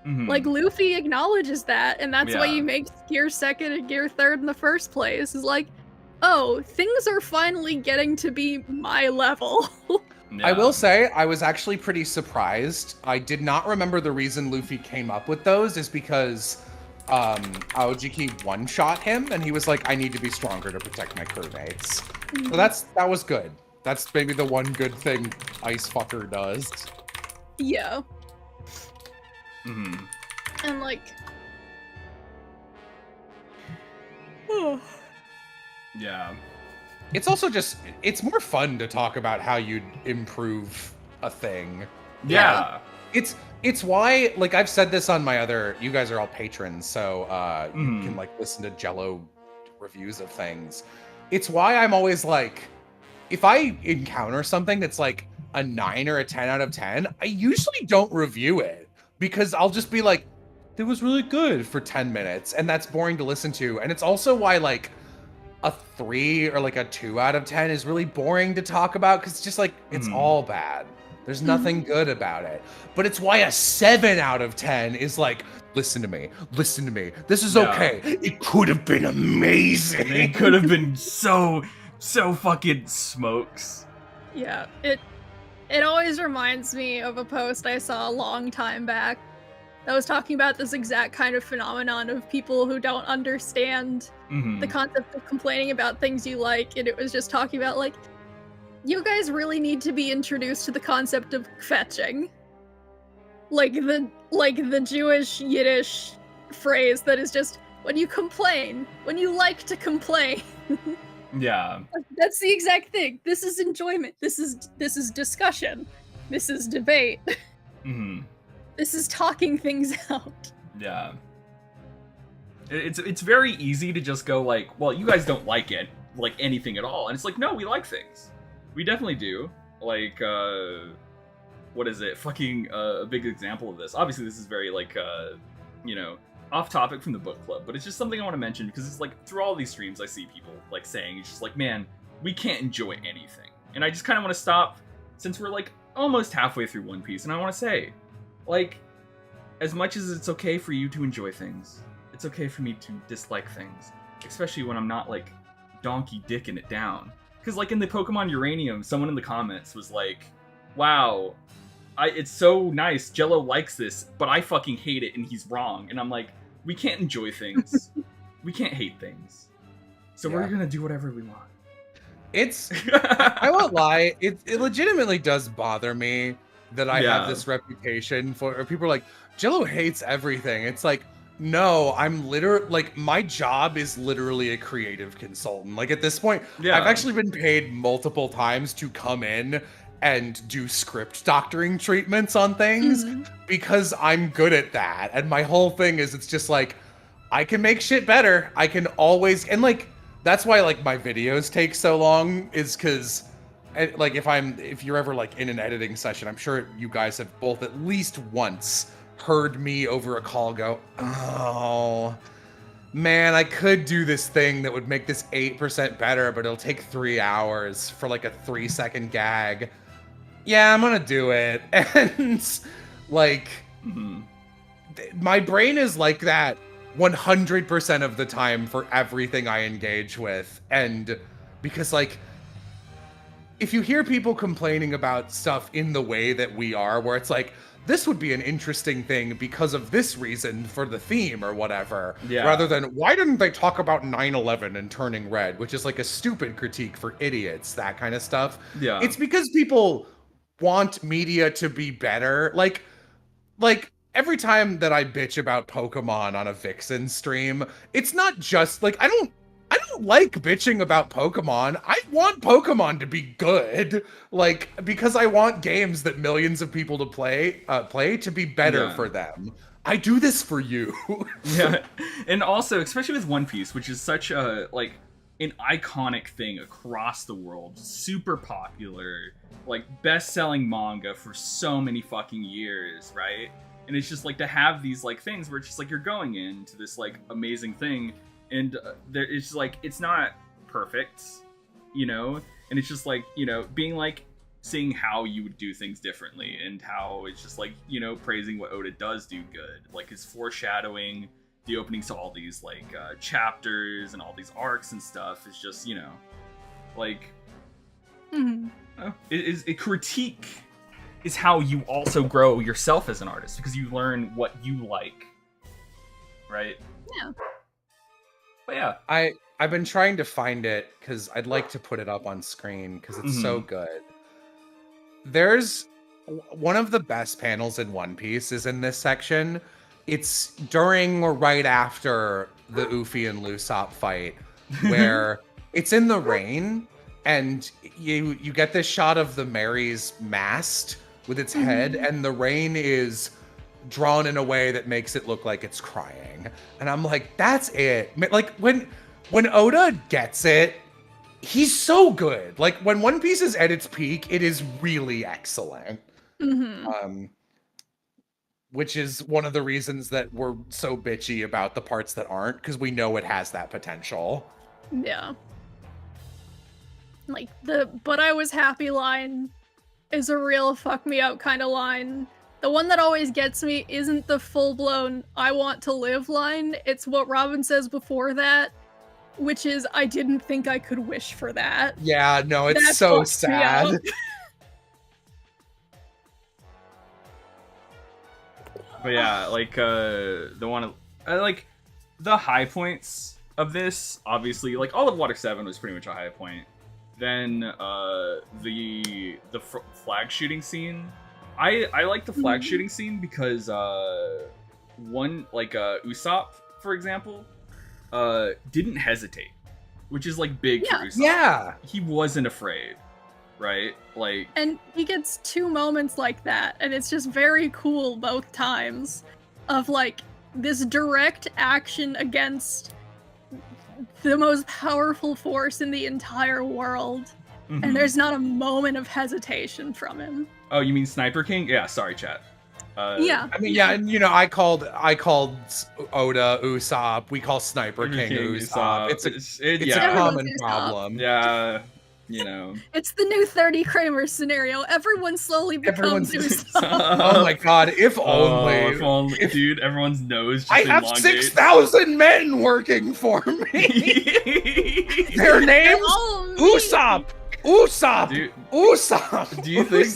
Like, Luffy acknowledges that, and that's why you make Gear 2nd and Gear 3rd in the first place. Is like, oh, things are finally getting to be my level. I will say, I was actually pretty surprised. I did not remember the reason Luffy came up with those is because Aojiki one-shot him, and he was like, I need to be stronger to protect my crewmates. So that was good. That's maybe the one good thing Ice Fucker does. Yeah. And like, yeah, it's also just it's more fun to talk about how you'd improve a thing. Yeah, it's why, like, I've said this on my other, you guys are all patrons, so you can like listen to Jello reviews of things. It's why I'm always like, if I encounter something that's like a 9 or a 10 out of 10, I usually don't review it. Because I'll just be like, it was really good for 10 minutes, and that's boring to listen to. And it's also why, like, a 3 or, like, a 2 out of 10 is really boring to talk about, because it's just, like, it's all bad. There's nothing good about it. But it's why a 7 out of 10 is like, listen to me. This is okay. It could have been amazing. It could have been so fucking smokes. Yeah, It always reminds me of a post I saw a long time back that was talking about this exact kind of phenomenon of people who don't understand the concept of complaining about things you like, and it was just talking about, like, you guys really need to be introduced to the concept of fetching. Like the Jewish Yiddish phrase that is just, when you complain, when you like to complain. Yeah. That's the exact thing. This is enjoyment. This is discussion. This is debate. This is talking things out. Yeah. It's very easy to just go like, well, you guys don't like it, like anything at all. And it's like, no, we like things. We definitely do. Like, what is it? Fucking a big example of this. Obviously, this is very like, you know, off topic from the book club, but it's just something I want to mention because it's like through all these streams I see people like saying it's just like, man, we can't enjoy anything. And I just kind of want to stop since we're like almost halfway through One Piece, and I want to say, like, as much as it's okay for you to enjoy things, it's okay for me to dislike things, especially when I'm not like donkey dicking it down. Because like in the Pokemon Uranium, someone in the comments was like, wow, it's so nice, Jello likes this, but I fucking hate it and he's wrong. And I'm like, we can't enjoy things. We can't hate things. So we're gonna do whatever we want. It's, I won't lie, it legitimately does bother me that I have this reputation for. Or people are like, Jello hates everything. It's like, no, I'm literally, like, my job is literally a creative consultant. Like, at this point, I've actually been paid multiple times to come in and do script doctoring treatments on things because I'm good at that. And my whole thing is, it's just like, I can make shit better. I can always, and like, that's why like my videos take so long, is because like if you're ever like in an editing session, I'm sure you guys have both at least once heard me over a call go, oh man, I could do this thing that would make this 8% better, but it'll take 3 hours for like a 3-second gag. Yeah, I'm gonna do it. And like, my brain is like that 100% of the time for everything I engage with. And because like, if you hear people complaining about stuff in the way that we are, where it's like, this would be an interesting thing because of this reason for the theme or whatever, rather than, why didn't they talk about 9/11 and turning red, which is like a stupid critique for idiots, that kind of stuff. It's because people want media to be better. Like every time that I bitch about Pokemon on a Vixen stream, it's not just like, I don't like bitching about Pokemon. I want Pokemon to be good, like, because I want games that millions of people to play to be better for them. I do this for you. And also, especially with One Piece, which is such a like an iconic thing across the world, super popular, like best-selling manga for so many fucking years, right? And it's just like to have these like things where it's just like you're going into this like amazing thing, and it's like it's not perfect, you know, and it's just like, you know, being like seeing how you would do things differently, and how it's just like, you know, praising what Oda does do good, like his foreshadowing, the openings to all these like chapters and all these arcs and stuff is just, you know, like it is a critique. Is how you also grow yourself as an artist, because you learn what you like, right? Yeah. But yeah, I've been trying to find it because I'd like to put it up on screen because it's so good. There's one of the best panels in One Piece is in this section. It's during or right after the Uffy and Lysop fight, where it's in the rain, and you get this shot of the Mary's mast with its head, and the rain is drawn in a way that makes it look like it's crying. And I'm like, that's it. Like, when Oda gets it, he's so good. Like, when One Piece is at its peak, it is really excellent. Which is one of the reasons that we're so bitchy about the parts that aren't, because we know it has that potential. Yeah. Like, the "but I was happy" line is a real fuck me up kind of line. The one that always gets me isn't the full-blown "I want to live" line, it's what Robin says before that, which is, "I didn't think I could wish for that." Yeah, no, it's that so sad. But yeah, like the one, like the high points of this, obviously, like all of Water 7 was pretty much a high point. Then the flag shooting scene, I like the flag shooting scene because one, like Usopp, for example, didn't hesitate, which is like big for Usopp. Yeah, he wasn't afraid, right? Like, and he gets 2 moments like that, and it's just very cool both times, of like this direct action against the most powerful force in the entire world, and there's not a moment of hesitation from him. Oh, you mean Sniper King? Yeah, sorry, chat. Yeah. I mean, yeah, and you know, I called Oda Usopp. We call Sniper King Usopp. It's a common problem. Yeah, you know. It's the new 30 Kramer scenario. Everyone slowly becomes Usopp. Oh my god, if only. If only, dude, everyone's nose just I have 6,000 men working for me. Their names? Usopp! Usopp! Dude, Usopp! Do you think...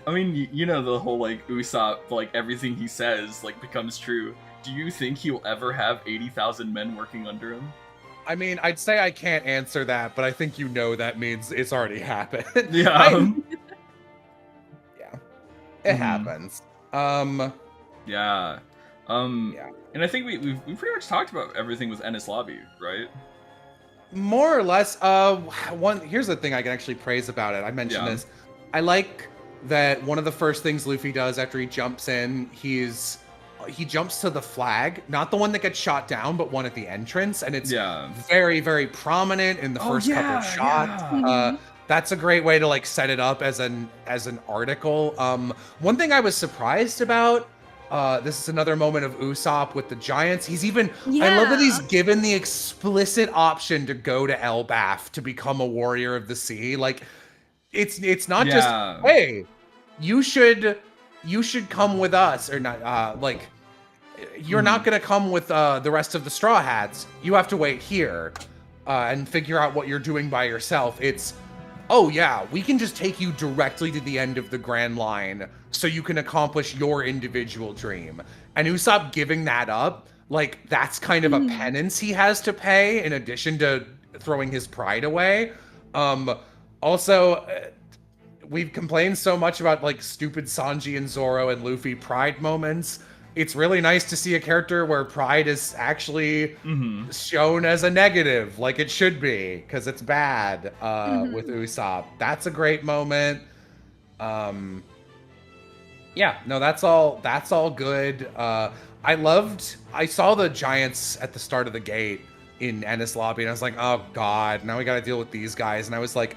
I mean, you know the whole, like, Usopp, like, everything he says, like, becomes true. Do you think he'll ever have 80,000 men working under him? I mean, I'd say I can't answer that, but I think you know that means it's already happened. Yeah. Yeah. It happens. Yeah. Yeah. And I think we've pretty much talked about everything with Ennis Lobby, right? More or less. Here's the thing I can actually praise about it. I mentioned this. I like that one of the first things Luffy does after he jumps in, he jumps to the flag, not the one that gets shot down, but one at the entrance, and it's very, very prominent in the first couple shots. Mhm. That's a great way to like set it up as an article. One thing I was surprised about. This is another moment of Usopp with the Giants. I love that he's given the explicit option to go to Elbaf to become a warrior of the sea. Like, it's not just, hey, you should come with us, or not, like, you're not gonna come with the rest of the Straw Hats. You have to wait here and figure out what you're doing by yourself. It's, oh yeah, we can just take you directly to the end of the Grand Line so you can accomplish your individual dream. And Usopp giving that up, like, that's kind of a penance he has to pay in addition to throwing his pride away. Also, we've complained so much about like stupid Sanji and Zoro and Luffy pride moments. It's really nice to see a character where pride is actually shown as a negative, like it should be, because it's bad with Usopp. That's a great moment. Yeah, no, that's all good. I saw the Giants at the start of the gate in Ennis Lobby, and I was like, oh god, now we gotta deal with these guys. And I was like,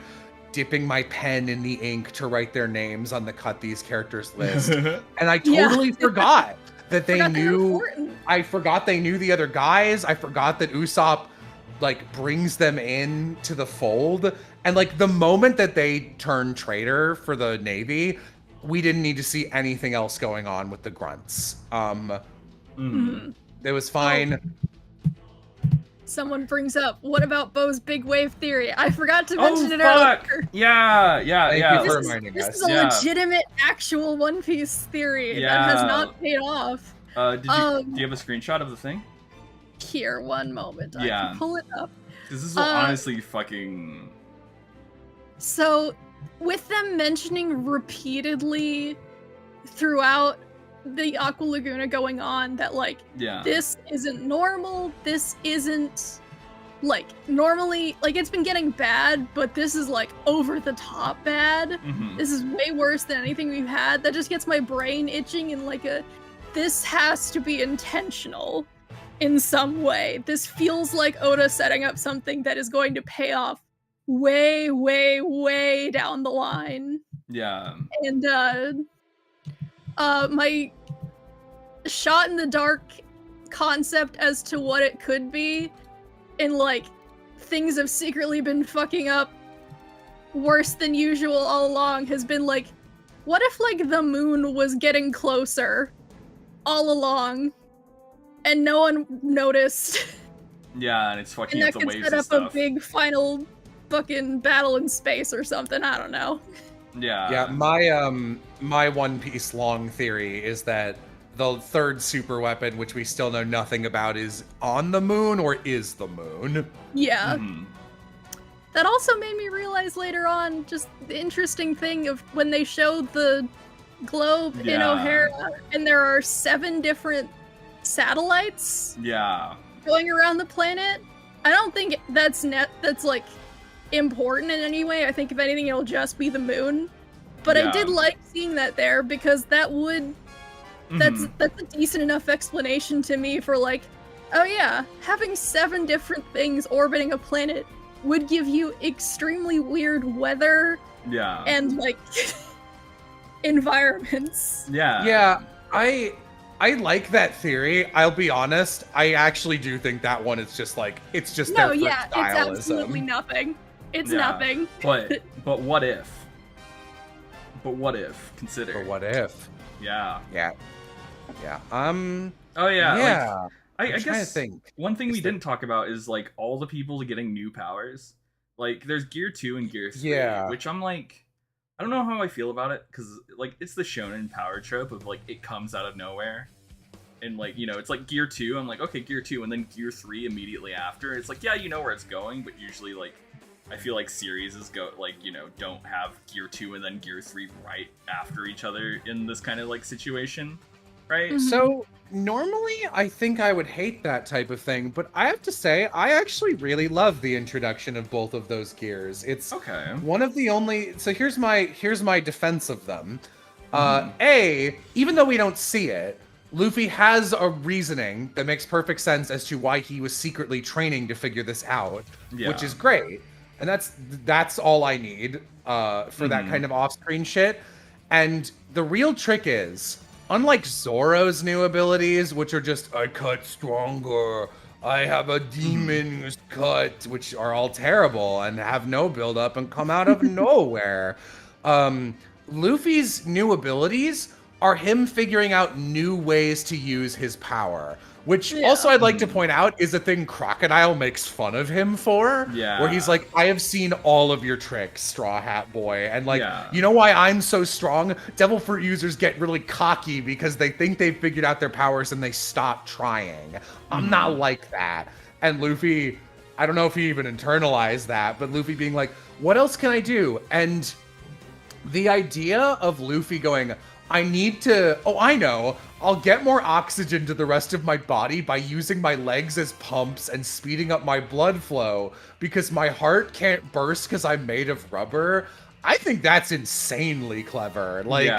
dipping my pen in the ink to write their names on the cut these characters list. And I totally forgot that they knew. I forgot they knew the other guys. I forgot that Usopp like brings them in to the fold. And like the moment that they turn traitor for the Navy, we didn't need to see anything else going on with the grunts. It was fine. Someone brings up, what about Bo's big wave theory? I forgot to mention it earlier. Yeah. Thank you for reminding us. This is a legitimate, actual One Piece theory that has not paid off. Do you have a screenshot of the thing? Here, one moment. I can pull it up. This is honestly fucking... So, with them mentioning repeatedly throughout the Aqua Laguna going on that, like, this isn't normal, this isn't, like, normally, like, it's been getting bad, but this is, like, over the top bad. This is way worse than anything we've had. That just gets my brain itching in, like, this has to be intentional in some way. This feels like Oda setting up something that is going to pay off way, way, way down the line. Yeah. And, my shot in the dark concept as to what it could be, and like things have secretly been fucking up worse than usual all along, has been like, what if like the moon was getting closer all along and no one noticed? Yeah, and it's fucking and up that the waves could set and up stuff. a big final fucking battle in space or something. I don't know. Yeah. My One Piece long theory is that the third super weapon, which we still know nothing about, is on the moon or is the moon. Yeah. That also made me realize later on just the interesting thing of when they showed the globe in O'Hara, and there are 7 different satellites going around the planet. I don't think that's like important in any way. I think if anything it'll just be the moon. But I did like seeing that there, because that would that's a decent enough explanation to me for like, oh yeah, having 7 different things orbiting a planet would give you extremely weird weather and like environments. Yeah, I like that theory. I'll be honest, I actually do think that one is just like, it's just no, their it's stylism. absolutely nothing. It's nothing. But what if? But what if? Consider. But what if? Yeah. Oh yeah. Like, I guess think. One thing we didn't talk about is like all the people getting new powers. Like there's Gear 2 and Gear 3, which I'm like, I don't know how I feel about it, because like it's the shonen power trope of like it comes out of nowhere. And like, you know, it's like Gear 2, I'm like, okay, Gear 2, and then Gear 3 immediately after. It's like, yeah, you know where it's going, but usually like I feel like series go like, don't have Gear 2 and then Gear 3 right after each other in this kind of like situation, right? Mhm. So normally I think I would hate that type of thing, but I have to say I actually really love the introduction of both of those gears. It's Okay. one of the only. So here's my defense of them. Mhm. Even though we don't see it, Luffy has a reasoning that makes perfect sense as to why he was secretly training to figure this out, which is great. And that's all I need for that kind of off-screen shit. And the real trick is, unlike Zoro's new abilities, which are just, I cut stronger, I have a demon's cut, which are all terrible and have no build-up and come out of nowhere. Luffy's new abilities are him figuring out new ways to use his power. Which also I'd like to point out is a thing Crocodile makes fun of him for. Yeah. Where he's like, I have seen all of your tricks, Straw Hat Boy. And like, Yeah. you know why I'm so strong? Devil Fruit users get really cocky because they think they've figured out their powers and they stop trying. I'm not like that. And Luffy, I don't know if he even internalized that, but Luffy being like, what else can I do? And the idea of Luffy going, I need to, I know, I'll get more oxygen to the rest of my body by using my legs as pumps and speeding up my blood flow because my heart can't burst because I'm made of rubber. I think that's insanely clever. Like,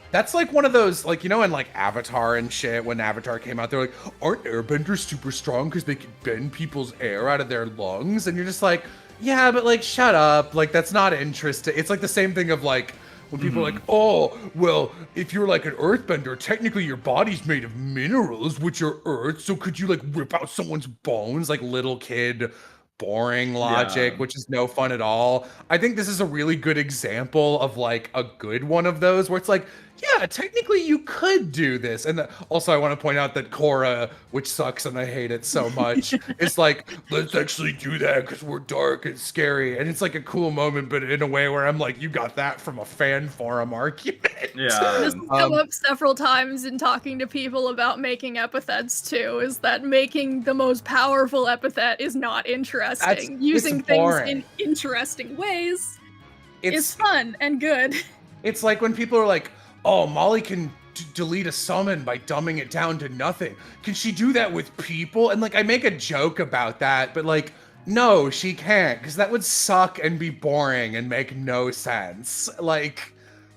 that's like one of those, like, in like Avatar and shit, when Avatar came out, they're like, aren't airbenders super strong because they can bend people's air out of their lungs? And you're just like, yeah, but like, shut up. Like, that's not interesting. It's like the same thing of like, when people are like, oh, well, if you're like an earthbender, technically your body's made of minerals, which are earth, so could you like rip out someone's bones? Like little kid, boring logic, which is no fun at all. I think this is a really good example of like a good one of those where it's like, yeah, technically you could do this. And also I want to point out that Korra, which sucks and I hate it so much, is like, let's actually do that because we're dark and scary. And it's like a cool moment, but in a way where I'm like, you got that from a fan forum argument. Yeah. This has come up several times in talking to people about making epithets too, is that making the most powerful epithet is not interesting. Using things in interesting ways is fun and good. It's like when people are like, oh, Molly can delete a summon by dumbing it down to nothing. Can she do that with people? And like, I make a joke about that, but like, no, she can't, because that would suck and be boring and make no sense. Like,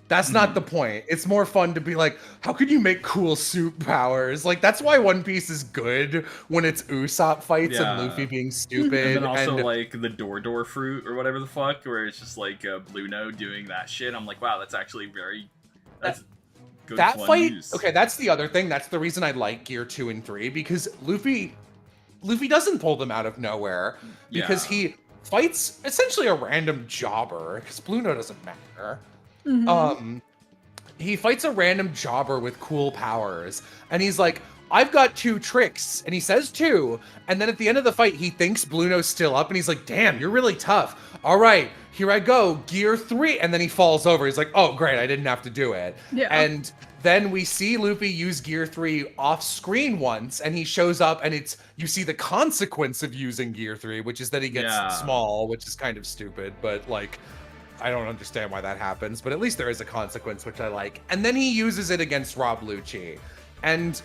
that's not the point. It's more fun to be like, how can you make cool suit powers? Like, that's why One Piece is good when it's Usopp fights and Luffy being stupid. And then also like the door fruit or whatever the fuck, where it's just like Blue Note doing that shit. I'm like, wow, that's actually that's good. That fight, use. okay, that's the other thing. That's the reason I like Gear 2 and 3, because Luffy doesn't pull them out of nowhere, because he fights essentially a random jobber, because Blue Note doesn't matter. He fights a random jobber with cool powers, and he's like, I've got 2 tricks, and he says 2, and then at the end of the fight, he thinks Blue Note's still up, and he's like, damn, you're really tough. All right, here I go, Gear 3, and then he falls over. He's like, oh, great, I didn't have to do it. And then we see Luffy use Gear 3 off screen once, and he shows up, and you see the consequence of using Gear 3, which is that he gets small, which is kind of stupid, but like, I don't understand why that happens, but at least there is a consequence, which I like. And then he uses it against Rob Lucci, and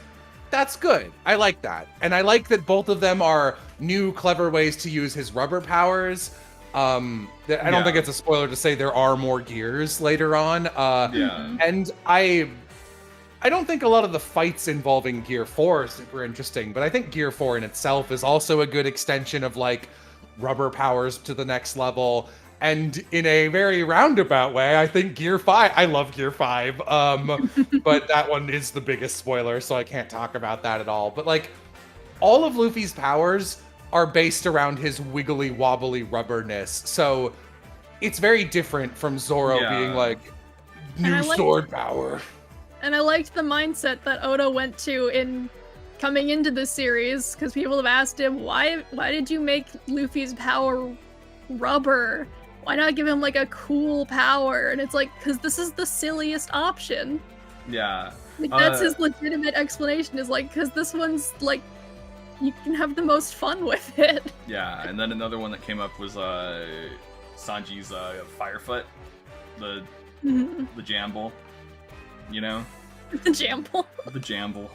that's good. I like that. And I like that both of them are new, clever ways to use his rubber powers. I don't think it's a spoiler to say there are more gears later on. And I don't think a lot of the fights involving Gear 4 are super interesting, but I think Gear 4 in itself is also a good extension of like rubber powers to the next level. And in a very roundabout way, I think Gear 5, I love Gear 5, but that one is the biggest spoiler, so I can't talk about that at all. But like, all of Luffy's powers are based around his wiggly wobbly rubberness, so it's very different from Zoro being like, new sword power. And I liked the mindset that Oda went to in coming into the series, because people have asked him, why did you make Luffy's power rubber? Why not give him like a cool power? And it's like, because this is the silliest option. Yeah. Like, that's his legitimate explanation, is like, because this one's like you can have the most fun with it. Yeah, and then another one that came up was Sanji's Firefoot, the Jamble, you know? The Jamble. The Jamble.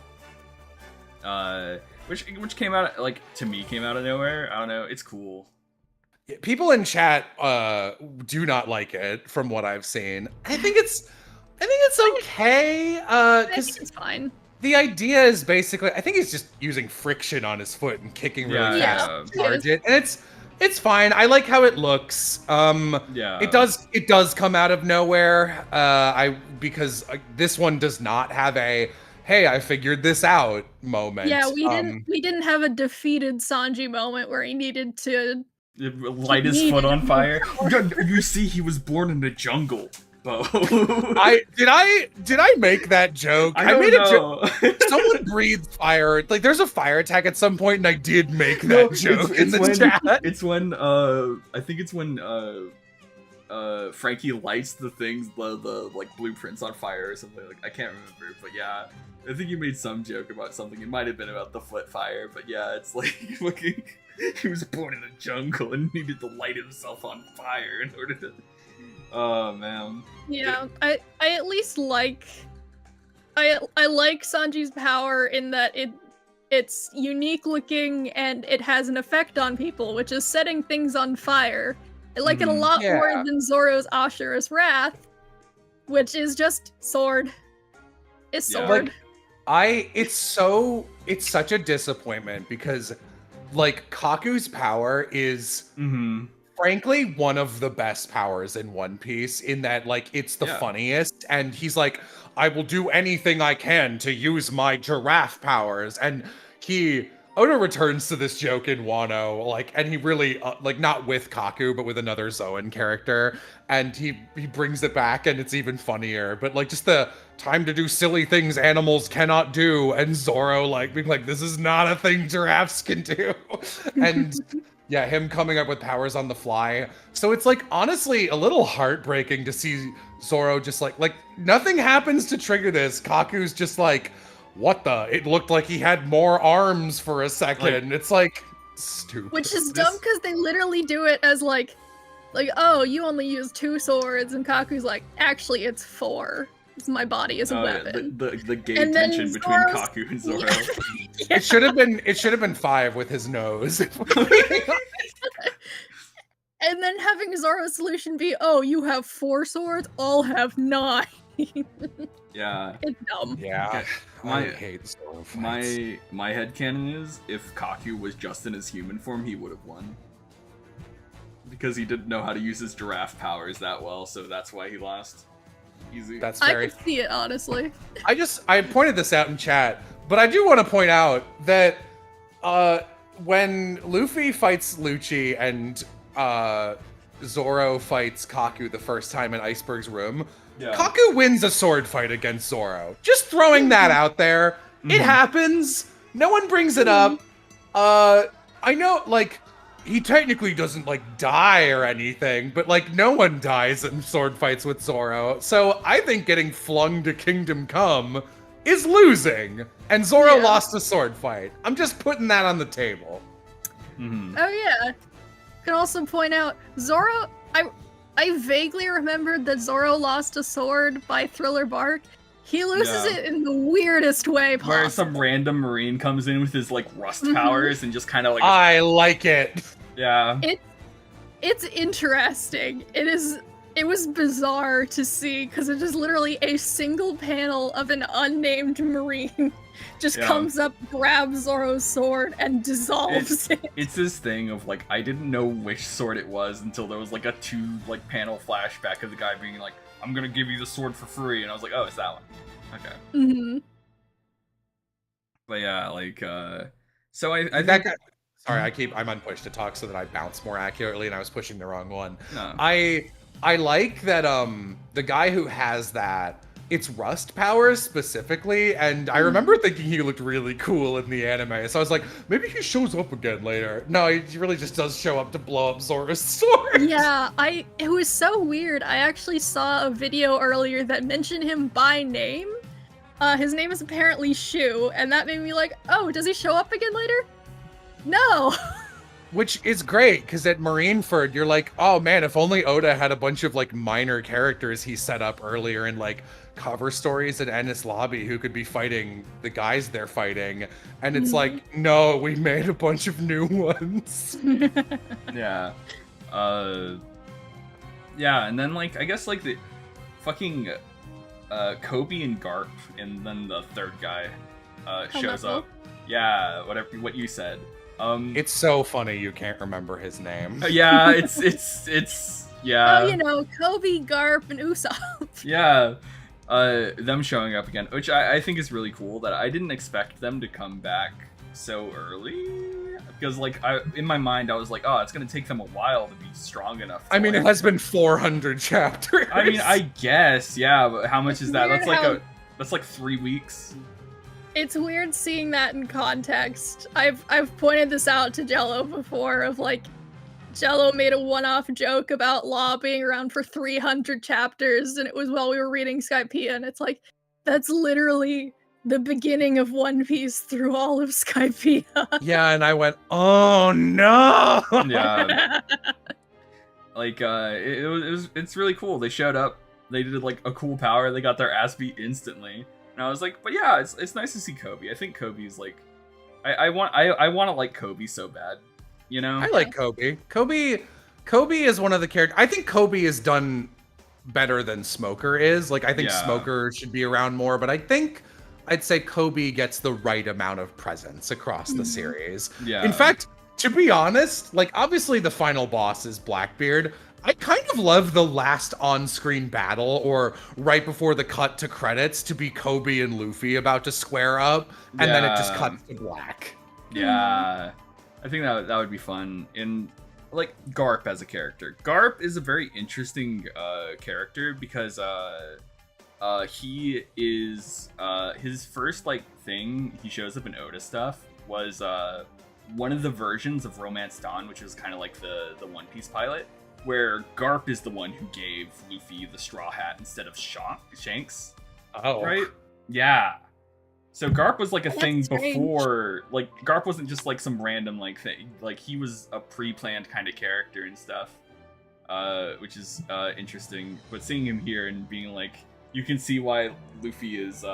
Which came out, like, to me, came out of nowhere. I don't know, it's cool. People in chat do not like it, from what I've seen. I think it's okay. I think it's fine. The idea is basically, I think he's just using friction on his foot and kicking really fast to charge it, and it's fine. I like how it looks. It does come out of nowhere. Because this one does not have a "hey, I figured this out" moment. Yeah, we didn't have a defeated Sanji moment where he needed to light his foot on fire. You see, he was born in the jungle. Bo. Did I make that joke? I made a joke. Someone breathed fire. Like, there's a fire attack at some point, and I did make that joke in the chat. It's when I think it's when Frankie lights the things, the like blueprints on fire or something. Like, I can't remember, but yeah, I think you made some joke about something. It might have been about the foot fire, but yeah, it's like looking. He was born in the jungle and needed to light himself on fire in order to. Oh man. Yeah, I at least like I like Sanji's power in that it's unique looking and it has an effect on people, which is setting things on fire. I like it a lot more than Zoro's Ashura's Wrath, which is just sword. It's sword. Like, it's such a disappointment because like Kaku's power is frankly one of the best powers in One Piece, in that like it's the funniest, and he's like, I will do anything I can to use my giraffe powers, and Oda returns to this joke in Wano, like, and he really like, not with Kaku but with another Zoan character, and he brings it back and it's even funnier, but like just the time to do silly things animals cannot do, and Zoro like being like, this is not a thing giraffes can do. And yeah, him coming up with powers on the fly. So it's like honestly a little heartbreaking to see Zoro just like nothing happens to trigger this. Kaku's just like, what the? It looked like he had more arms for a second. It's like stupid. Which is dumb because they literally do it as like, oh, you only use 2 swords, and Kaku's like, actually it's 4. My body is a weapon. The gay tension between Kaku and Zoro. Yeah. It should have been 5 with his nose. And then having Zoro's solution be, oh, you have 4 swords, I'll have 9. Yeah. It's dumb. Yeah. I hate Zoro fights. My headcanon is, if Kaku was just in his human form, he would have won. Because he didn't know how to use his giraffe powers that well, so that's why he lost. Easy. That's very... I can see it, honestly. I pointed this out in chat, but I do want to point out that when Luffy fights Lucci and Zoro fights Kaku the first time in Iceberg's room, Kaku wins a sword fight against Zoro. Just throwing that out there. It happens. No one brings it up. I know, like, he technically doesn't, like, die or anything, but, like, no one dies in sword fights with Zoro. So I think getting flung to Kingdom Come is losing. And Zoro lost a sword fight. I'm just putting that on the table. Oh, yeah. Can also point out, Zoro... I vaguely remembered that Zoro lost a sword by Thriller Bark. He loses it in the weirdest way possible. Where some random marine comes in with his, like, rust powers and just kind of, like... I like it! Yeah. It's interesting. It was bizarre to see, because it is literally a single panel of an unnamed marine just comes up, grabs Zoro's sword, and dissolves it. It's this thing of, like, I didn't know which sword it was until there was, like, a 2-panel flashback of the guy being like, I'm gonna give you the sword for free, and I was like, oh, it's that one. Okay. But yeah, like, so I think... That guy... Sorry, I'm unpushed to talk so that I bounce more accurately, and I was pushing the wrong one. No. I like that the guy who has that, it's rust powers specifically, and I remember thinking he looked really cool in the anime, so I was like, maybe he shows up again later. No, he really just does show up to blow up Zoro's sword. Yeah, it was so weird. I actually saw a video earlier that mentioned him by name. His name is apparently Shu, and that made me like, oh, does he show up again later? No. Which is great, because at Marineford, you're like, oh man, if only Oda had a bunch of like minor characters he set up earlier in like cover stories at Ennis Lobby who could be fighting the guys they're fighting. And it's like, no, we made a bunch of new ones. Yeah. Yeah, and then like I guess like the fucking Kobe and Garp, and then the third guy shows up. Yeah, what you said. It's so funny you can't remember his name. Yeah, it's yeah. Oh, you know, Kobe, Garp, and Usopp. Yeah. Them showing up again, which I think is really cool. That I didn't expect them to come back so early, because like in my mind I was like, oh, it's gonna take them a while to be strong enough. I mean, it has been 400 chapters. I mean, I guess, yeah, but how much is that? That's like 3 weeks. It's weird seeing that in context. I've pointed this out to Jello before, of like, Jello made a one-off joke about Law being around for 300 chapters, and it was while we were reading Skypiea, and it's like, that's literally the beginning of One Piece through all of Skypiea. Yeah, and I went, oh no! Yeah. Like, it's really cool. They showed up, they did like a cool power, they got their ass beat instantly. And I was like, but yeah, it's nice to see Kobe. I think Kobe's like, I want to like Kobe so bad, you know? I like Kobe. Kobe is one of the characters. I think Kobe is done better than Smoker is. Like, I think Smoker should be around more, but I'd say Kobe gets the right amount of presence across the series. Yeah. In fact, to be honest, like, obviously the final boss is Blackbeard. I kind of love the last on-screen battle, or right before the cut to credits, to be Kobe and Luffy about to square up, and then it just cuts to black. Yeah, I think that would be fun. And like Garp as a character, Garp is a very interesting character, because he is his first like thing he shows up in Oda stuff was one of the versions of Romance Dawn, which is kind of like the One Piece pilot, where Garp is the one who gave Luffy the straw hat instead of Shanks. Oh. Right? Yeah. So Garp was like a thing strange. before, like, Garp wasn't just like some random like thing. Like, he was a pre-planned kind of character and stuff, which is interesting. But seeing him here and being like, you can see why Luffy is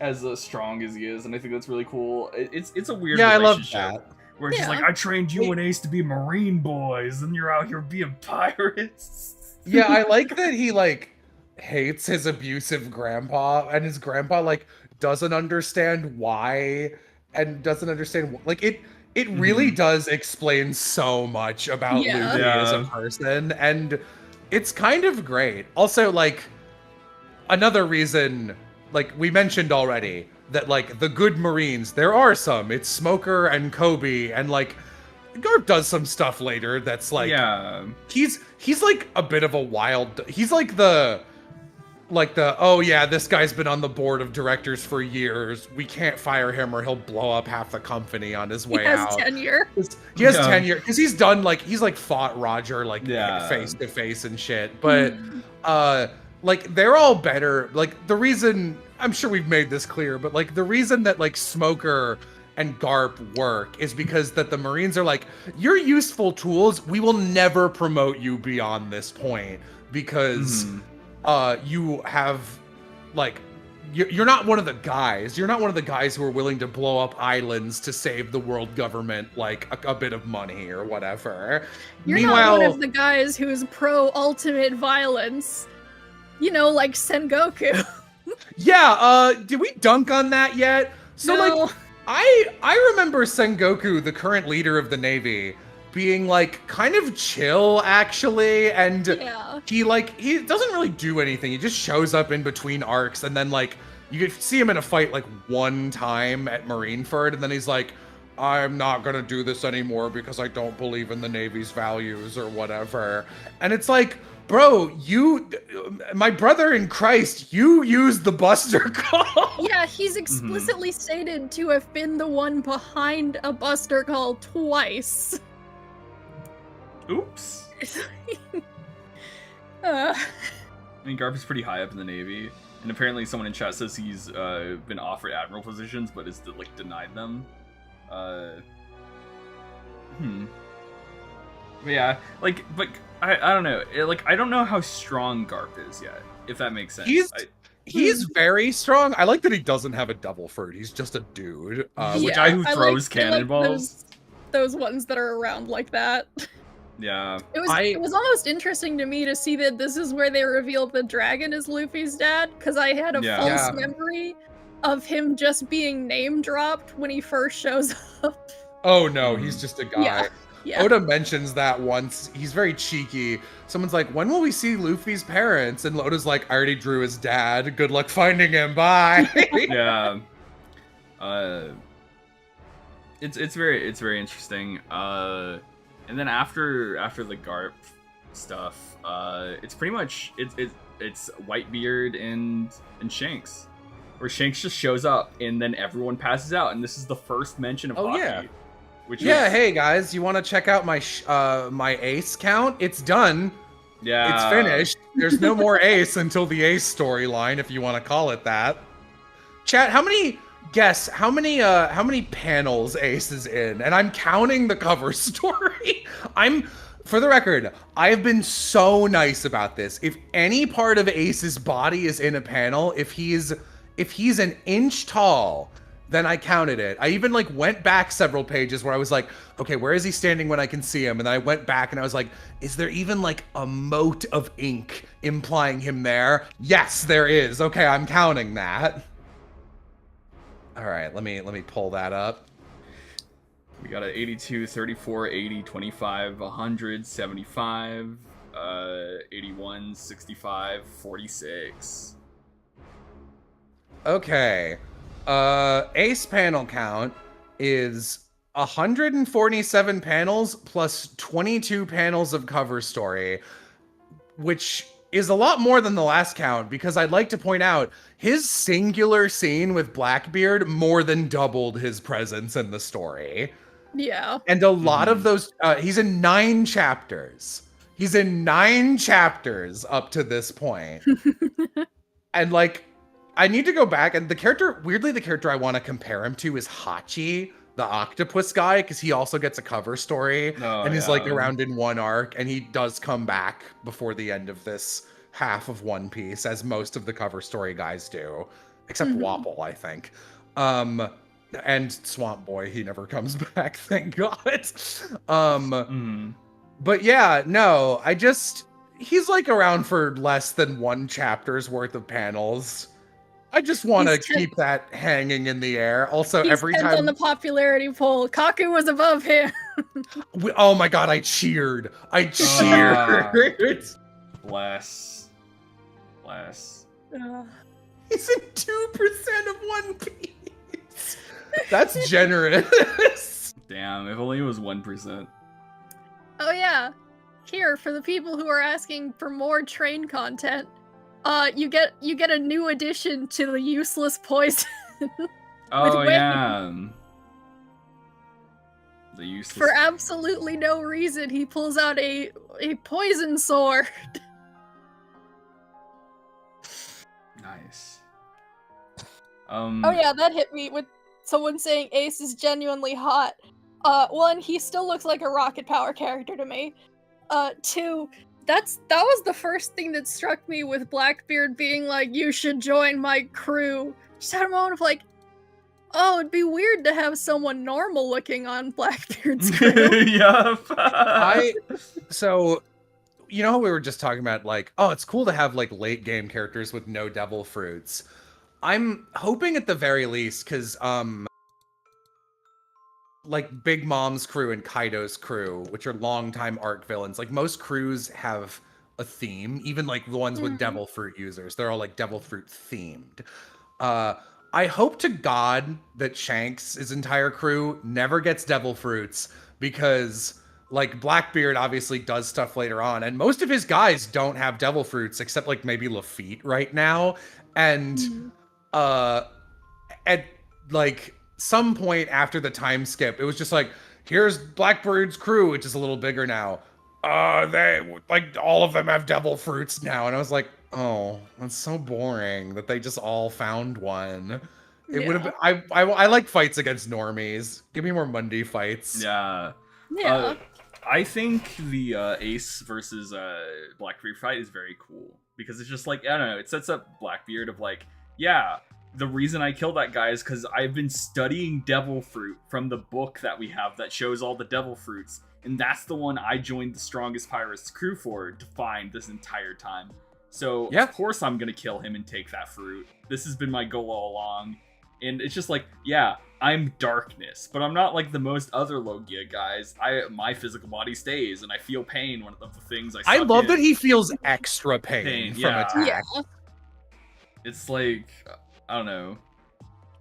as strong as he is, and I think that's really cool. It's a weird relationship. I love that. Where it's just like, I trained you and Ace to be Marine boys, and you're out here being pirates. Yeah, I like that he, like, hates his abusive grandpa, and his grandpa, like, doesn't understand why, and doesn't understand, like, it really does explain so much about Luffy as a person, and it's kind of great. Also, like, another reason, like, we mentioned already, that, like, the good Marines, there are some. It's Smoker and Kobe, and, like, Garp does some stuff later that's, like... Yeah. He's like, a bit of a wild... He's, like the, oh, yeah, this guy's been on the board of directors for years. We can't fire him or he'll blow up half the company on his way out. He has tenure. He has tenure, because he's done, like, he's, like, fought Roger, like, face-to-face and shit. But, like, they're all better. Like, the reason... I'm sure we've made this clear, but, like, the reason that, like, Smoker and Garp work is because that the Marines are like, you're useful tools. We will never promote you beyond this point, because you have, like, you're not one of the guys. You're not one of the guys who are willing to blow up islands to save the world government, like, a bit of money or whatever. You're not one of the guys who's pro-ultimate violence. You know, like Sengoku. Yeah, did we dunk on that yet? So, No. like, I remember Sengoku, the current leader of the Navy, being, like, kind of chill, actually, and he doesn't really do anything. He just shows up in between arcs, and then, like, you could see him in a fight, like, one time at Marineford, and then he's like, I'm not gonna do this anymore because I don't believe in the Navy's values or whatever. And it's like, bro, my brother in Christ, you used the Buster Call. Yeah, he's explicitly stated to have been the one behind a Buster Call twice. Oops. I mean, Garp is pretty high up in the Navy, and apparently someone in chat says he's been offered admiral positions, but is like denied them. Uh, hmm. But yeah, like, but I don't know. Like, I don't know how strong Garp is yet, if that makes sense. He's very strong. I like that he doesn't have a devil fruit. He's just a dude. He's the guy who throws cannonballs. Those ones that are around like that. Yeah. It was almost interesting to me to see that this is where they revealed the dragon is Luffy's dad, because I had a false memory of him just being name dropped when he first shows up. Oh no, he's just a guy. Yeah. Oda mentions that once. He's very cheeky. Someone's like, when will we see Luffy's parents? And Oda's like, I already drew his dad. Good luck finding him. Bye. Yeah. It's very interesting. And then after the Garp stuff, it's pretty much it's Whitebeard and Shanks, where Shanks just shows up and then everyone passes out, and this is the first mention of Hockey. Yeah. Which hey guys, you want to check out my my ace count? It's done. Yeah. It's finished. There's no more ace until the ace storyline, if you want to call it that. Chat, how many panels Ace is in? And I'm counting the cover story. For the record, I've been so nice about this. If any part of Ace's body is in a panel, if he's an inch tall, then I counted it. I even like went back several pages where I was like, okay, where is he standing when I can see him? And then I went back and I was like, is there even like a mote of ink implying him there? Yes, there is. Okay, I'm counting that. All right, let me pull that up. We got an 82, 34, 80, 25, 100, 75, 81, 65, 46. Okay. Ace panel count is 147 panels plus 22 panels of cover story, which is a lot more than the last count, because I'd like to point out his singular scene with Blackbeard more than doubled his presence in the story. Yeah. And a lot of those, he's in 9 chapters. He's in 9 chapters up to this point. And like, I need to go back, and the character I want to compare him to is Hachi, the octopus guy, because he also gets a cover story, and he's like around in one arc, and he does come back before the end of this half of One Piece, as most of the cover story guys do, except Wapple, I think. And Swamp Boy, he never comes back, thank God. But yeah, no, he's like around for less than 1 chapter's worth of panels. I just want to keep that hanging in the air. Also, every time on the popularity poll, Kaku was above him. Oh my God, I cheered. Bless. He's in 2% of One Piece. That's generous. Damn, if only it was 1%. Oh yeah. Here, for the people who are asking for more train content, you get a new addition to the useless poison. Oh yeah. The useless. For absolutely no reason, he pulls out a poison sword. Nice. Oh yeah, that hit me with someone saying Ace is genuinely hot. 1, he still looks like a Rocket Power character to me. 2, that was the first thing that struck me with Blackbeard being like, you should join my crew. Just had a moment of like, oh, it'd be weird to have someone normal looking on Blackbeard's crew. Yup. So, you know how we were just talking about like, oh, it's cool to have like late game characters with no devil fruits. I'm hoping at the very least, because like Big Mom's crew and Kaido's crew, which are longtime arc villains, like most crews have a theme, even like the ones with devil fruit users, they're all like devil fruit themed. I hope to God that Shanks' entire crew never gets devil fruits, because like Blackbeard obviously does stuff later on, and most of his guys don't have devil fruits except like maybe Lafitte right now. And at like some point after the time skip, it was just like, here's Blackbeard's crew, which is a little bigger now. They like all of them have devil fruits now, and I was like, oh, that's so boring that they just all found one. It would have been. I like fights against normies. Give me more Mundy fights. Yeah. Yeah. I think the Ace versus Blackbeard fight is very cool because it's just like, I don't know, it sets up Blackbeard of like, yeah, the reason I killed that guy is because I've been studying devil fruit from the book that we have that shows all the devil fruits, and that's the one I joined the strongest pirates crew for to find this entire time. So Yeah. of course I'm gonna kill him and take that fruit. This has been my goal all along. And it's just like, yeah, I'm darkness, but I'm not like the most other Logia guys. My physical body stays, and I feel pain. One of the things I love in. that he feels extra pain from yeah. attack. Yeah. It's like, I don't know.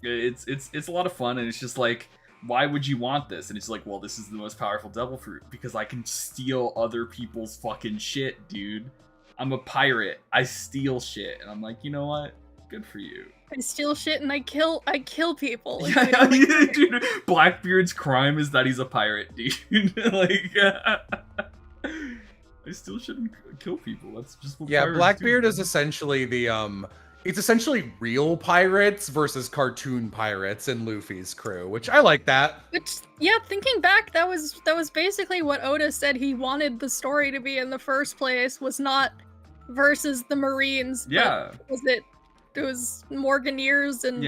It's a lot of fun, and it's just like, why would you want this? And it's like, well, this is the most powerful devil fruit because I can steal other people's fucking shit, dude. I'm a pirate. I steal shit, and I'm like, you know what? Good for you. I steal shit and I kill people. Yeah, dude. Blackbeard's crime is that he's a pirate, dude. Like, I still shouldn't kill people. That's just what pirates Blackbeard do. is essentially the it's essentially real pirates versus cartoon pirates in Luffy's crew, which I like that. Which, yeah, thinking back, that was basically what Oda said he wanted the story to be in the first place, was not versus the Marines. Yeah. It was Morganeers and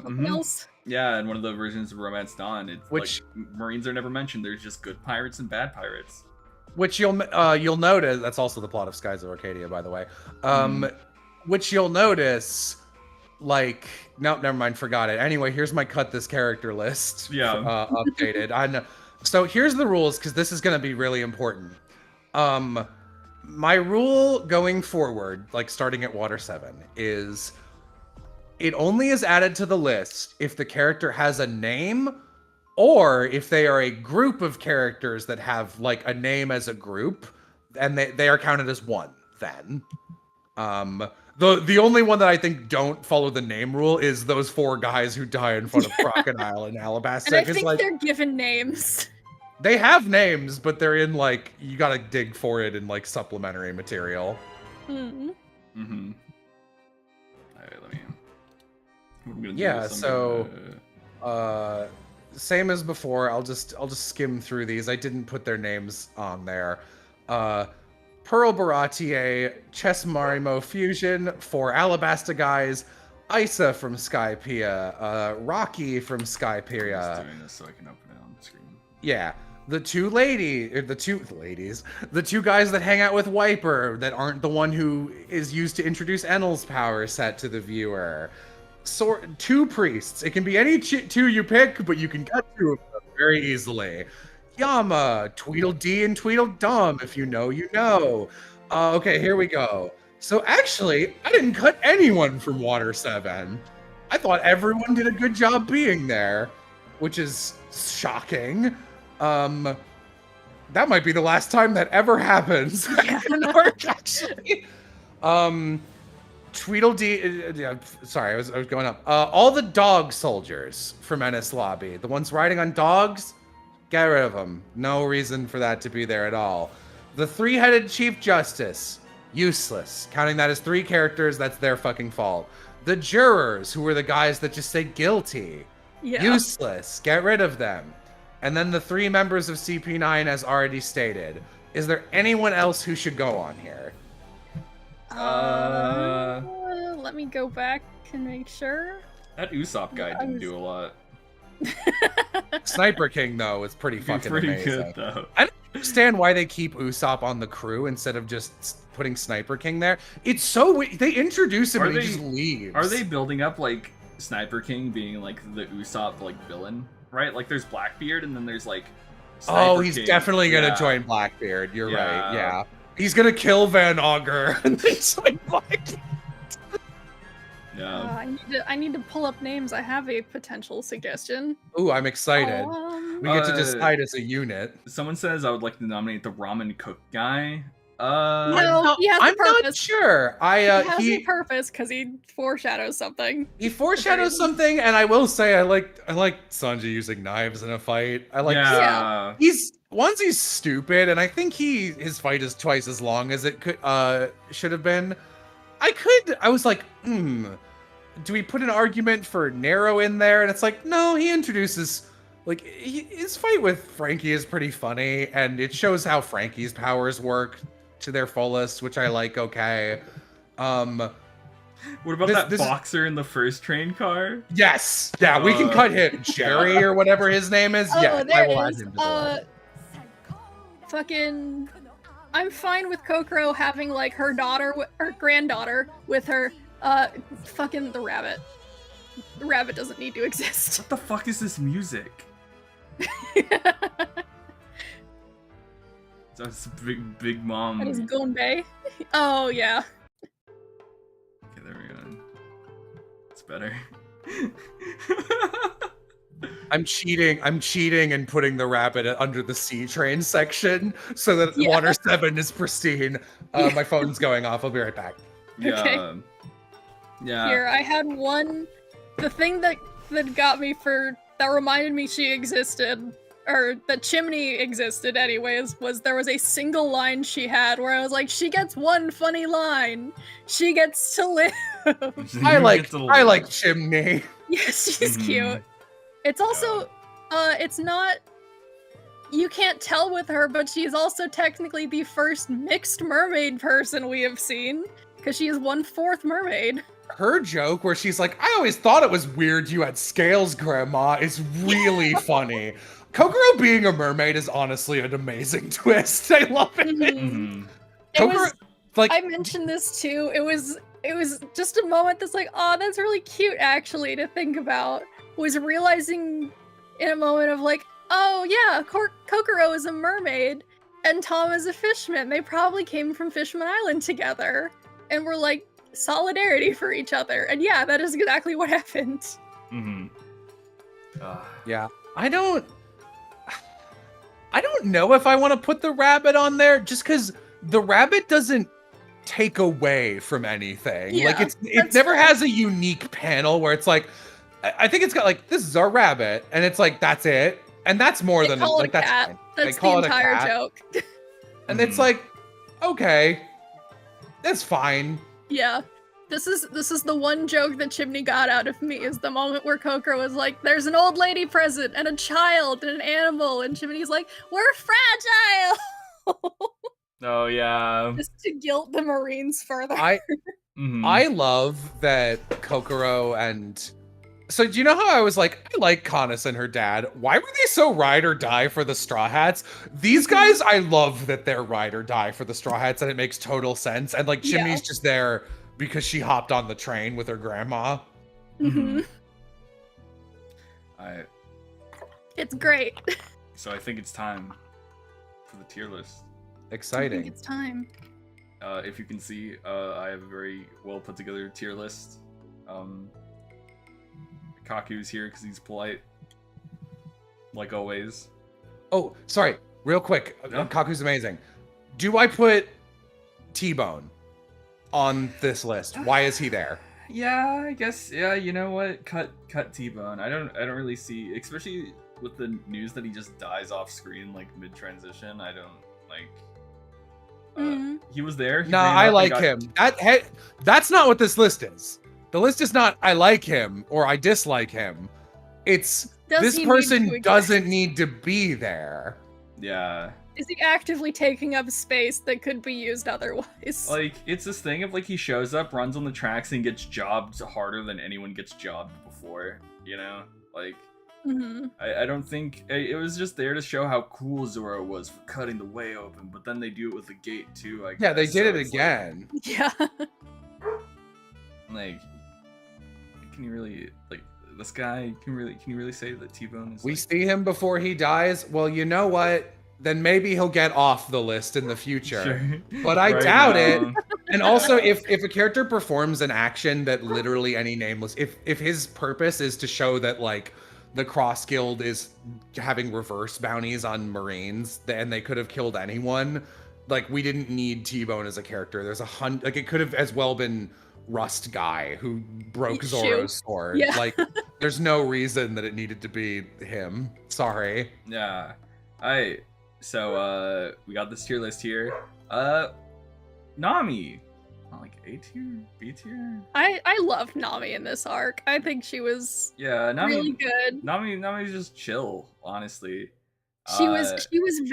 something else. Yeah, and one of the versions of Romance Dawn, it's Which like, Marines are never mentioned. There's just good pirates and bad pirates. which you'll notice, that's also the plot of Skies of Arcadia, by the way. Which you'll notice, like, nope, never mind, forgot it. Anyway, here's my cut this character list. Yeah. Updated. I know. So here's the rules, because this is going to be really important. My rule going forward, like starting at Water 7, is it only is added to the list if the character has a name, or if they are a group of characters that have like a name as a group, and they are counted as one then. The only one that I think don't follow the name rule is those 4 guys who die in front of Crocodile in Alabasta. And I think like, they're given names. they have names, but they're in like, you gotta dig for it in like supplementary material. Mm-hmm. Mm-hmm. Alright, let me... What am I gonna do Yeah, with so same as before, I'll just skim through these. I didn't put their names on there. Pearl Baratier, Chess Marimo Fusion, 4 Alabasta guys, Isa from Skypiea, Rocky from I'm just Skypiea. doing this so I can open it on the screen. Yeah, the two guys that hang out with Wiper that aren't the one who is used to introduce Enel's power set to the viewer. 2 priests. It can be any 2 you pick, but you can get 2 of them very easily. Yama, Tweedledee and Tweedledum. If you know, you know. Okay, here we go. So actually, I didn't cut anyone from Water 7. I thought everyone did a good job being there, which is shocking. That might be the last time that ever happens in Arc, actually. Tweedledee, yeah, sorry, I was going up. All the dog soldiers from Ennis Lobby, the ones riding on dogs, get rid of them. No reason for that to be there at all. The 3-headed Chief Justice, useless. Counting that as 3 characters, that's their fucking fault. The jurors, who were the guys that just say guilty, useless. Get rid of them. And then the 3 members of CP9, as already stated. Is there anyone else who should go on here? Let me go back and make sure. That Usopp guy didn't do a lot. Sniper King, though, is pretty fucking pretty amazing. good, though. I don't understand why they keep Usopp on the crew instead of just putting Sniper King there. It's so weird. They introduce him and he just leaves. Are they building up, like, Sniper King being, like, the Usopp, like, villain? Right? Like, there's Blackbeard, and then there's, like, Sniper he's King. definitely gonna join Blackbeard. You're right, yeah. He's gonna kill Van Augur and then join Blackbeard. Yeah. I need to pull up names. I have a potential suggestion. Ooh, I'm excited. We get to decide as a unit. Someone says I would like to nominate the ramen cook guy. No, he has a I'm purpose. not sure. He has a purpose because he foreshadows something. He foreshadows something, and I will say I like Sanji using knives in a fight. I like. Yeah. He's stupid, and I think his fight is twice as long as it should have been. I was like, do we put an argument for Nero in there? And it's like, no, he introduces, like, his fight with Frankie is pretty funny, and it shows how Frankie's powers work to their fullest, which I like. Okay. What about that boxer in the first train car? Yes. Yeah, we can cut him. Jerry or whatever his name is. Oh, yeah, there I will it add is. him to the list. Fucking... I'm fine with Kokoro having, like, her daughter, or granddaughter with her. Fucking the rabbit. The rabbit doesn't need to exist. What the fuck is this music? That's big mom. That is Gonbei. Oh, yeah. Okay, there we go. It's better. I'm cheating and putting the rabbit under the C train section so that Water 7 is pristine. My phone's going off. I'll be right back. Yeah. Okay. Yeah. Here, I had one. The thing that got me that reminded me she existed, or that Chimney existed anyways, was there was a single line she had where I was like, she gets one funny line. She gets to live. I like Chimney. Yes, she's cute. It's also, it's not, you can't tell with her, but she's also technically the first mixed mermaid person we have seen, because she is 1/4 mermaid. Her joke where she's like, I always thought it was weird you had scales, Grandma, is really funny. Kokoro being a mermaid is honestly an amazing twist. I love it. Mm-hmm. Kokoro, like, I mentioned this too. It was just a moment that's like, oh, that's really cute actually to think about. Was realizing in a moment of like, oh yeah, Kokoro is a mermaid and Tom is a fishman. They probably came from Fishman Island together and were like solidarity for each other. And yeah, that is exactly what happened. Mm-hmm. Yeah, I don't know if I want to put the rabbit on there just because the rabbit doesn't take away from anything. Yeah, like it never has a unique panel where it's like, I think it's got like, this is our rabbit, and it's like, that's it, and that's more than like that's cat. Fine. That's the entire joke. And it's like, okay, that's fine. Yeah. This is the one joke that Chimney got out of me, is the moment where Kokoro was like, there's an old lady present, and a child, and an animal, and Chimney's like, we're fragile! Oh, yeah. Just to guilt the Marines further. I love that Kokoro and... So do you know how I was like, I like Canis and her dad. Why were they so ride or die for the Straw Hats? These guys, I love that they're ride or die for the Straw Hats, and it makes total sense. And like Chimney's just there because she hopped on the train with her grandma. Mm-hmm. It's great. So I think it's time for the tier list. Exciting. I think it's time. If you can see, I have a very well put together tier list. Kaku's here because he's polite, like always. Oh, sorry, real quick. Yeah. Kaku's amazing. Do I put T-Bone on this list? Why is he there? Yeah, I guess. Yeah, you know what? Cut T-Bone. I don't really see, especially with the news that he just dies off screen like mid transition. I don't like. He was there. No, I like him. That's not what this list is. The list is not I like him or I dislike him. It's this person doesn't need to be there. Yeah. Is he actively taking up space that could be used otherwise? Like, it's this thing of like he shows up, runs on the tracks, and gets jobbed harder than anyone gets jobbed before. You know? Like, I don't think it was just there to show how cool Zoro was for cutting the way open, but then they do it with the gate too. I guess. Yeah, they did it again. Like, yeah. Like, can you really like this guy? Can you really say that T-Bone is? We see him before he dies. Well, you know what? Then maybe he'll get off the list in the future. Sure. But I doubt it. And also, if a character performs an action that literally any nameless, if his purpose is to show that like the Cross Guild is having reverse bounties on Marines, and they could have killed anyone, like we didn't need T-Bone as a character. There's like it could have as well been Rust Guy who broke Zoro's sword. Yeah. Like there's no reason that it needed to be him. Sorry. Yeah. So we got this tier list here. Nami. Like A tier, B tier. I loved Nami in this arc. I think she was Nami, really good. Nami's just chill, honestly. She was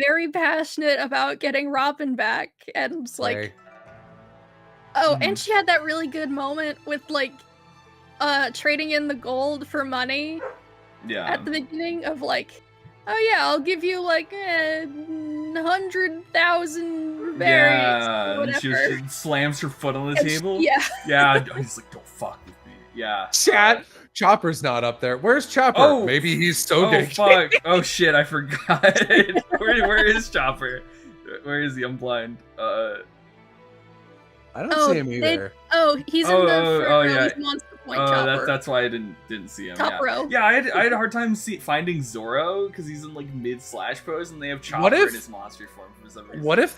very passionate about getting Robin back, and like, and she had that really good moment with like, trading in the gold for money. Yeah. At the beginning of like, oh yeah, I'll give you like 100,000 berries. Yeah, or whatever. she slams her foot on the table. Yeah. Yeah, he's like, don't fuck with me. Yeah. Chat. Chopper's not up there. Where's Chopper? Oh, maybe he's so Oh fuck! Oh shit! I forgot. where is Chopper? Where is he? I'm blind. I don't see him either. He's in the yeah. Monster Point Chopper. That's why I didn't see him. Top row. Yeah, I had a hard time finding Zoro because he's in like mid slash pose and they have Chopper in his monster form for some reason. What if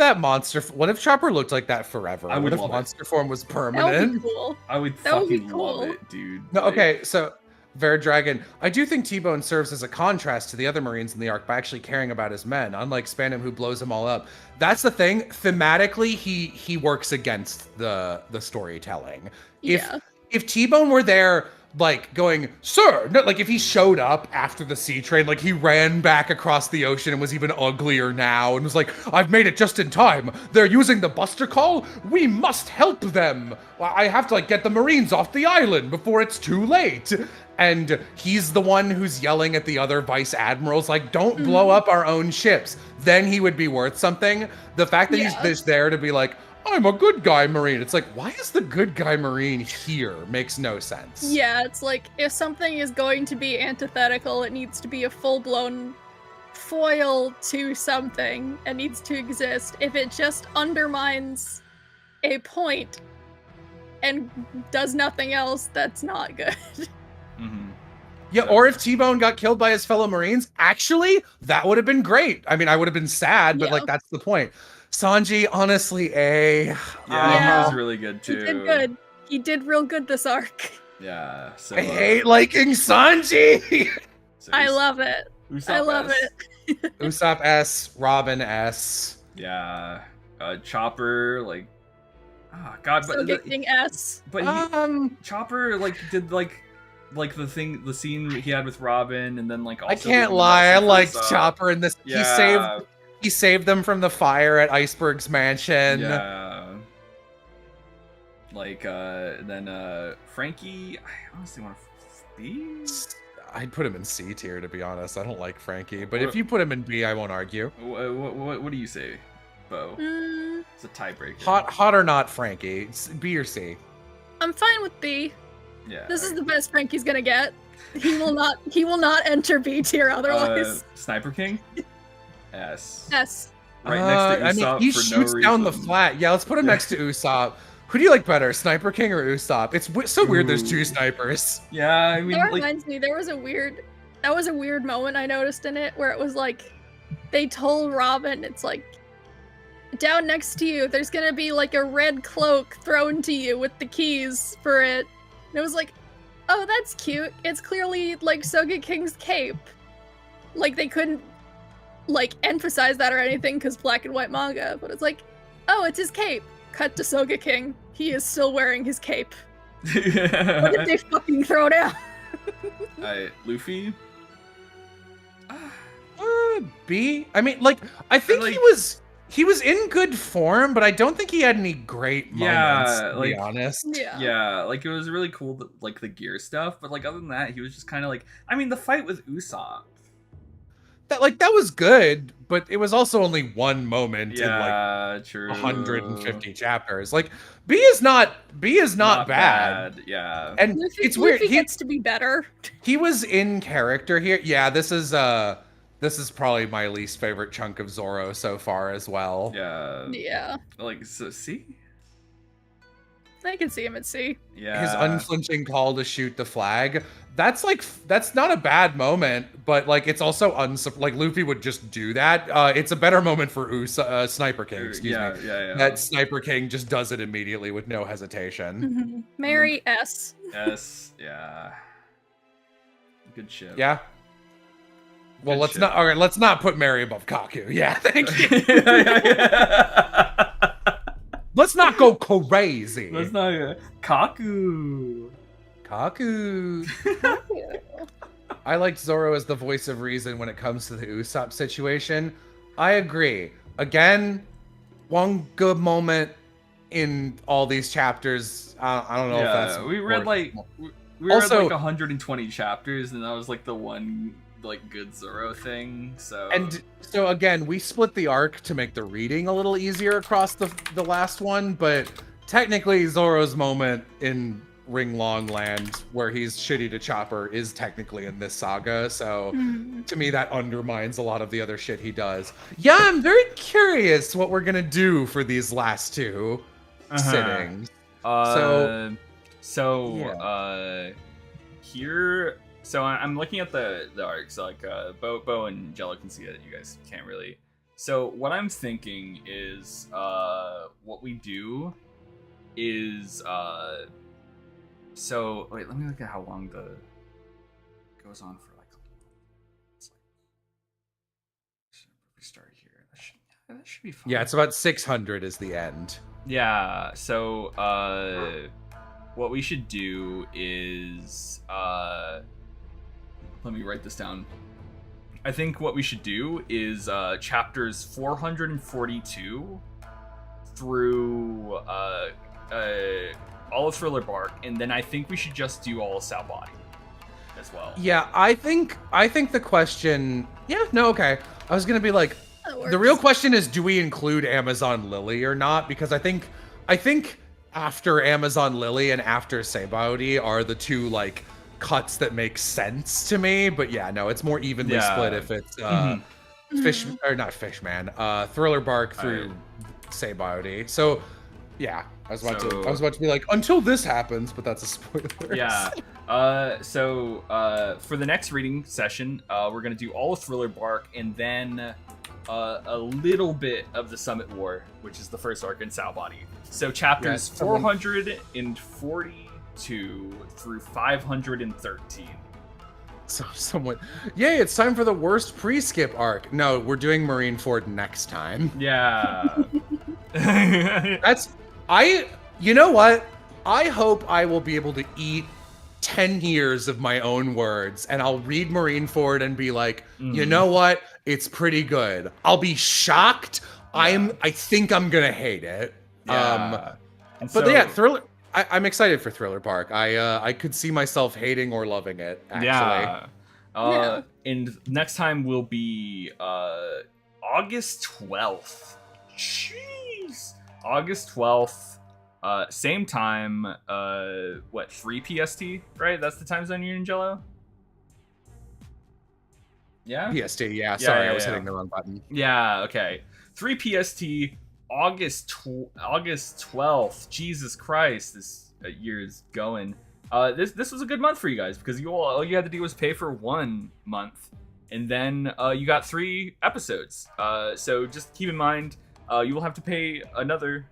Chopper looked like that forever? What if monster form was permanent? That would be cool. I would fucking love it, dude. No, okay, so Dragon, I do think T-Bone serves as a contrast to the other Marines in the arc by actually caring about his men, unlike Spandam who blows them all up. That's the thing. Thematically, he works against the storytelling. If T-Bone were there, like, going, sir, no, like, if he showed up after the sea train, like, he ran back across the ocean and was even uglier now, and was like, I've made it just in time. They're using the Buster Call? We must help them. I have to, like, get the Marines off the island before it's too late. And he's the one who's yelling at the other vice admirals, like, don't blow up our own ships. Then he would be worth something. The fact that he's there to be like, I'm a good guy Marine. It's like, why is the good guy Marine here? Makes no sense. Yeah, it's like, if something is going to be antithetical, it needs to be a full-blown foil to something and needs to exist. If it just undermines a point and does nothing else, that's not good. Yeah, or if T-Bone got killed by his fellow Marines, actually, that would have been great. I mean, I would have been sad, but like, that's the point. Sanji, honestly, he was really good too. He did good. He did real good this arc. Yeah. So, I hate liking Sanji. I love it. I love it. Usopp S, Robin S. Yeah. Chopper, like, God, but Getting S. But Chopper like did like the scene he had with Robin, and then like also I can't lie, I liked Chopper in this. Yeah. He saved them from the fire at Iceberg's mansion. Yeah. Like, then Frankie, I honestly want to B? I'd put him in C tier, to be honest. I don't like Frankie, but if you put him in B, I won't argue. What do you say, Bo? It's a tiebreaker. Hot or not, Frankie? It's B or C? I'm fine with B. Yeah. This is the best Frankie's gonna get. He will not enter B tier otherwise. Sniper King? S. S. Right next to Usopp. I mean, he shoots down the flat. Yeah, let's put him next to Usopp. Who do you like better, Sniper King or Usopp? It's so weird there's two snipers. Yeah, I mean, that reminds me, that was a weird moment I noticed in it where it was like, they told Robin, it's like, down next to you, there's gonna be like a red cloak thrown to you with the keys for it. And it was like, oh, that's cute. It's clearly like Soga King's cape. Like, they couldn't like emphasize that or anything because black and white manga, but it's like, oh, it's his cape. Cut to Soga King. He is still wearing his cape. What did they fucking throw down? Luffy? B? I mean, like, I think he was in good form, but I don't think he had any great moments, to be honest. Yeah, like, it was really cool, like, the gear stuff, but, like, other than that, he was just kind of like, I mean, the fight with Usopp. That was good, but it was also only one moment in like true. 150 chapters. Like, B is not bad. Yeah, and it's weird. He gets to be better. He was in character here. Yeah, this is probably my least favorite chunk of Zoro so far as well. Yeah. Like, so C. I can see him at C. Yeah. His unflinching call to shoot the flag. That's not a bad moment, but like it's also like Luffy would just do that. It's a better moment for Sniper King, excuse me. Yeah. That Sniper King just does it immediately with no hesitation. Mm-hmm. Mary S. S, yeah. Good ship. Yeah. Well, let's not put Mary above Kaku. Yeah, thank you. Let's not go crazy. Let's not Kaku. I liked Zoro as the voice of reason when it comes to the Usopp situation. I agree. Again, one good moment in all these chapters. I don't know if that's we read like Also- read like 120 chapters, and that was like the one like good Zoro thing. So And so again, we split the arc to make the reading a little easier across the last one, but technically Zoro's moment in Ring Long Land where he's shitty to Chopper is technically in this saga, so to me that undermines a lot of the other shit he does. Yeah, I'm very curious what we're gonna do for these last two sittings. Here, so I'm looking at the arcs. Like Bo and Jello can see it. You guys can't really. So what I'm thinking is, what we do is, so wait, let me look at how long the goes on for. Like, it's like we start here. That should be fine. Yeah, it's about 600 is the end. Yeah, so what we should do is let me write this down. I think what we should do is chapters 442 through all of Thriller Bark, and then I think we should just do all of Sao Body as well. Yeah, I think the question. Yeah, no, okay. I was gonna be like, the real question is, do we include Amazon Lily or not? Because I think after Amazon Lily and after Sabaody are the two like cuts that make sense to me. But yeah, no, it's more evenly split if it's Fish or not Fishman, Thriller Bark through Sabaody. So yeah, I was about to be like, until this happens, but that's a spoiler. Yeah. So for the next reading session, we're gonna do all of Thriller Bark and then a little bit of the Summit War, which is the first arc in Sao Body. So chapters 442 through 513. So someone, yay! It's time for the worst pre-skip arc. No, we're doing Marineford next time. Yeah. You know what? I hope I will be able to eat 10 years of my own words, and I'll read Marineford and be like, you know what? It's pretty good. I'll be shocked. Yeah. I think I'm gonna hate it. Yeah. Thriller. I'm excited for Thriller Bark. I could see myself hating or loving it. Actually. Yeah. And next time will be August 12th. Jeez. August 12th. Same time. 3 PST? Right? That's the time zone you're in, Jello? Yeah. PST. Yeah. Sorry, I was hitting the wrong button. Yeah. Okay. 3 PST. August 12th. Jesus Christ, this year is going. This was a good month for you guys because all you had to do was pay for 1 month, and then you got 3 episodes. So just keep in mind, you will have to pay another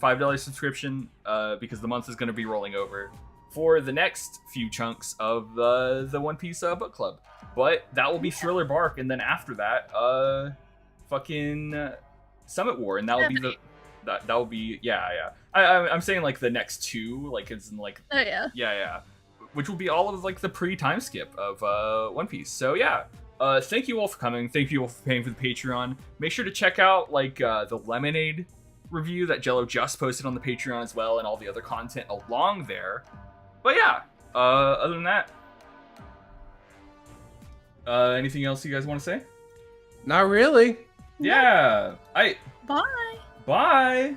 $5 subscription because the month is going to be rolling over for the next few chunks of the One Piece book club. But that will be Thriller Bark, and then after that, fucking Summit War, and that will be that will be I'm saying like the next 2, like it's in like which will be all of like the pre-time skip of One Piece. So yeah, thank you all for coming. Thank you all for paying for the Patreon. Make sure to check out like the Lemonade review that Jello just posted on the Patreon as well, and all the other content along there. But yeah, other than that, anything else you guys want to say? Not really. Yeah. Bye. Bye.